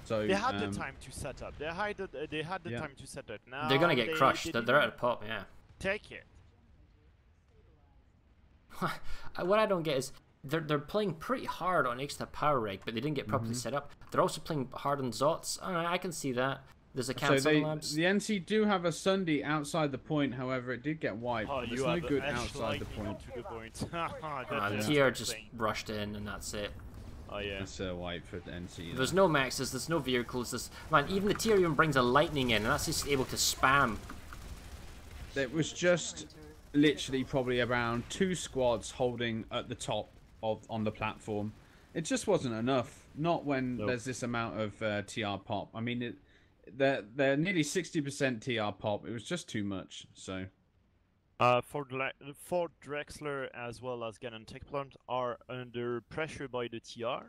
So they had the time to set up. They had the time to set it. Now they're gonna get crushed. They're out of pop. Yeah. Take it. What I don't get is they're playing pretty hard on Ixtab power reg, but they didn't get properly set up. They're also playing hard on Zots. I can see that. There's a cancel labs. The NC do have a Sunday outside the point, however, it did get wiped. Oh, it's no good outside the point. TR just rushed in, and that's it. Oh yeah. That's a wipe for the NC. There's no maxes. There's no vehicles. Man, even the TR even brings a lightning in, and that's just able to spam. It was just literally probably around 2 squads holding at the top on the platform. It just wasn't enough. Not when there's this amount of TR pop. I mean, they're nearly 60% TR pop. It was just too much. So, for Drexler as well as Gun and Tech Plant are under pressure by the TR.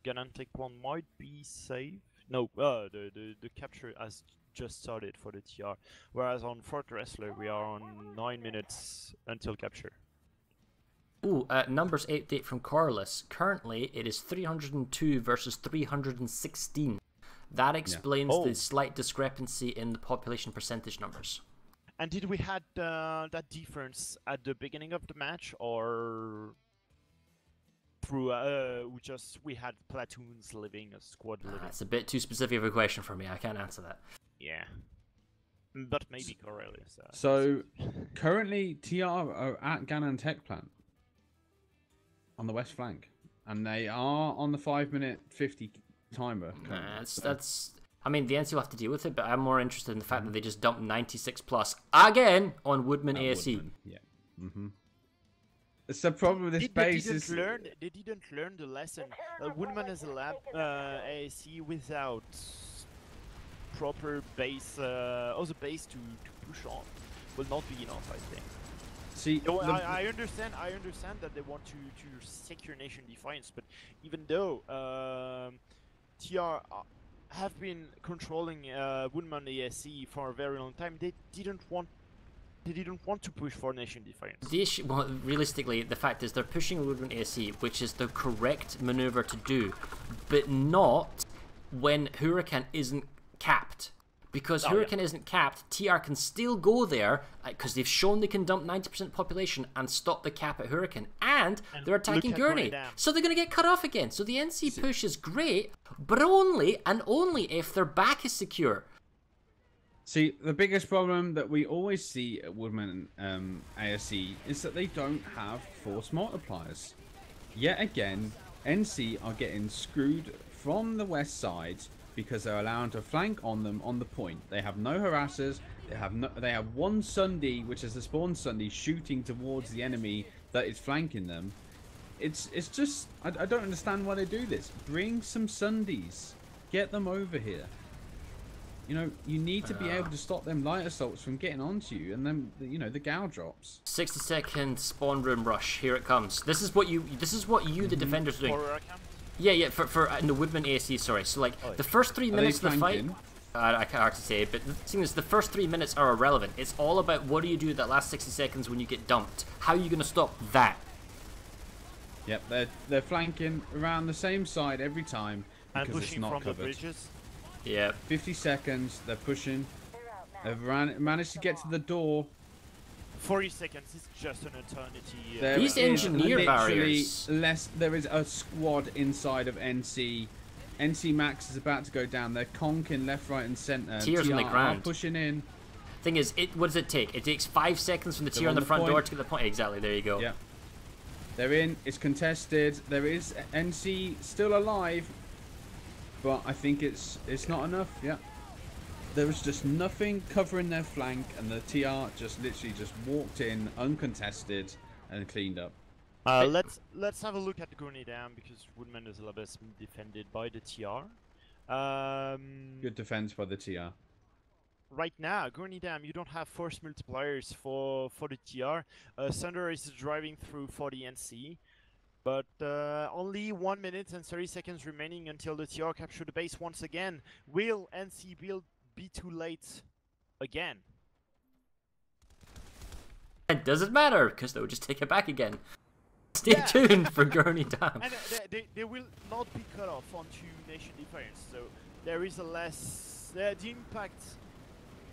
Gun and Tech Plant might be safe. No, the capture has just started for the TR, whereas on Fort Wrestler we are on 9 minutes until capture. Ooh, numbers 8 from Corliss. Currently it is 302 versus 316. That explains the slight discrepancy in the population percentage numbers. And did we had that difference at the beginning of the match, or through we had platoons living, a squad living? That's a bit too specific of a question for me. I can't answer that. Yeah, but maybe Corellius. So currently TR are at Ganon Tech Plant on the west flank, and they are on the 5-minute 50 timer. That's. I mean, the NC will have to deal with it, but I'm more interested in the fact that they just dumped 96 plus again on Woodman ASE. Woodman. Yeah. It's the problem with this base is they didn't learn the lesson. Woodman is a lab ASE without proper base, other base to push on will not be enough, I think. See, I understand that they want to secure Nation Defiance, but even though TR have been controlling Woodman ASE for a very long time. They didn't want to push for Nation Defiance. The issue, well, realistically, the fact is they're pushing Woodman ASE, which is the correct maneuver to do, but not when Huracan isn't capped. Because Huracan isn't capped, TR can still go there because they've shown they can dump 90% population and stop the cap at Huracan, and they're attacking Gurney. So they're going to get cut off again. So the NC push is great, but only if their back is secure. See, the biggest problem that we always see at Woodman ASE is that they don't have force multipliers. Yet again, NC are getting screwed from the west side because they're allowed to flank on them on the point. They have no harassers. They have one Sunday, which is the spawn Sunday, shooting towards the enemy that is flanking them. It's just I don't understand why they do this. Bring some Sundays, get them over here. You know, you need to be able to stop them light assaults from getting onto you, and then the gal drops. 60-second spawn room rush. Here it comes. This is what you the defenders are doing. Yeah, for in the Woodman ASE, sorry. So like the first 3 minutes of the fight, I can't hard to say, but the thing is, the first 3 minutes are irrelevant. It's all about what do you do that last 60 seconds when you get dumped. How are you going to stop that? Yep, they're flanking around the same side every time because it's not covered. The bridges. Yeah. 50 seconds. They're pushing. They've managed to get to the door. 40 seconds is just an eternity. These engineer barriers. There is a squad inside of NC. NC Max is about to go down. They're conking left, right, and center. Tiers on the ground. Pushing in. Thing is, what does it take? It takes 5 seconds from the tier on the front door to get the point. Exactly. There you go. Yeah. They're in. It's contested. There is NC still alive, but I think it's not enough. Yeah. There was just nothing covering their flank, and the TR just literally just walked in uncontested and cleaned up. Let's have a look at the Gurney Dam, because Woodman is a little bit defended by the TR. Good defense by the TR. Right now, Gurney Dam, you don't have force multipliers for the TR. Thunder is driving through for the NC, but only 1 minute and 30 seconds remaining until the TR capture the base once again. Will NC build be too late again? It doesn't matter, because they'll just take it back again. Stay tuned for Gurney Dam. And they will not be cut off onto Nation Defiance, so there is a less... the impact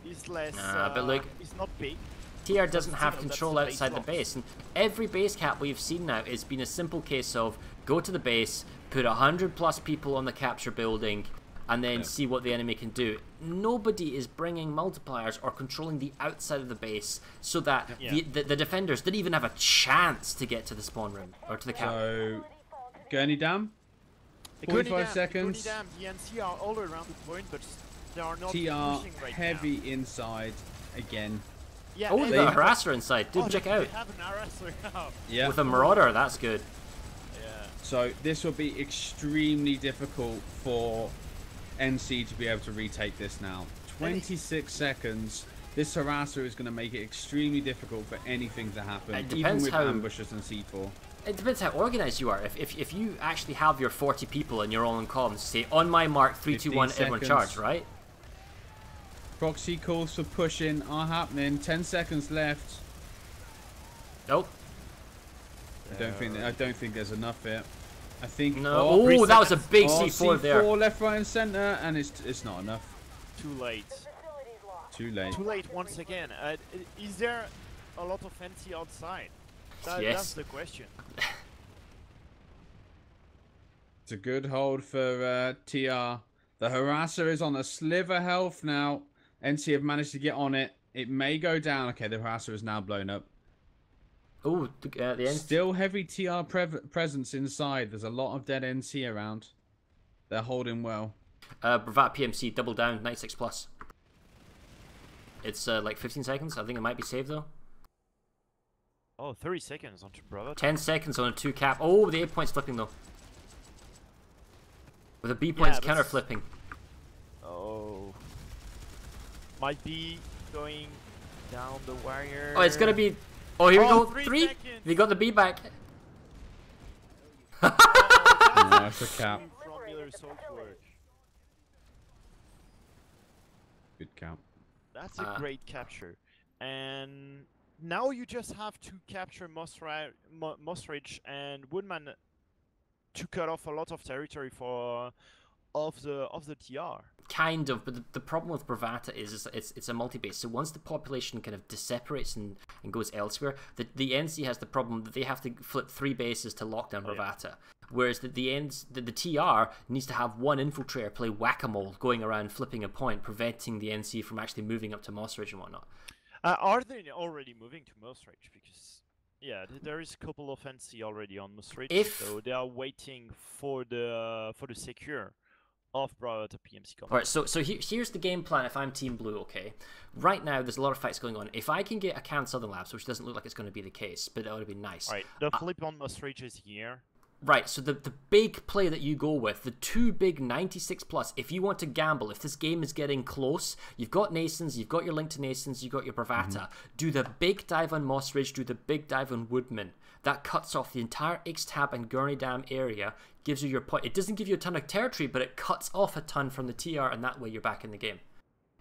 is less... but look, it's not big. TR doesn't have control outside the base, and every base cap we've seen now has been a simple case of go to the base, put 100+ people on the capture building, and then see what the enemy can do. Nobody is bringing multipliers or controlling the outside of the base so that the defenders didn't even have a chance to get to the spawn room or to the cap. So, Gurney Dam, 45 seconds. Gurney Dam, the NC are all around the point, but they are not pushing right heavy now. Inside again. Yeah, oh, they have a harasser inside. Dude, check out. They have an harasser now. Yeah. With a marauder, that's good. Yeah. So this will be extremely difficult for NC to be able to retake this now. 26 seconds. This harasser is going to make it extremely difficult for anything to happen, even with ambushes and C4. It depends how organized you are. If you actually have your 40 people and you're all in comms, say on my mark, 3, 2, 1, everyone charge, right? Proxy calls for pushing are happening. 10 seconds left. Nope. I don't think there's enough here. I think no. Oh, that was a big C4 there. C4 left, right, and center, and it's not enough. Too late. Too late. Too late once again. Is there a lot of NC outside? Yes. That's the question. It's a good hold for TR. The harasser is on a sliver health now. NC have managed to get on it. It may go down. Okay, the harasser is now blown up. Oh, the NC. Still heavy TR presence inside. There's a lot of dead NC around. They're holding well. Bravat PMC, double down, 96+. It's like 15 seconds. I think it might be saved though. Oh, 30 seconds onto Bravat. 10 seconds on a 2 cap. Oh, the A point's flipping though. With a B point's counter flipping. Oh. Might be going down the wire. Oh, it's gonna be. Oh, here we go. 3. Seconds. They got the B back. No, it's a cap. Good count. That's a great capture. And now you just have to capture Mossridge and Woodman to cut off a lot of territory for of the TR. Kind of, but the problem with Bravata is it's a multi-base. So once the population kind of separates and goes elsewhere, the NC has the problem that they have to flip 3 bases to lock down Bravata. Whereas the TR needs to have one infiltrator play whack-a-mole, going around flipping a point, preventing the NC from actually moving up to Mossridge and whatnot. Are they already moving to Mossridge? Because yeah, there is a couple of NC already on Mossridge, so they are waiting for the secure of Bravata PMC combat. Alright, so here's the game plan if I'm Team Blue, okay? Right now, there's a lot of fights going on. If I can get a Can Southern Labs, which doesn't look like it's going to be the case, but that would be nice. Alright, the flip on Mossridge is here. Right, so the big play that you go with, the 2 big 96 plus, if you want to gamble, if this game is getting close, you've got Nasons, you've got your Link to Nasons, you've got your Bravata, do the big dive on Mossridge, do the big dive on Woodman. That cuts off the entire Ixtab and Gurney Dam area, gives you your point. It doesn't give you a ton of territory, but it cuts off a ton from the TR, and that way you're back in the game.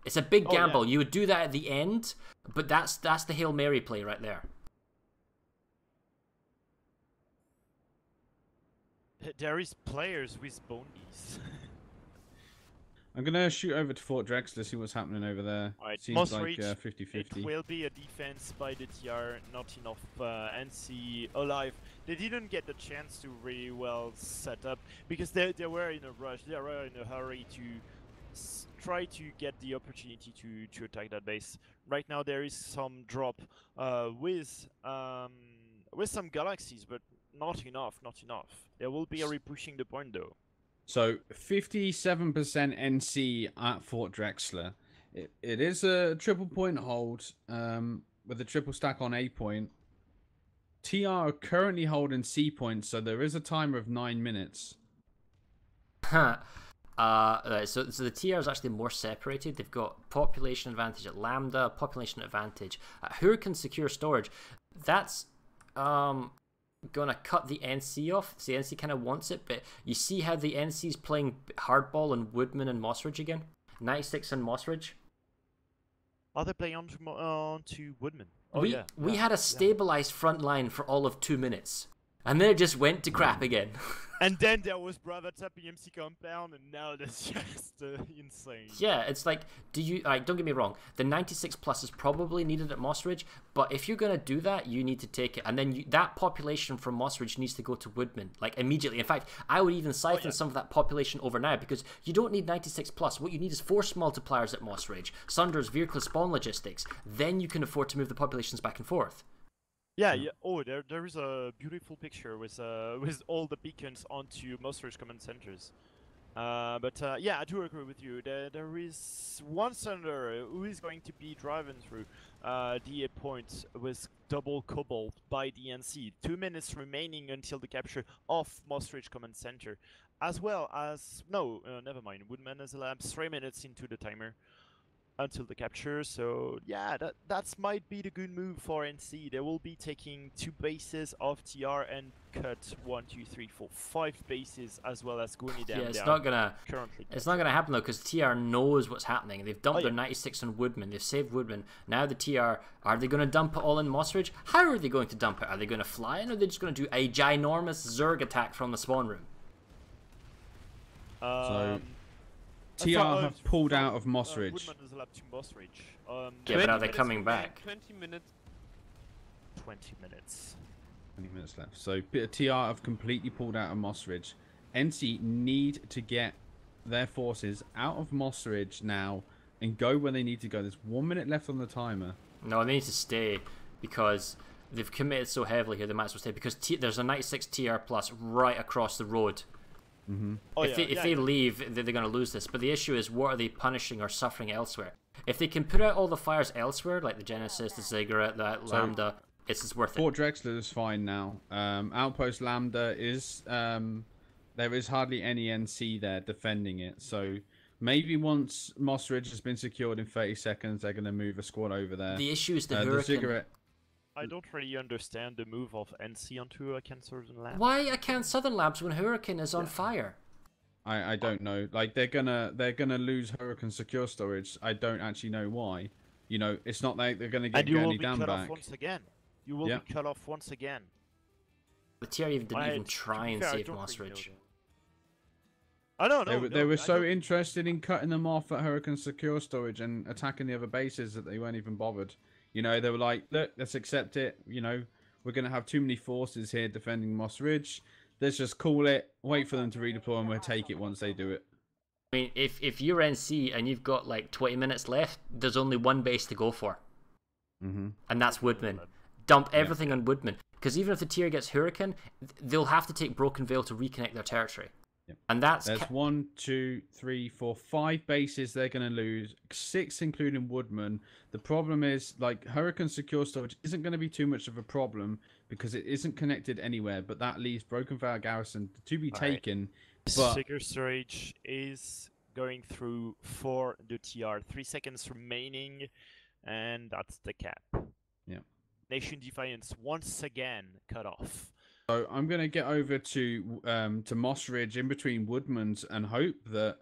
It's a big gamble. You would do that at the end, but that's the Hail Mary play right there. There is players with bonies. I'm going to shoot over to Fort Drexler, see what's happening over there. Right. Seems like 50-50. It will be a defense by the TR, not enough NC alive. They didn't get the chance to really well set up, because they were in a rush, they were in a hurry to try to get the opportunity to attack that base. Right now there is some drop with some galaxies, but not enough. There will be a repushing the point though. So 57% NC at Fort Drexler. It is a triple point hold with a triple stack on A point. TR are currently holding C point, so there is a timer of 9 minutes. So the TR is actually more separated. They've got population advantage at Lambda, population advantage at Hurricane Secure Storage. That's gonna cut the NC off. So the NC kind of wants it, but you see how the NC's playing hardball and Woodman and Mossridge again? 96 and Mossridge. Are they playing on to Woodman? We had a stabilized front line for all of 2 minutes, and then it just went to crap again. And then there was Bravata PMC compound, and now that's just insane. Yeah, it's like, don't get me wrong, the 96 plus is probably needed at Mossridge, but if you're going to do that, you need to take it. And then that population from Mossridge needs to go to Woodman, like immediately. In fact, I would even siphon some of that population over now, because you don't need 96 plus. What you need is force multipliers at Mossridge, Sunder's vehicle spawn logistics. Then you can afford to move the populations back and forth. Yeah. Oh, there is a beautiful picture with all the beacons onto Mossridge command centers. Yeah, I do agree with you. There is one Sunder who is going to be driven through the 8 points with double cobalt by the NC. 2 minutes remaining until the capture of Mossridge command center, as well as never mind. Woodman has a lab 3 minutes into the timer until the capture. So yeah, that might be the good move for NC. They will be taking 2 bases of TR and cut 1, 2, 3, 4, 5 bases, as well as Gurney Dam. Yeah, it's not gonna happen though, because TR knows what's happening. They've dumped their 96 on Woodman. They've saved Woodman. Now the TR, are they going to dump it all in Mossridge? How are they going to dump it? Are they going to fly in, or are they just going to do a ginormous Zerg attack from the spawn room? TR have pulled out of Mossridge. Woodman is allowed to Mossridge. Yeah, but are they coming back? 20 minutes. 20 minutes. 20 minutes left. So TR have completely pulled out of Mossridge. NC need to get their forces out of Mossridge now and go where they need to go. There's 1 minute left on the timer. No, they need to stay, because they've committed so heavily here. They might as well stay, because there's a 96 TR plus right across the road. Mm-hmm. If they leave, they're going to lose this. But the issue is, what are they punishing or suffering elsewhere? If they can put out all the fires elsewhere, like the Genesis, the Ziggurat, the Lambda, it's worth it. Fort Drexler is fine now. Outpost Lambda is there is hardly any NC there defending it. So maybe once Mossridge has been secured in 30 seconds, they're going to move a squad over there. The issue is the Hurricane. Ziggurat. I don't really understand the move of NC onto Can Southern Labs. Why Can Southern Labs when Hurricane is on fire? I don't know. Like they're gonna lose Hurricane secure storage. I don't actually know why. You know, it's not like they're gonna get any down back. And you will be cut off once again. You will be cut off once again. The TR didn't even try and save Moss Ridge. I don't know. They were so interested in cutting them off at Hurricane secure storage and attacking the other bases that they weren't even bothered. You know, they were like, look, let's accept it. You know, we're gonna have too many forces here defending Moss Ridge. Let's just call it, wait for them to redeploy, and we'll take it once they do it. I mean, if you're NC and you've got like 20 minutes left, there's only one base to go for. And that's Woodman. Dump everything on Woodman. Because even if the tier gets Hurricane, they'll have to take Broken Veil to reconnect their territory. And that's... There's 1, 2, 3, 4, 5 bases they're going to lose. 6 including Woodman. The problem is, like, Hurricane secure storage isn't going to be too much of a problem because it isn't connected anywhere, but that leaves Broken Veil Garrison to be taken. But secure storage is going through for the TR. 3 seconds remaining, and that's the cap. Yeah. Nation Defiance once again cut off. So I'm going to get over to Moss Ridge in between Woodman's and hope that,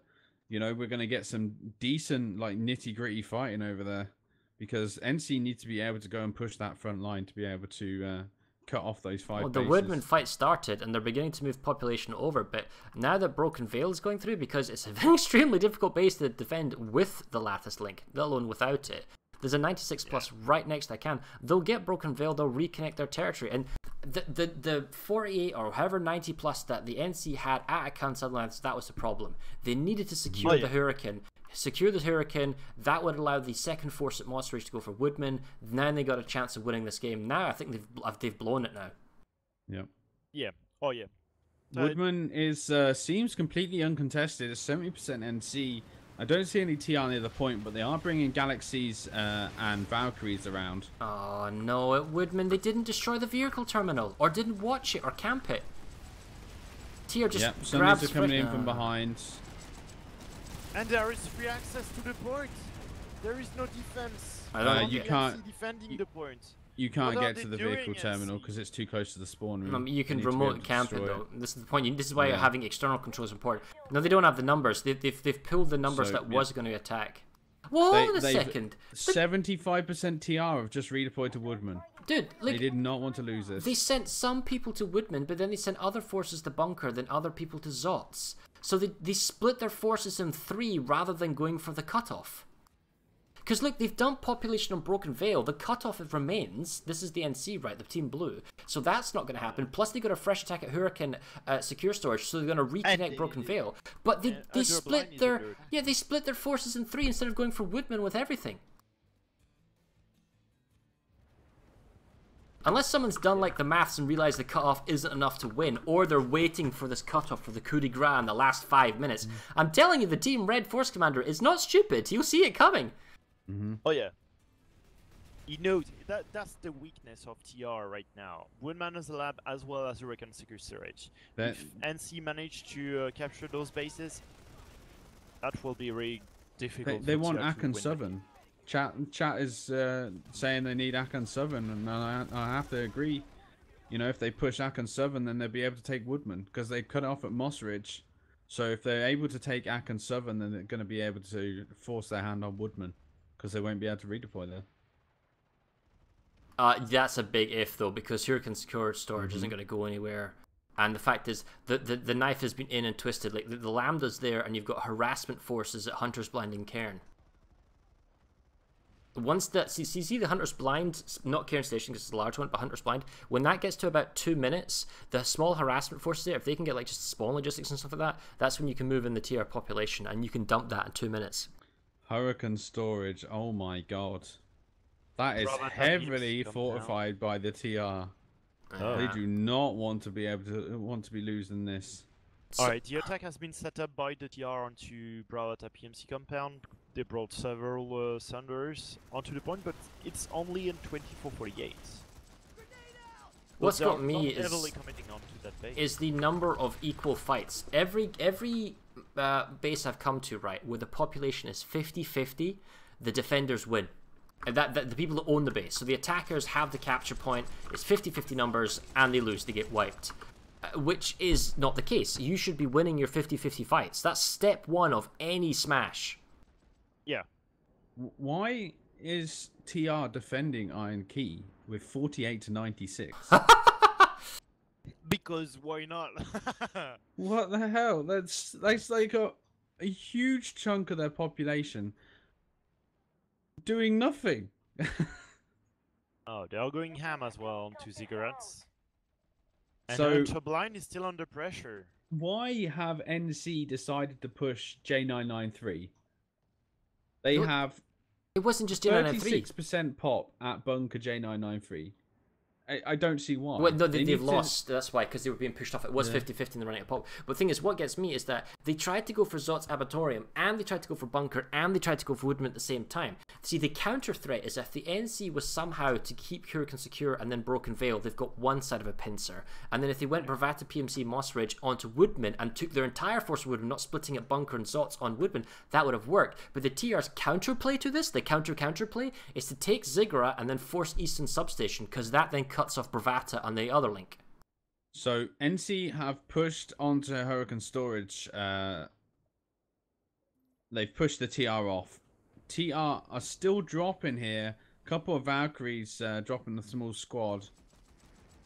you know, we're going to get some decent, like, nitty-gritty fighting over there. Because NC need to be able to go and push that front line to be able to cut off those 5 bases. The Woodman fight started, and they're beginning to move population over, but now that Broken Veil is going through, because it's an extremely difficult base to defend with the Lattice Link, let alone without it. There's a 96 plus right next to Akan. They'll get Broken Veil, they'll reconnect their territory. And the 48 or however 90 plus that the NC had at Akan Sunlands, that was the problem. They needed to secure the Hurricane. Secure the Hurricane, that would allow the second force at Moss Ridge to go for Woodman. Then they got a chance of winning this game. Now I think they've blown it now. Yep. Yeah. Oh yeah. Woodman is seems completely uncontested. It's 70% NC. I don't see any TR near the point, but they are bringing Galaxies and Valkyries around. Oh no, at Woodman they didn't destroy the vehicle terminal, or didn't watch it, or camp it. TR just grabs... Sundays are coming in from behind. And there is free access to the point. There is no defense. You can't defending the point. You can't get to the vehicle terminal because it's too close to the spawn room. You can remote camp it though. This is the point. This is why having external controls is important. No, they don't have the numbers. They've pulled the numbers that was going to attack. Whoa, hold on a second. 75% TR have just redeployed to Woodman. Dude, like, they did not want to lose this. They sent some people to Woodman, but then they sent other forces to Bunker, then other people to Zots. So they split their forces in 3 rather than going for the cutoff. Because look, they've dumped population on Broken Veil. The cutoff remains. This is the NC, right? The Team Blue. So that's not going to happen. Plus, they got a fresh attack at Hurricane secure storage, so they're going to reconnect Broken Veil. But they split their they split their forces in 3 instead of going for Woodman with everything. Unless someone's done like the maths and realized the cutoff isn't enough to win, or they're waiting for this cutoff for the coup de grace in the last 5 minutes. I'm telling you, the Team Red Force Commander is not stupid. He'll see it coming. Oh yeah. He knows that's the weakness of TR right now. Woodman as a lab as well as Hurricane secure storage. If NC manage to capture those bases, that will be very difficult. They want Akan Southern. Chat is saying they need Akan Southern, and I have to agree. You know, if they push Akan Southern, then they'll be able to take Woodman because they cut it off at Moss Ridge. So if they're able to take Akan Southern, then they're going to be able to force their hand on Woodman. Because they won't be able to redeploy there. That's a big if though, because Hurricane secure storage isn't going to go anywhere. And the fact is, the knife has been in and twisted. Like the Lambda's there, and you've got harassment forces at Hunter's Blind and Cairn. Once that see the Hunter's Blind, not Cairn Station because it's a large one, but Hunter's Blind. When that gets to about 2 minutes, the small harassment forces there, if they can get like just spawn logistics and stuff like that, that's when you can move in the TR population, and you can dump that in 2 minutes. Hurricane storage, oh my god. That is heavily fortified by the TR. They do not want to be able to losing this. Alright, the attack has been set up by the TR onto Brawlhalla PMC compound. They brought several Sunders onto the point, but it's only in 24:48. What's got me is the number of equal fights. Every base I've come to, right, where the population is 50-50, the defenders win. And the people that own the base. So the attackers have the capture point, it's 50-50 numbers, and they lose, they get wiped. which is not the case. You should be winning your 50-50 fights. That's step one of any smash. Yeah. Why is TR defending Iron Key with 48 to 96? Because why not? What the hell? That's like a huge chunk of their population doing nothing. Oh, they are going ham as well onto cigarettes. And So Turbine is still under pressure. why have NC decided to push J993? They have It wasn't just J993. 36% pop at bunker J993. I don't see why. Well, no, They they've need to- lost. That's why, because they were being pushed off. It was 50-50 in the running of pop. But the thing is, what gets me is that they tried to go for Zot's Abatorium, and they tried to go for Bunker, and they tried to go for Woodman at the same time. See, the counter threat is if the NC was somehow to keep Hurricane secure and then Broken Veil, they've got one side of a pincer. And then if they went Bravata, PMC, Moss Ridge onto Woodman and took their entire force of Woodman, not splitting it Bunker and Zots on Woodman, that would have worked. But the TR's counterplay to this, the counterplay, is to take Ziggurat and then force Eastern Substation, because that then cuts off Bravata on the other link. So NC have pushed onto Hurricane Storage. They've pushed the TR off. TR are still dropping here. Couple of Valkyries dropping a small squad,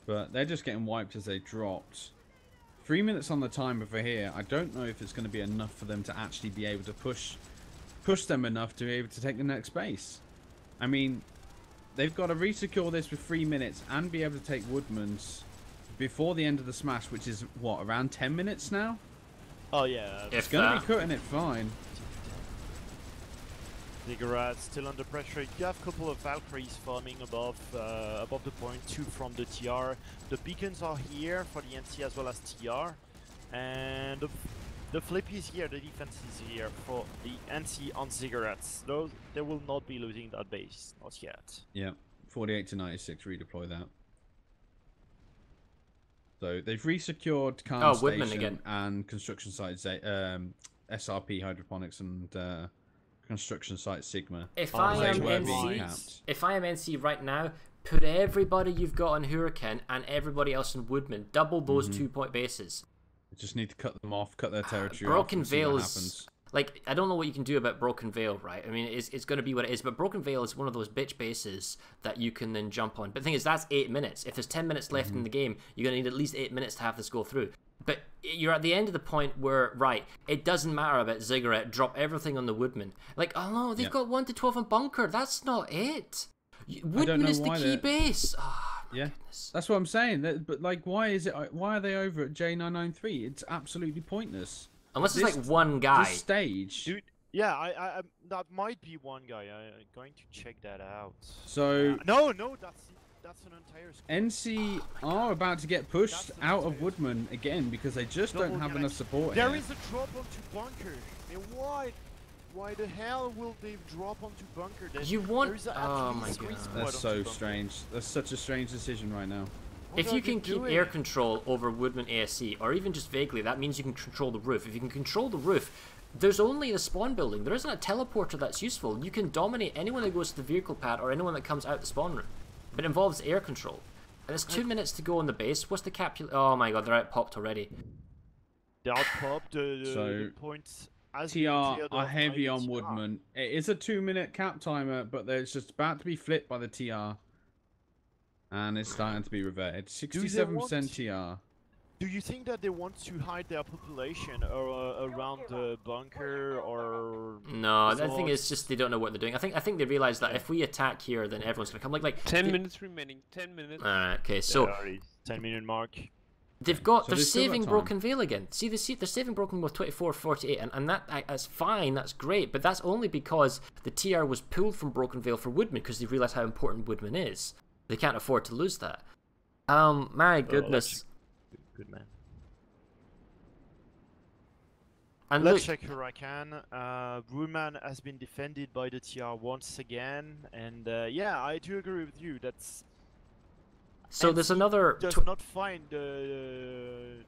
but they're just getting wiped as they dropped. 3 minutes on the timer for here. I don't know if it's going to be enough for them to actually be able to push them enough to be able to take the next base. I mean, they've got to resecure this with 3 minutes and be able to take Woodman's before the end of the smash, which is, what, around 10 minutes now? Oh yeah. It's going to be cutting it fine. Ziggurat still under pressure. You have a couple of Valkyries farming above the point, 2 from the TR. The beacons are here for the NC as well as TR. And the flip is here, the defense is here for the NC on Ziggurats. Though they will not be losing that base, not yet. Yeah, 48 to 96, redeploy that. So they've resecured Khan Woodman Station again. and construction sites, SRP Hydroponics and construction site Sigma. If Oh, I they am were being NC, capped. if I am NC right now, put everybody you've got on Hurricane and everybody else in Woodman. Double those 2-point bases. You just need to cut them off, cut their territory Broken off and see what Veil's happens. like, I don't know what you can do about Broken Veil, right? I mean, it's going to be what it is, but Broken Veil is one of those bitch bases that you can then jump on. But the thing is, that's 8 minutes. If there's 10 minutes left in the game, you're going to need at least 8 minutes to have this go through. But you're at the end of the point where, right, it doesn't matter about Ziggurat, drop everything on the Woodman. Like, oh no, they've got 1 to 12 on Bunker. That's not it. Woodman is the key base. Oh, Yeah, goodness. that's what I'm saying. But like, why are they over at J993? It's absolutely pointless. Unless it's like one guy. This stage. Dude, yeah, I that might be one guy. I'm going to check that out. So No, that's an entire squad. NC are about to get pushed That's out of unfair. Woodman again because they just don't Double have galaxy. enough support There here. is a drop onto Bunker. And why the hell will they drop onto Bunker? You want- there is at oh least my 3 God. squad That's onto so Bunker. strange. That's such a strange decision right now. What If are you they can keep doing? air control over Woodman ASC, or even just vaguely, that means you can control the roof. If you can control the roof, there's only the spawn building. There isn't a teleporter that's useful. You can dominate anyone that goes to the vehicle pad or anyone that comes out the spawn room. But it involves air control. And it's 2 minutes to go on the base. What's the oh my god, they're out popped already. They outpopped So, the points as TR you cleared are off heavy by on TR. Woodman. It is a 2-minute cap timer, but it's just about to be flipped by the TR. And it's starting to be reverted. 67% TR. Do you think that they want to hide their population around the bunker or? No, the thing Zots? is just they don't know what they're doing. I think they realize that if we attack here, then everyone's gonna come. Like 10 minutes remaining. 10 minutes. Alright, okay, so 10-minute mark. they're So they're they've still got saving time. Broken Veil again. See, they're saving Broken with 24-48, and that's fine, that's great, but that's only because the TR was pulled from Broken Veil for Woodman because they realized how important Woodman is. They can't afford to lose that. My goodness. Good man. And Let's look, check Huracan. Ruman has been defended by the TR once again, and yeah, I do agree with you. That's so there's another. does not find the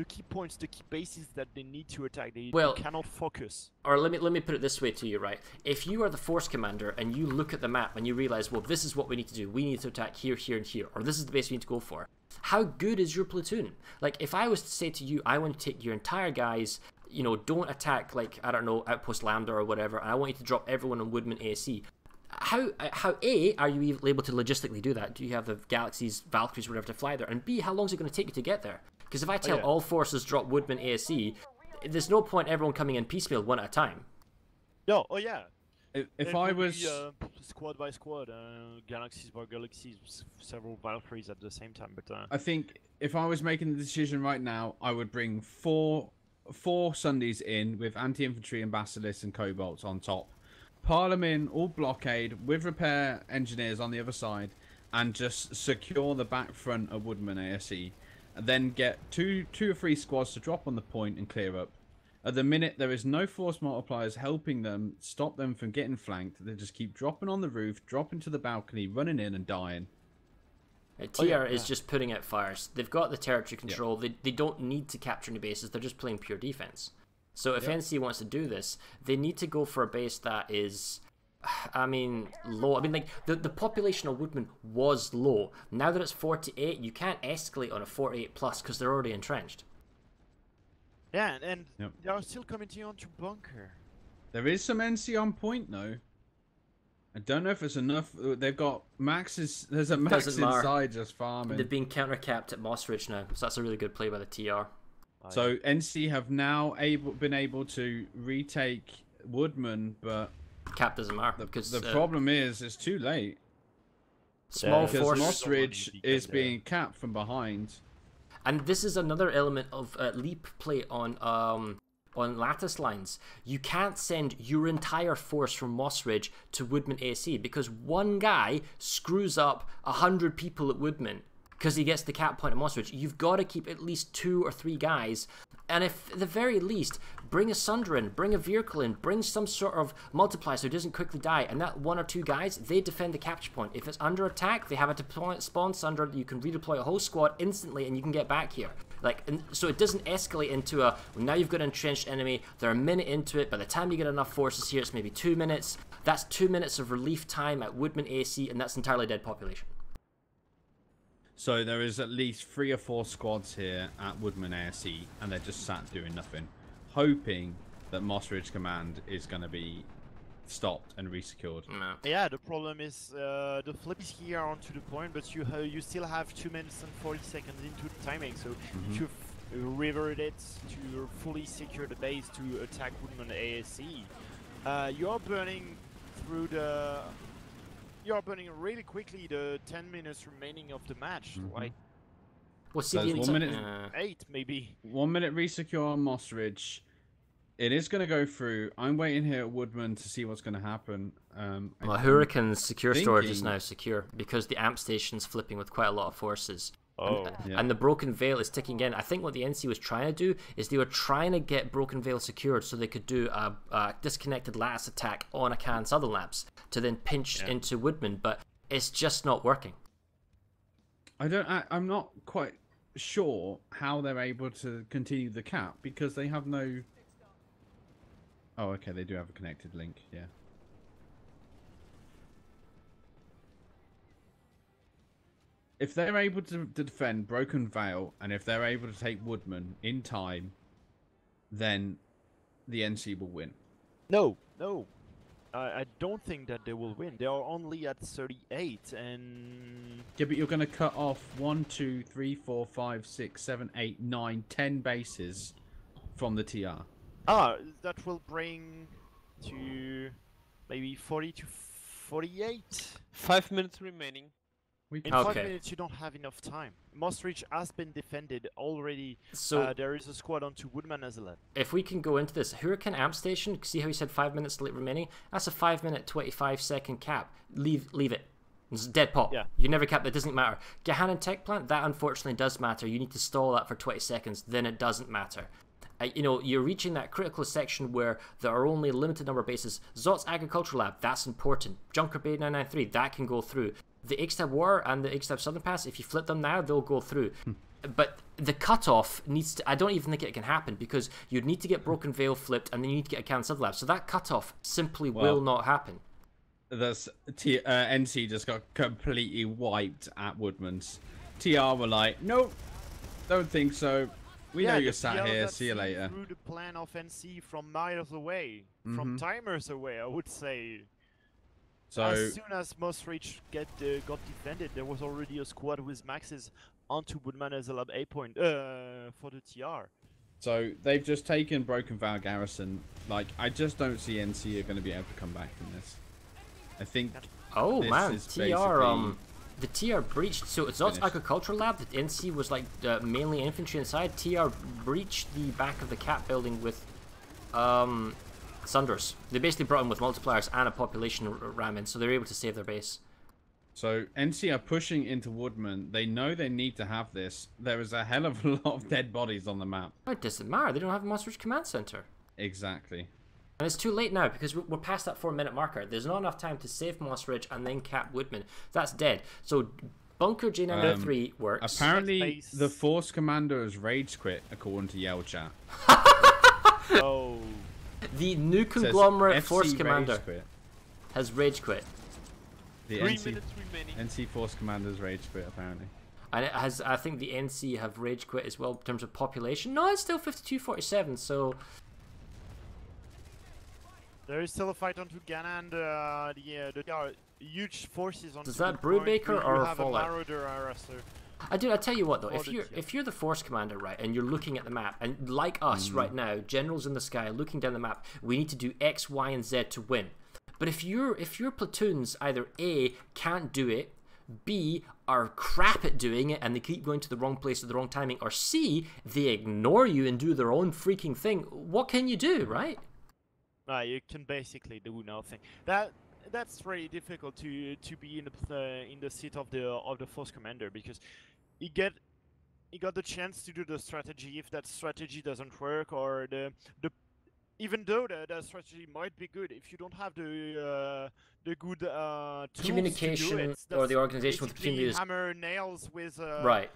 key points, the key bases that they need to attack. They cannot focus. Or let me put it this way to you, right? If you are the force commander and you look at the map and you realize, well, this is what we need to do. We need to attack here, here, and here, or this is the base we need to go for. how good is your platoon? Like, if I was to say to you, I want to take your entire guys, you know, don't attack, like, I don't know, Outpost Lambda or whatever, and I want you to drop everyone on Woodman ASC. How A, are you able to logistically do that? Do you have the Galaxies, Valkyries, whatever to fly there? And B, how long is it going to take you to get there? Because if I tell all forces drop Woodman ASC, there's no point everyone coming in piecemeal one at a time. No, oh yeah. If I was squad by squad, Galaxies by Galaxies, several Valkyries at the same time, but I think if I was making the decision right now, I would bring four Sundays in with anti-infantry and Basilisks and Cobalts on top. Pile them in, all blockade, with repair engineers on the other side, and just secure the back front of Woodman ASE. And then get two or three squads to drop on the point and clear up. At the minute, there is no force multipliers helping them, stop them from getting flanked. They just keep dropping on the roof, dropping to the balcony, running in and dying. TR is just putting out fires. They've got the territory control. They don't need to capture any bases. They're just playing pure defense. So if NC wants to do this, they need to go for a base that is, I mean, low. I mean, like, the population of Woodman was low. Now that it's 48, you can't escalate on a 48 plus because they're already entrenched. yeah, and they are still coming on to bunker. There is some NC on point though. I don't know if it's enough. They've got Maxes. There's a Max inside just farming. They've been counter-capped at Moss Ridge now, so that's a really good play by the TR. So NC have now been able to retake Woodman, but cap doesn't matter because the problem is it's too late. Small because force. Moss Ridge is being capped from behind, and this is another element of leap play on lattice lines. You can't send your entire force from Moss Ridge to Woodman ASC because one guy screws up 100 people at Woodman because he gets the cap point at Moss Ridge. You've got to keep at least 2 or 3 guys, and if at the very least, bring a Sunder in, bring a vehicle in, bring some sort of multiplier so he doesn't quickly die, and that 1 or 2 guys, they defend the capture point. If it's under attack, they have a spawn Sunder, you can redeploy a whole squad instantly and you can get back here. Like, and so it doesn't escalate into a, well, now you've got an entrenched enemy, they're a minute into it, by the time you get enough forces here, it's maybe 2 minutes. That's 2 minutes of relief time at Woodman AC, and that's entirely dead population. So there is at least 3 or 4 squads here at Woodman ASE, and they're just sat doing nothing, hoping that Moss Ridge Command is going to be stopped and resecured. No. Yeah, the problem is the flip is here onto the point, but you still have 2 minutes and 40 seconds into the timing. So if you revert it to fully secure the base to attack Woodman ASE, you're burning through the. You're burning really quickly the 10 minutes remaining of the match. Like, well, see, 1 minute, 8 maybe. 1 minute resecure on Moss Ridge. It is going to go through. I'm waiting here at Woodman to see what's going to happen. Well, Hurricane's secure storage is now secure because the amp station's flipping with quite a lot of forces. And the Broken Veil is ticking in. I think what the NC was trying to do is they were trying to get Broken Veil secured so they could do a disconnected lattice attack on a Can Southern Labs to then pinch into Woodman, but it's just not working. I'm not quite sure how they're able to continue the cap because they have no. Oh, okay, they do have a connected link. Yeah. If they're able to defend Broken Veil, and if they're able to take Woodman in time, then the NC will win. No. I don't think that they will win. They are only at 38, and... Yeah, but you're going to cut off 1, 2, 3, 4, 5, 6, 7, 8, 9, 10 bases from the TR. That will bring to maybe 40 to 48. 5 minutes remaining. In 5 minutes, you don't have enough time. Moss Ridge has been defended already. So there is a squad onto Woodman as well. If we can go into this Hurricane Amp Station, see how he said 5 minutes remaining? That's a 5 minute 25-second cap. Leave it. It's dead pop. Yeah. You never cap. That doesn't matter. Gahanan Tech Plant, that unfortunately does matter. You need to stall that for 20 seconds. Then it doesn't matter. You know, you're reaching that critical section where there are only a limited number of bases. Zot's Agricultural Lab, that's important. Junker Bay 993, that can go through. The Ixtab War and the Ixtab Southern Pass, if you flip them now, they'll go through. But the cutoff needs to, I don't even think it can happen because you'd need to get Broken Veil flipped and then you need to get a Can Southern Lab. So that cutoff simply will not happen. NC just got completely wiped at Woodman's. TR were like, nope, don't think so. We know you're sat here. See you later. Through the plan of NC from miles away, from timers away, I would say. So as soon as Mossrich got defended, there was already a squad with maxes onto Woodman as a lab A point for the TR. So they've just taken Broken Vow Garrison. Like, I just don't see NC are going to be able to come back from this. I think. Oh this man, is TR the TR breached. So it's not finished. agricultural lab. The NC was like mainly infantry inside. TR breached the back of the cap building with Sunders. They basically brought in with multipliers and a population ram in, so they're able to save their base. So NC are pushing into Woodman. They know they need to have this. There is a hell of a lot of dead bodies on the map. Oh, it doesn't matter. They don't have a Mossrich command center. Exactly. And it's too late now because we're past that 4-minute marker. There's not enough time to save Mossrich and then cap Woodman. That's dead. So bunker J903 works. Apparently, the Force Commander has rage quit, according to Yell Chat. Oh. The new conglomerate Force FC Commander rage quit. has rage quit. The 3 NC, minutes remaining. NC Force Commander's rage quit, apparently. And it has, I think the NC have rage quit as well in terms of population. No, it's still 52-47, so... There is still a fight onto Ghana and there are huge forces on. Is that Broodbaker or Fallout? A Marauder harasser. I tell you what though, Or if you're the Force Commander, right, and you're looking at the map, and like us right now, generals in the sky looking down the map, we need to do X, Y, and Z to win. But if your platoons either A, can't do it, B, are crap at doing it and they keep going to the wrong place at the wrong timing, or C, they ignore you and do their own freaking thing, what can you do, right? You can basically do nothing. That's really difficult to be in the seat of the Force Commander, because he got the chance to do the strategy. If that strategy doesn't work, or even though the strategy might be good, if you don't have the good tools communication to do it, or the organization with the team leaders, hammer nails with right.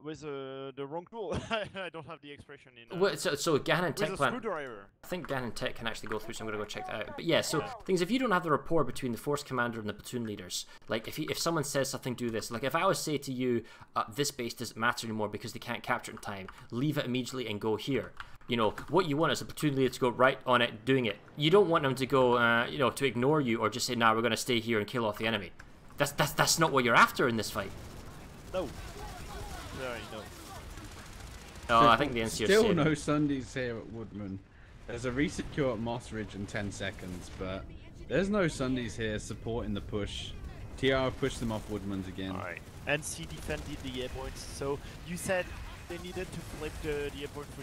With the wrong tool. I don't have the expression in. Well, so Ganon Tech with a Plan. screwdriver. I think Ganon Tech can actually go through, so I'm going to go check that out. But yeah, so things, if you don't have the rapport between the Force Commander and the platoon leaders, like if someone says something, do this. Like if I was say to you, this base doesn't matter anymore because they can't capture it in time, leave it immediately and go here. You know, what you want is a platoon leader to go right on it, doing it. You don't want them to go, you know, to ignore you or just say, nah, we're going to stay here and kill off the enemy. That's not what you're after in this fight. No. Sorry, no. Oh, I think the NC are Still safe. no Sundays here at Woodman. There's a resecure at Moss Ridge in 10 seconds, but there's no Sundays here supporting the push. TR pushed them off Woodman's again. Alright. NC defended the airpoints, so you said they needed to flip the airport for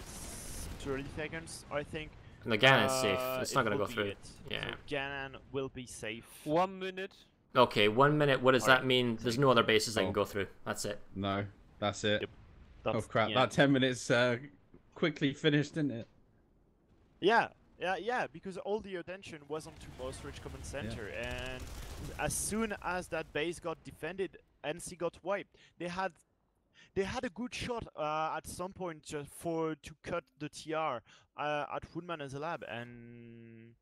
30 seconds, I think. And the Ganon's safe. It's not going to go through. It. Yeah. So Ganon will be safe. 1 minute. Okay, 1 minute. What does that mean? There's no other bases I can go through. That's it. No, that's it. Yep. Oh crap, that 10 minutes quickly finished, didn't it? Yeah, because all the attention was onto Most Ridge Command Center, and as soon as that base got defended, NC got wiped. They had a good shot at some point just to cut the TR at Woodman as a lab, and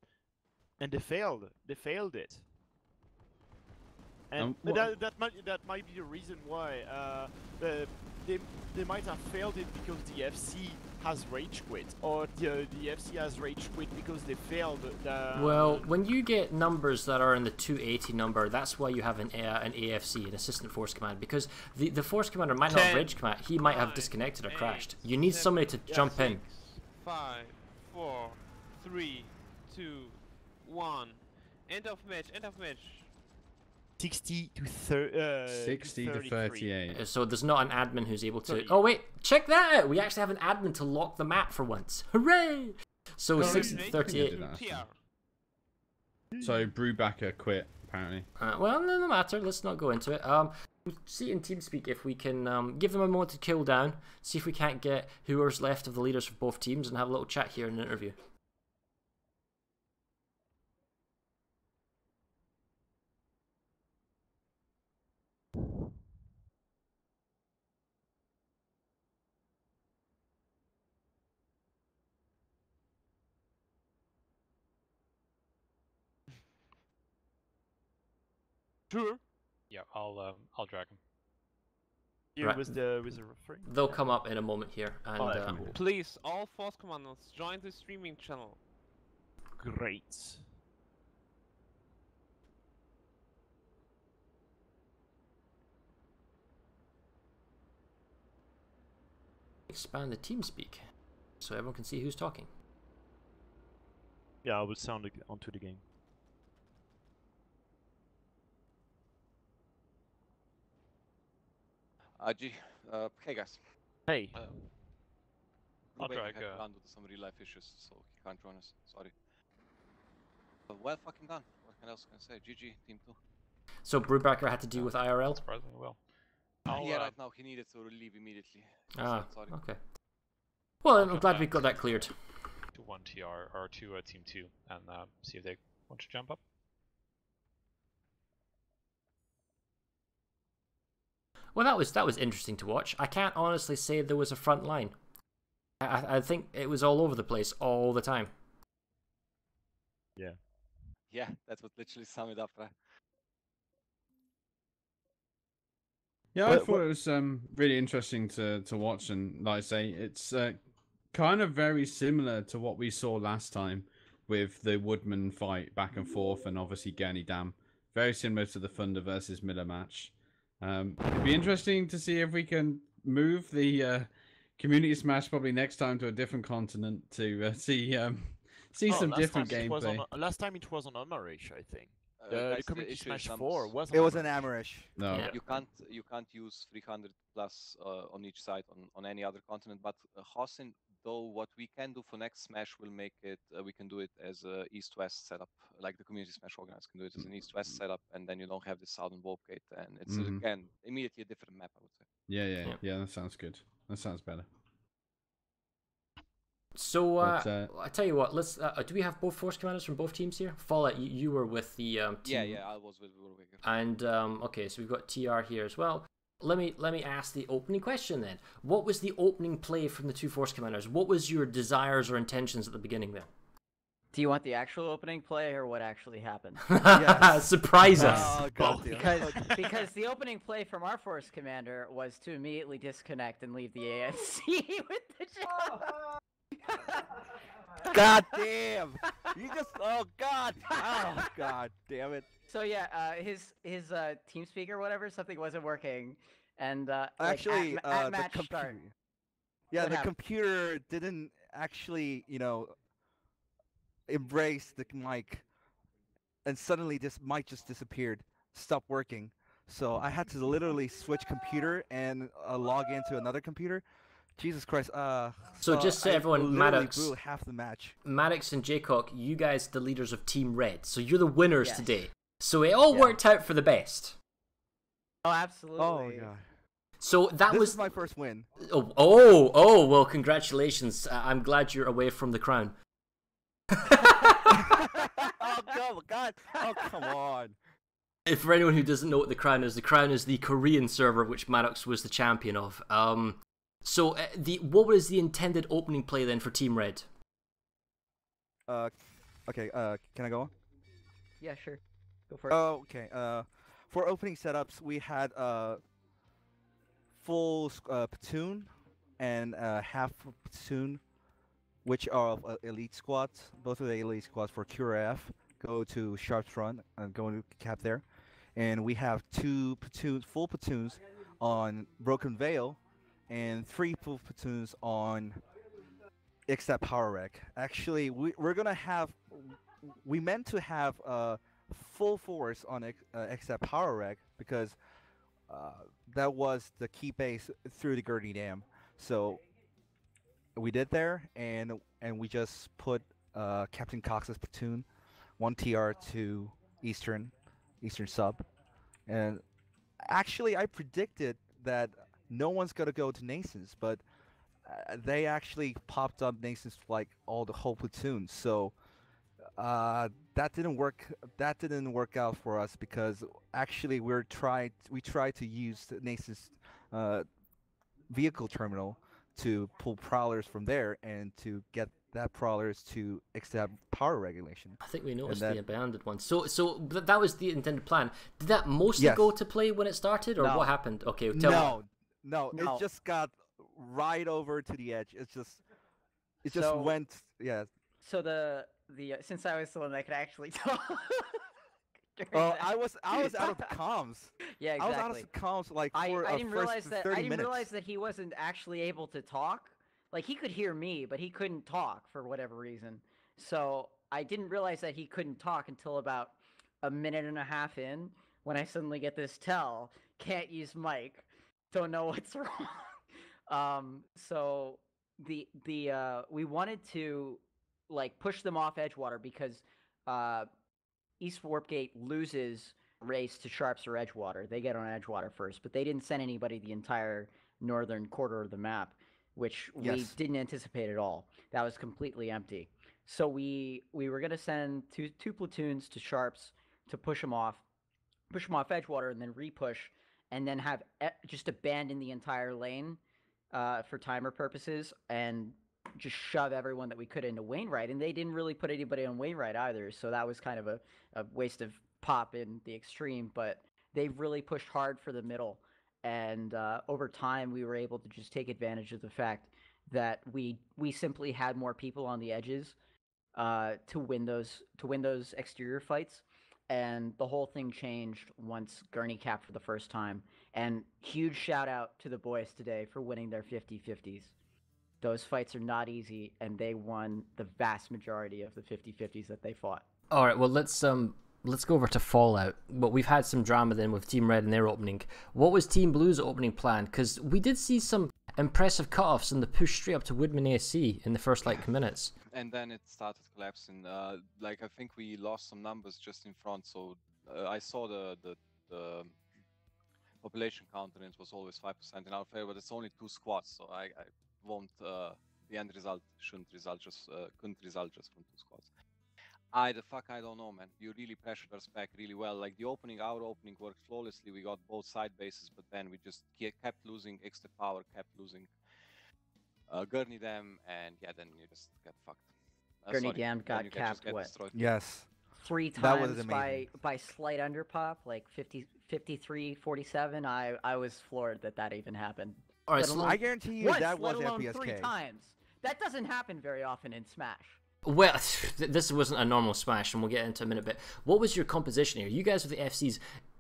they failed. They failed it. And that might be the reason why they might have failed it, because the FC has rage quit, or the FC has rage quit because they failed. Well, when you get numbers that are in the 280 number, that's why you have an AFC, an Assistant Force Command, because the Force Commander might not have rage command, he might have disconnected or crashed. You need somebody to jump in. 5, 4, 3, 2, 1. End of match. 60 to 38. So there's not an admin who's able to... Oh wait, check that out! We actually have an admin to lock the map for once. Hooray! So 60 to 38. So Brewbacker quit, apparently. Well, no matter. Let's not go into it. See in TeamSpeak if we can give them a moment to cool down, see if we can't get whoever's left of the leaders for both teams and have a little chat here in an interview. Sure. Yeah, I'll drag him. You Right. with the referee? They'll come up in a moment here, and Oh, cool. Please, all Force Commanders, join the streaming channel. Great. expand the TeamSpeak so everyone can see who's talking. Yeah, I will sound onto the game. Hey guys. Hey. I'll drag. Had to with some real life issues, so he can't join us. Sorry. Well, fucking done. What else can I say? GG, team 2. So Brubaker had to deal with IRL? Surprisingly well. Yeah, right now he needed to leave immediately. Ah, sorry. okay. Well, I'm glad we got that cleared. To 1 TR or to team 2 and see if they want to jump up. Well, that was interesting to watch. I can't honestly say there was a front line. I think it was all over the place all the time. Yeah. Yeah, that's what literally summed it up, right? Yeah, I thought it was really interesting to watch, and like I say, it's kind of very similar to what we saw last time with the Woodman fight back and forth, and obviously Gurney Dam. Very similar to the Thunder versus Miller match. It'd be interesting to see if we can move the Community Smash probably next time to a different continent to see some different gameplay. Last time it was on Amarish, I think. The Community Smash 4 was. It was an Amarish. No, Yeah. You can't use 300 plus on each side on any other continent. But Hossin, though, what we can do for next Smash will make it. We can do it as a East-West setup, like the Community Smash organizers can do it as an East-West setup, and then you don't have this southern warp gate, and it's again immediately a different map, I would say. Yeah. That sounds good. That sounds better. So I tell you what, let's. Do we have both Force Commanders from both teams here? Fallout, you were with the team. Yeah, I was with Warwick. And okay, so we've got TR here as well. Let me ask the opening question then. What was the opening play from the two Force Commanders? What was your desires or intentions at the beginning there? Do you want the actual opening play or what actually happened? Surprise us! Oh, God, because the opening play from our Force Commander was to immediately disconnect and leave the ANC with the job. God damn! You just oh god damn it! So yeah, his TeamSpeak or whatever, something wasn't working, and actually like at match the start. Yeah, What the happened? computer didn't actually embrace the mic, and suddenly this mic just disappeared, stopped working. So I had to literally switch computer and log into another computer. Jesus Christ! So just so everyone, Maddox, blew half the match. Maddox and Jaycock, you guys the leaders of Team Red, so you're the winners Yes. today. So it all worked out for the best. Oh, absolutely. Oh god! So that This was is my first win. Oh! Well, congratulations. I'm glad you're away from the crown. Oh god! Oh come on! If for anyone who doesn't know what the crown is the Korean server which Maddox was the champion of. So what was the intended opening play then for Team Red? Okay. Can I go on? Yeah, sure. Go for it. Oh, okay. For opening setups, we had full platoon and half platoon, which are elite squads. Both of the elite squads for QRF go to Sharp's Run and go into cap there, and we have 2 platoons, full platoons on Broken Veil, and 3 full platoons on Except Power Wreck. Actually, we're gonna have. We meant to have full force on Except Power Wreck because that was the key base through the Gurney Dam. So we did there, and we just put Captain Cox's platoon, 1 TR to Eastern sub, and actually I predicted that no one's gonna go to Nasons, but they actually popped up Nasons like the whole platoon. So that didn't work. That didn't work out for us because actually we tried to use the Nasons vehicle terminal to pull prowlers from there and to get that prowlers to accept power regulation. I think we noticed that, the abandoned one. So that was the intended plan. Did that mostly go to play when it started, or no. what happened? Okay, no, it just got right over to the edge. It just went, yeah. So the since I was the one that could actually talk. I was out of comms. Yeah, exactly. I was out of comms like for I didn't realize that 30 I didn't minutes. realize that he wasn't actually able to talk. Like he could hear me, but he couldn't talk for whatever reason. So I didn't realize that he couldn't talk until about a minute and a half in, when I suddenly get this tell, can't use mic, don't know what's wrong. So we wanted to like push them off Edgewater because East Warpgate loses race to Sharps or Edgewater. They get on Edgewater first, but they didn't send anybody the entire northern quarter of the map, which we didn't anticipate at all. That was completely empty. So we were going to send two platoons to Sharps to push them off Edgewater, and then repush, and then have just abandon the entire lane for timer purposes, and just shove everyone that we could into Wainwright. And they didn't really put anybody on Wainwright either, so that was kind of a waste of pop in the extreme. But they really pushed hard for the middle, and over time we were able to just take advantage of the fact that we simply had more people on the edges to win those exterior fights. And the whole thing changed once Gurney capped for the first time. And huge shout out to the boys today for winning their 50-50s. Those fights are not easy, and they won the vast majority of the 50-50s that they fought. All right, well, let's go over to Fallout. But we've had some drama then with Team Red and their opening. What was Team Blue's opening plan? Because we did see some impressive cutoffs in the push straight up to Woodman AC in the first minutes. And then it started collapsing. I think we lost some numbers just in front. So I saw the population count, and it was always 5% in our favor. But it's only 2 squads, so I won't. The end result couldn't result just from 2 squads. I don't know, man. You really pressured us back really well. Like our opening worked flawlessly. We got both side bases, but then we just kept losing extra power, kept losing Gurney Dam, and then you just get fucked. Gurney Dam got capped, what? Destroyed. Yes. 3 times by slight underpop, like 53-47. I was floored that even happened. All right, I guarantee you that was FPSK. 3 times. That doesn't happen very often in Smash. Well, this wasn't a normal Smash, and we'll get into it in a minute, but what was your composition here? You guys with the FCs,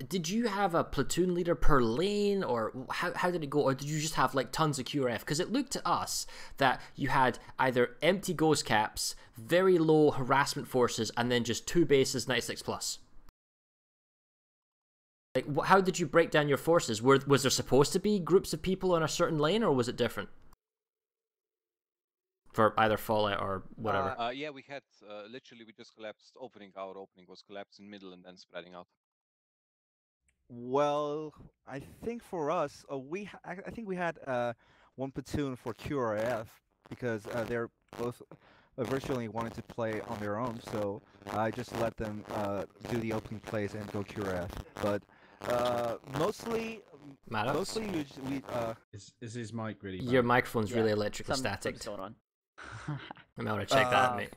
did you have a platoon leader per lane, or how did it go? Or did you just have like tons of QRF? Because it looked to us that you had either empty ghost caps, very low harassment forces, and then just 2 bases 96+. Like, how did you break down your forces? Was there supposed to be groups of people on a certain lane, or was it different? For either Fallout or whatever. Yeah, we had literally we just collapsed. Our opening was collapsed in middle and then spreading out. Well, I think for us, I think we had 1 platoon for QRF because they're both virtually wanted to play on their own. So I just let them do the opening plays and go QRF. But mostly we. Is his mic really bad? Your microphone's really electrical static. Something's going on. I'm gonna check that, mate.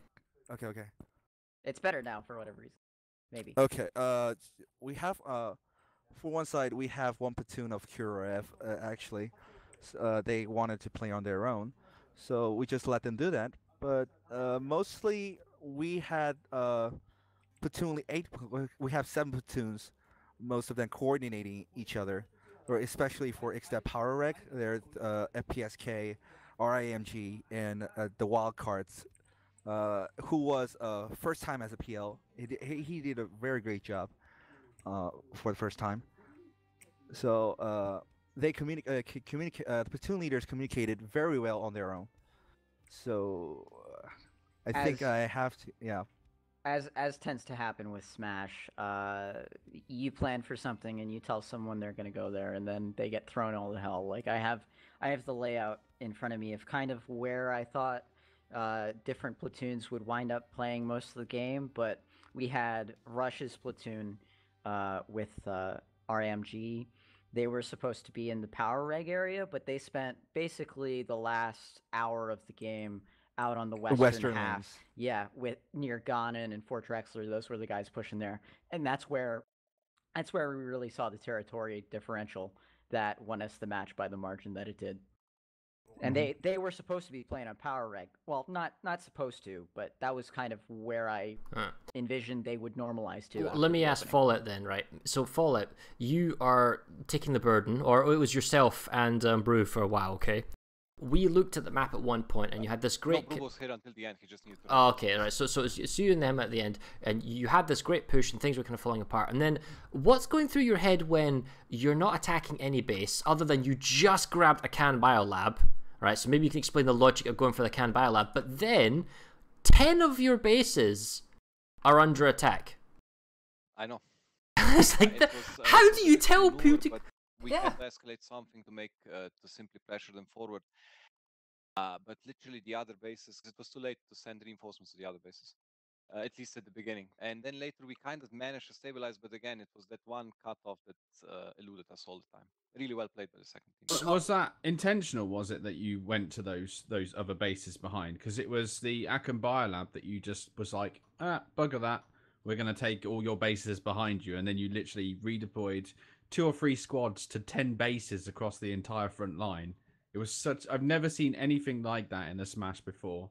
Okay. It's better now for whatever reason. Maybe. Okay. We have for one side we have 1 platoon of QRF actually. They wanted to play on their own, so we just let them do that. But mostly we had platoon 8. We have 7 platoons, most of them coordinating each other, or especially for XDEP Power Rec. There's FPSK, RIMG, and the Wildcards, who was first time as a PL. He did a very great job for the first time. So they the platoon leaders communicated very well on their own. So I think I have to, yeah. As tends to happen with Smash, you plan for something and you tell someone they're going to go there, and then they get thrown all to hell. Like I have the layout in front of me of kind of where I thought different platoons would wind up playing most of the game, but we had Rush's platoon with RMG. They were supposed to be in the power reg area, but they spent basically the last hour of the game out on the western half. lanes. Yeah, with near Ganon and Fort Drexler, those were the guys pushing there, and that's where we really saw the territory differential that won us the match by the margin that it did. And they were supposed to be playing on power reg. Well, not supposed to, but that was kind of where I envisioned they would normalize to. Well, let me ask Fallout then, right? So Fallout, you are taking the burden, or it was yourself and Brew for a while, okay? We looked at the map at one point, and you had this great. No, Brew was here until the end. He just needed to. Oh, okay, right. So it's you and them at the end, and you had this great push, and things were kind of falling apart. And then, what's going through your head when you're not attacking any base, other than you just grabbed a Can Biolab? Right, so maybe you can explain the logic of going for the Can Biolab, but then 10 of your bases are under attack. I know. It's like, how do you tell people? We had to escalate something to make to simply pressure them forward. But literally the other bases, it was too late to send reinforcements to the other bases. At least at the beginning. And then later we kind of managed to stabilize, but again, it was that one cutoff that eluded us all the time. Really well played by the second team. Was that intentional, was it, that you went to those other bases behind? Because it was the Akan Biolab that you just was like, bugger that, we're going to take all your bases behind you, and then you literally redeployed 2 or 3 squads to 10 bases across the entire front line. It was such... I've never seen anything like that in a Smash before.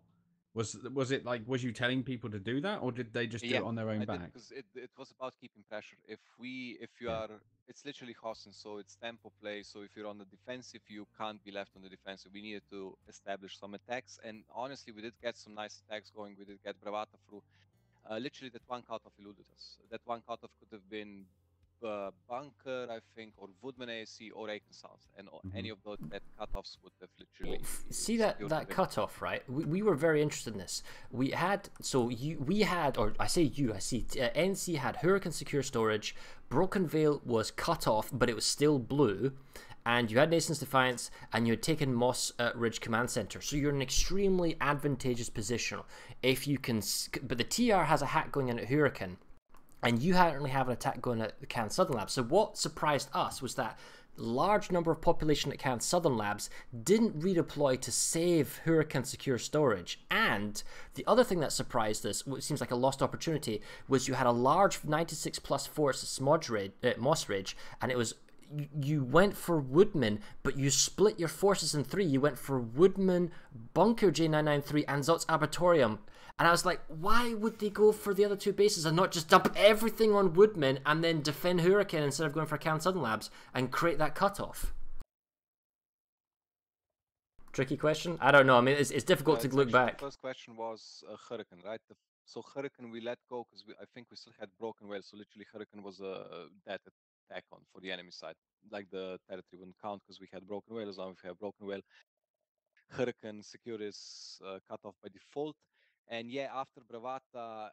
Was it like, was you telling people to do that, or did they just do it on their own back? Because it was about keeping pressure. If you are, it's literally Hossin, so it's tempo play. So if you're on the defensive, you can't be left on the defensive. We needed to establish some attacks, and honestly, we did get some nice attacks going. We did get Bravata through. Literally, that one cutoff eluded us. That one cutoff could have been Bunker, I think, or Woodman ASC, or Aiken South, and any of those that cutoffs would have literally. See that cutoff, right? We were very interested in this. We had NC had Hurricane Secure Storage, Broken Veil was cut off, but it was still blue, and you had Nation's Defiance, and you had taken Moss Ridge Command Center. So you're in an extremely advantageous position if you can. But the TR has a hack going in at Hurricane. And you currently have an attack going at the Can Southern Labs. So what surprised us was that large number of population at Can Southern Labs didn't redeploy to save Hurricane Secure Storage. And the other thing that surprised us, which seems like a lost opportunity, was you had a large 96 plus force at Moss Ridge, and it was... You went for Woodman, but you split your forces in 3. You went for Woodman, Bunker J993, and Zot's Abatorium. And I was like, why would they go for the other 2 bases and not just dump everything on Woodman and then defend Hurricane instead of going for Can Southern Labs and create that cutoff? Tricky question? I don't know. I mean, it's difficult to look back. The first question was Hurricane, right? So Hurricane we let go because I think we still had Broken Whale. So literally Hurricane was a dead attack on for the enemy side. Like the territory wouldn't count because we had Broken Whale. As long as we have Broken Whale, Hurricane Secure is cut off by default. And yeah, after Bravata,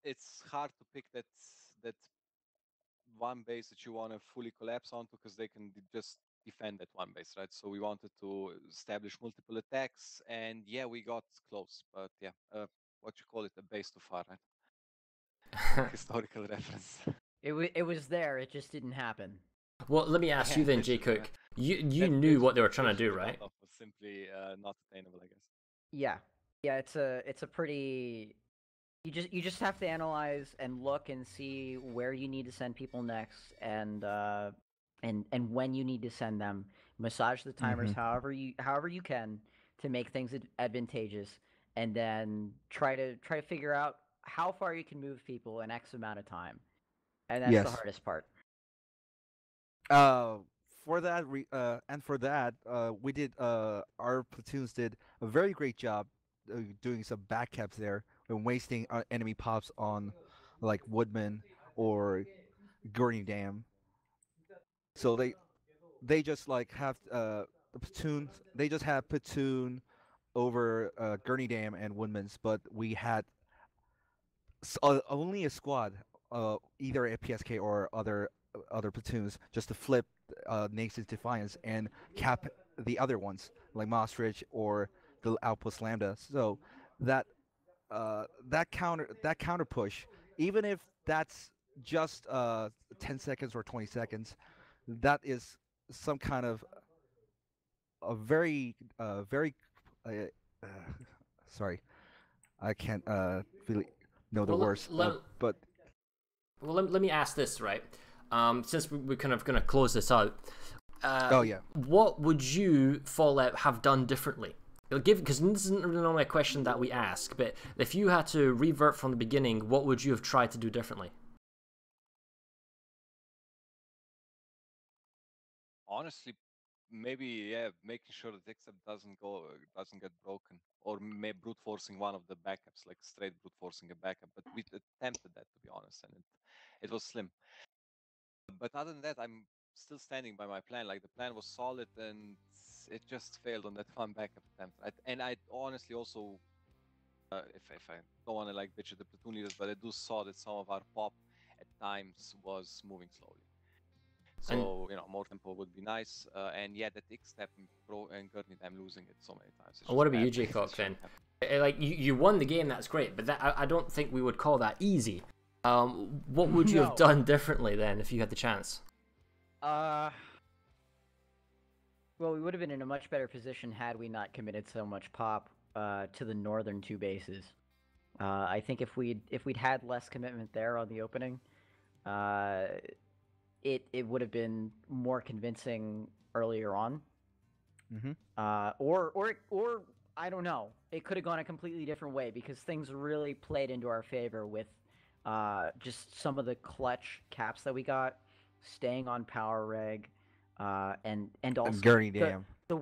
it's hard to pick that one base that you want to fully collapse onto because they can just defend that one base, right? So we wanted to establish multiple attacks, and yeah, we got close. But yeah, what you call it, a base too far, right? Historical reference. It was there. It just didn't happen. Well, let me ask you then, Jay Cook. You knew what they were trying to do, right? Was simply not attainable, I guess. Yeah. It's a pretty. You just have to analyze and look and see where you need to send people next, and when you need to send them. Massage the timers however you can to make things advantageous, and then try to figure out how far you can move people in X amount of time, and that's the hardest part. For that, we did. Our platoons did a very great job doing some back caps there and wasting enemy pops on like Woodman or Gurney Dam. So they just like have the platoon. They just have platoon over Gurney Dam and Woodman's, but we had only a squad, either at PSK or other platoons, just to flip Nation's Defiance and cap the other ones like Moss Ridge or the Outpost Lambda. So that counter push, even if that's just 10 seconds or 20 seconds, that is some kind of a very sorry, I can't really know the Well, words. But well, let me ask this, right? Since we're kind of going to close this out. oh yeah. What would you, Fallout, have done differently? Because this isn't really normally a question that we ask, but if you had to revert from the beginning, what would you have tried to do differently? Honestly, maybe making sure that Xtep doesn't get broken, or brute forcing one of the backups, like straight brute forcing a backup. But we attempted that, to be honest, and it was slim. But other than that, I'm still standing by my plan. Like, the plan was solid, and it just failed on that one backup attempt. And I honestly also, if I don't want to like bitch at the platoon leaders, but I do saw that some of our pop at times was moving slowly. So, more tempo would be nice. And yeah, that X-Step and Gurney, I'm losing it so many times. What about you, Jacob, then? Like, you won the game, that's great, but I don't think we would call that easy. What would you have done differently then if you had the chance? Well, we would have been in a much better position had we not committed so much pop to the northern two bases. I think if we'd had less commitment there on the opening, it would have been more convincing earlier on. Mm-hmm. Or I don't know. It could have gone a completely different way because things really played into our favor with just some of the clutch caps that we got, staying on power reg, and also Gurney Dam. The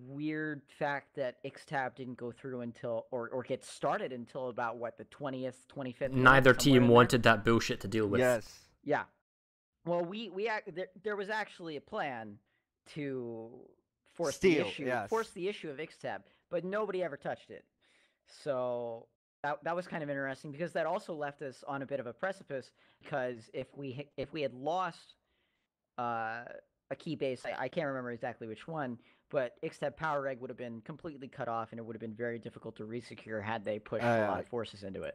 weird fact that X-Tab didn't go through until or get started until about what, the 20th, 25th. Neither team wanted that bullshit to deal with. Yes. Yeah. Well, there was actually a plan to force the issue of X-Tab, but nobody ever touched it. So that was kind of interesting because that also left us on a bit of a precipice, because if we had lost a key base, I can't remember exactly which one, but X-Tab power reg would have been completely cut off, and it would have been very difficult to resecure had they pushed a lot of forces into it.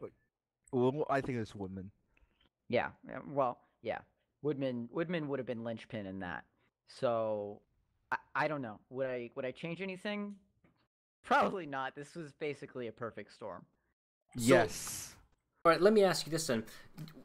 Well, I think it's Woodman. Yeah. Well, yeah. Woodman would have been linchpin in that. So I don't know. Would I change anything? Probably not. This was basically a perfect storm. Yes. All right, let me ask you this then.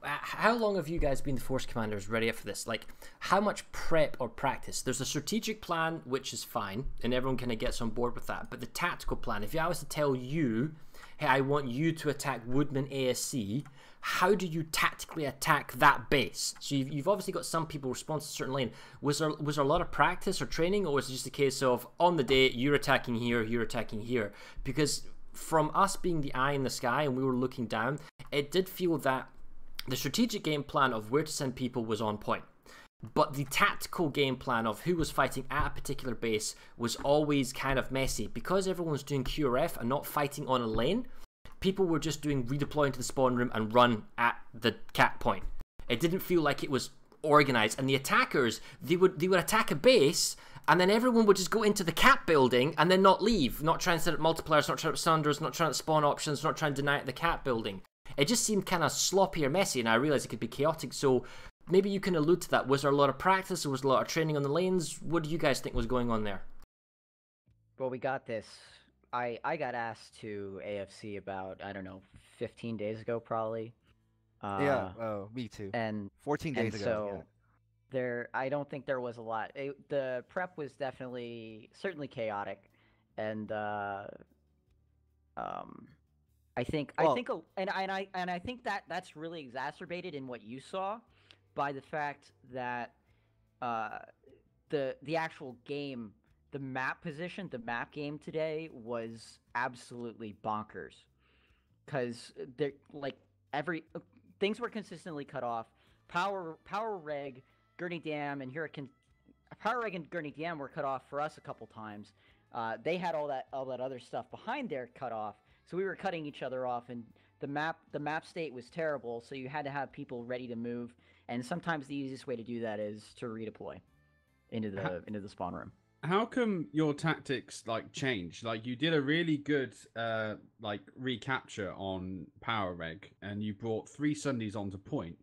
How long have you guys been the Force Commanders ready up for this? Like, how much prep or practice? There's a strategic plan, which is fine, and everyone kind of gets on board with that. But the tactical plan, if I was to tell you, hey, I want you to attack Woodman ASC, how do you tactically attack that base? So you've obviously got some people respond to a certain lane. Was there a lot of practice or training, or was it just a case of, on the day, you're attacking here, you're attacking here? Because from us being the eye in the sky and we were looking down, it did feel that the strategic game plan of where to send people was on point. But the tactical game plan of who was fighting at a particular base was always kind of messy. Because everyone was doing QRF and not fighting on a lane, people were just doing redeploy into the spawn room and run at the cap point. It didn't feel like it was organized. And the attackers, they would attack a base, and then everyone would just go into the cap building and then not leave, not trying to set up multipliers, not trying to set up sunders, not trying to spawn options, not trying to deny it the cap building. It just seemed kind of sloppy or messy, and I realized it could be chaotic. So maybe you can allude to that. Was there a lot of practice? Or was there a lot of training on the lanes? What do you guys think was going on there? Well, we got this. I got asked to AFC about, I don't know, 15 days ago probably. Me too. And 14 days ago. So I don't think there was a lot. The prep was certainly chaotic, and I think that's really exacerbated in what you saw by the fact that the actual game, the map position, the map game today was absolutely bonkers, because things were consistently cut off. Power reg, Gurney Dam, and Hurricane. Power reg and Gurney Dam were cut off for us a couple times. They had all that other stuff behind there cut off, so we were cutting each other off, and the map state was terrible. So you had to have people ready to move, and sometimes the easiest way to do that is to redeploy into the spawn room. How come your tactics changed? Like, you did a really good recapture on power reg, and you brought 3 Sundays onto point.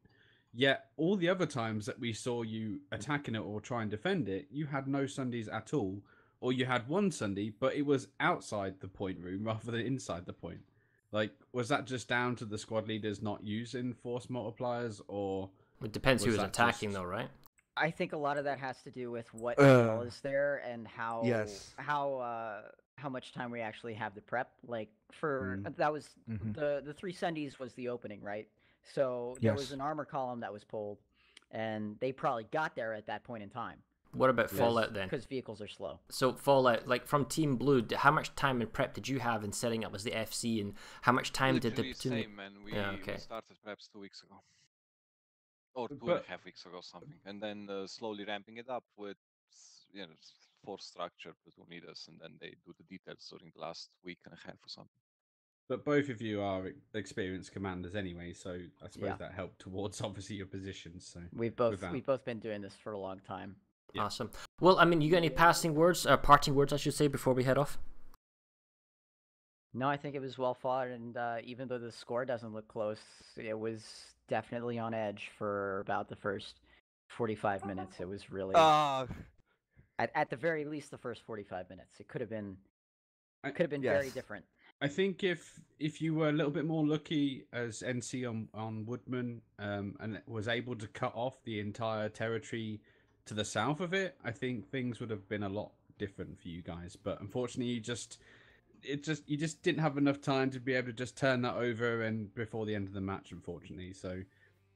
Yet all the other times that we saw you attacking it or try and defend it, you had no Sundays at all. or you had one Sunday, but it was outside the point room rather than inside the point. Like, was that just down to the squad leaders not using force multipliers, or It depends who was was that attacking, just- though, right? I think a lot of that has to do with what skill is there and how Yes. how much time we actually have to prep. Like for that was the 3 Sundays was the opening, right? So there was Yes. an armor column that was pulled, and they probably got there at that point in time What about Fallout then? because vehicles are slow. So Fallout, like from Team Blue, how much time and prep did you have in setting up as the FC, and how much time did the Literally same, man. We started perhaps 2 weeks ago. Or 2.5 weeks ago, something. And then slowly ramping it up with, force structure, platoon leaders, and then they do the details during the last week and a half or something. But both of you are experienced commanders anyway, so I suppose that helped towards obviously your positions. So we've both been doing this for a long time. Yeah. Awesome. Well, I mean, you got any parting words, I should say, before we head off? No, I think it was well fought, and even though the score doesn't look close, it was definitely on edge for about the first 45 minutes. It was really at the very least the first 45 minutes. It could have been very different. I think if you were a little bit more lucky as NC on Woodman and was able to cut off the entire territory to the south of it, I think things would have been a lot different for you guys. But unfortunately, you just didn't have enough time to be able to just turn that over and before the end of the match, unfortunately. So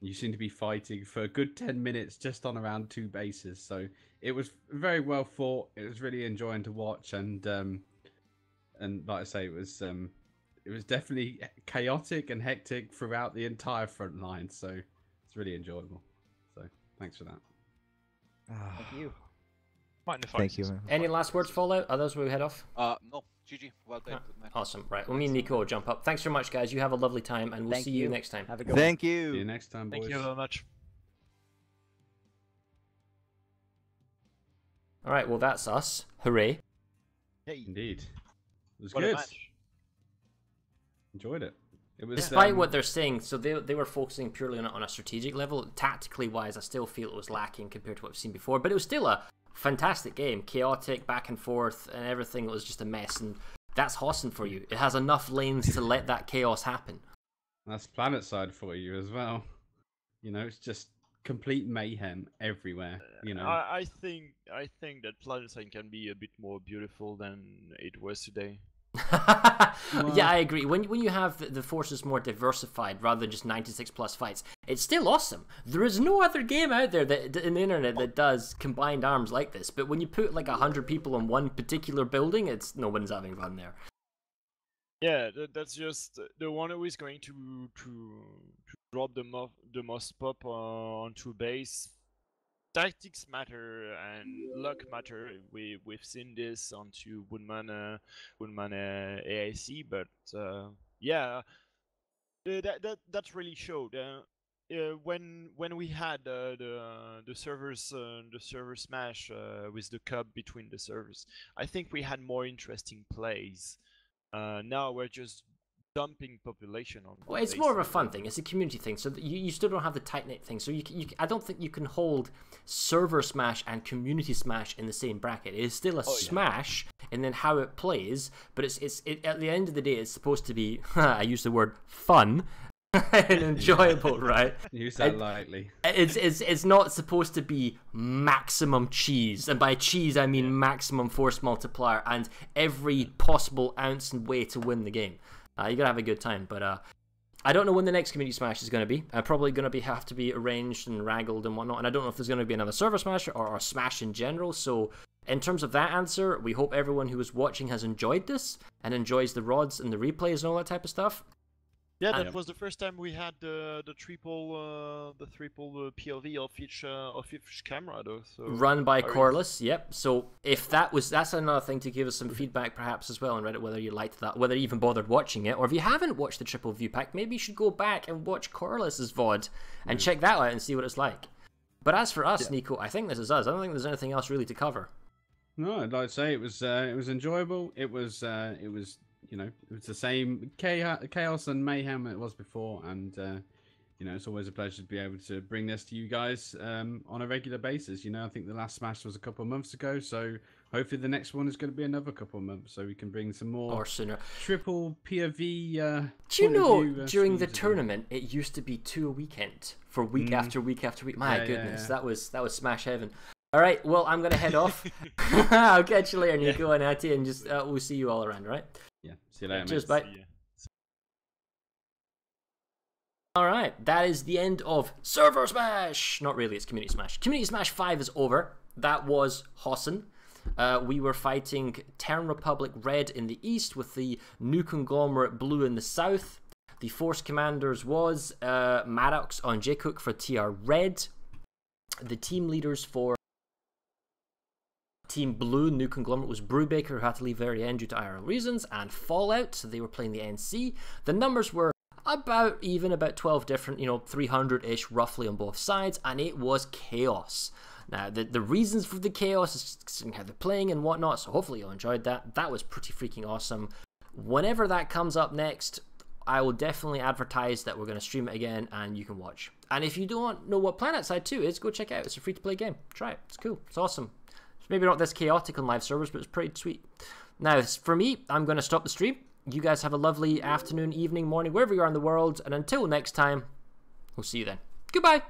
you seem to be fighting for a good 10 minutes just on around 2 bases. So it was very well fought. It was really enjoying to watch, and like I say, it was definitely chaotic and hectic throughout the entire front line. So it's really enjoyable. So thanks for that. Thank you. Thank you, man. Any last words, Fallout? Others we head off? No. GG. Well played. Awesome. Right. Well, me and Nico will jump up. Thanks very much, guys. You have a lovely time, and we'll see you next time. Have a good Thank one. you. See you next time, boys. Thank you very much. All right. Well, that's us. Hooray. Hey. Indeed. It was What a good. match. Enjoyed it. It was Despite what they're saying, so they were focusing purely on a strategic level. Tactically wise, I still feel it was lacking compared to what we've seen before, but it was still a fantastic game. Chaotic, back and forth, and everything was just a mess, and that's Hossin for you. It has enough lanes to let that chaos happen. That's Planetside for you as well. It's just complete mayhem everywhere. I think that Planetside can be a bit more beautiful than it was today. Yeah, I agree. When you have the forces more diversified rather than just 96 plus fights, it's still awesome. There is no other game out there that in the internet that does combined arms like this. But when you put like 100 people in one particular building, no one's having fun there. Yeah, that's just the one who is going to drop the most pop onto base. Tactics matter and luck matter. We've seen this onto Woodman AIC, but yeah, that really showed. When we had the servers smash with the cup between the servers, I think we had more interesting plays. Now we're just dumping population on. Well, it's more of a fun thing. It's a community thing. So you still don't have the tight knit thing. So I don't think you can hold server smash and community smash in the same bracket. It is still a smash, and then how it plays. But it's at the end of the day, it's supposed to be. I use the word fun. And enjoyable, right? Use that lightly. It's not supposed to be maximum cheese, and by cheese I mean maximum force multiplier and every possible ounce and way to win the game. You gotta have a good time, but I don't know when the next community smash is gonna be. Probably gonna have to be arranged and wrangled and whatnot, and I don't know if there's gonna be another server smash or a smash in general. So in terms of that answer, we hope everyone who is watching has enjoyed this and enjoys the rods and the replays and all that type of stuff. Yeah, that was the first time we had the triple POV of each camera though. So run by Corliss, yep. So if that's another thing to give us some feedback perhaps as well on Reddit, whether you liked that, whether you even bothered watching it, or if you haven't watched the triple view pack, maybe you should go back and watch Corliss's VOD and check that out and see what it's like. But as for us, Nico, I think this is us. I don't think there's anything else really to cover. No, I'd like to say it was enjoyable. It was it was the same chaos and mayhem it was before, and it's always a pleasure to be able to bring this to you guys on a regular basis. I think the last Smash was a couple of months ago, so hopefully the next one is going to be another couple of months, so we can bring some more or sooner. triple POV. Do you know during the streams again. tournament it used to be 2 a weekend for week after week after week? My goodness, that was smash heaven. All right, well I'm gonna head off. I'll catch you later, Nico and Ati, and just we'll see you all around. All right? Yeah. See you later. Cheers, mate. bye. All right, that is the end of Server Smash. Not really, it's Community Smash. Community Smash 5 is over. That was Hossin. We were fighting Terran Republic Red in the east with the New Conglomerate Blue in the south. The Force Commanders was Maddox on J-Cook for TR Red. The team leaders for Team Blue, New Conglomerate, was Brubaker, who had to leave very end due to IRL reasons, and Fallout, so they were playing the NC. The numbers were about 12 different, 300-ish roughly on both sides, and it was chaos. Now, the reasons for the chaos is how they're playing and whatnot, so hopefully you enjoyed that. That was pretty freaking awesome. Whenever that comes up next, I will definitely advertise that we're going to stream it again, and you can watch. And if you don't know what Planetside 2 is, go check it out. It's a free-to-play game. Try it. It's cool. It's awesome. It's maybe not this chaotic on live servers, but it's pretty sweet. Now, for me, I'm going to stop the stream. You guys have a lovely afternoon, evening, morning, wherever you are in the world, and until next time, we'll see you then. Goodbye!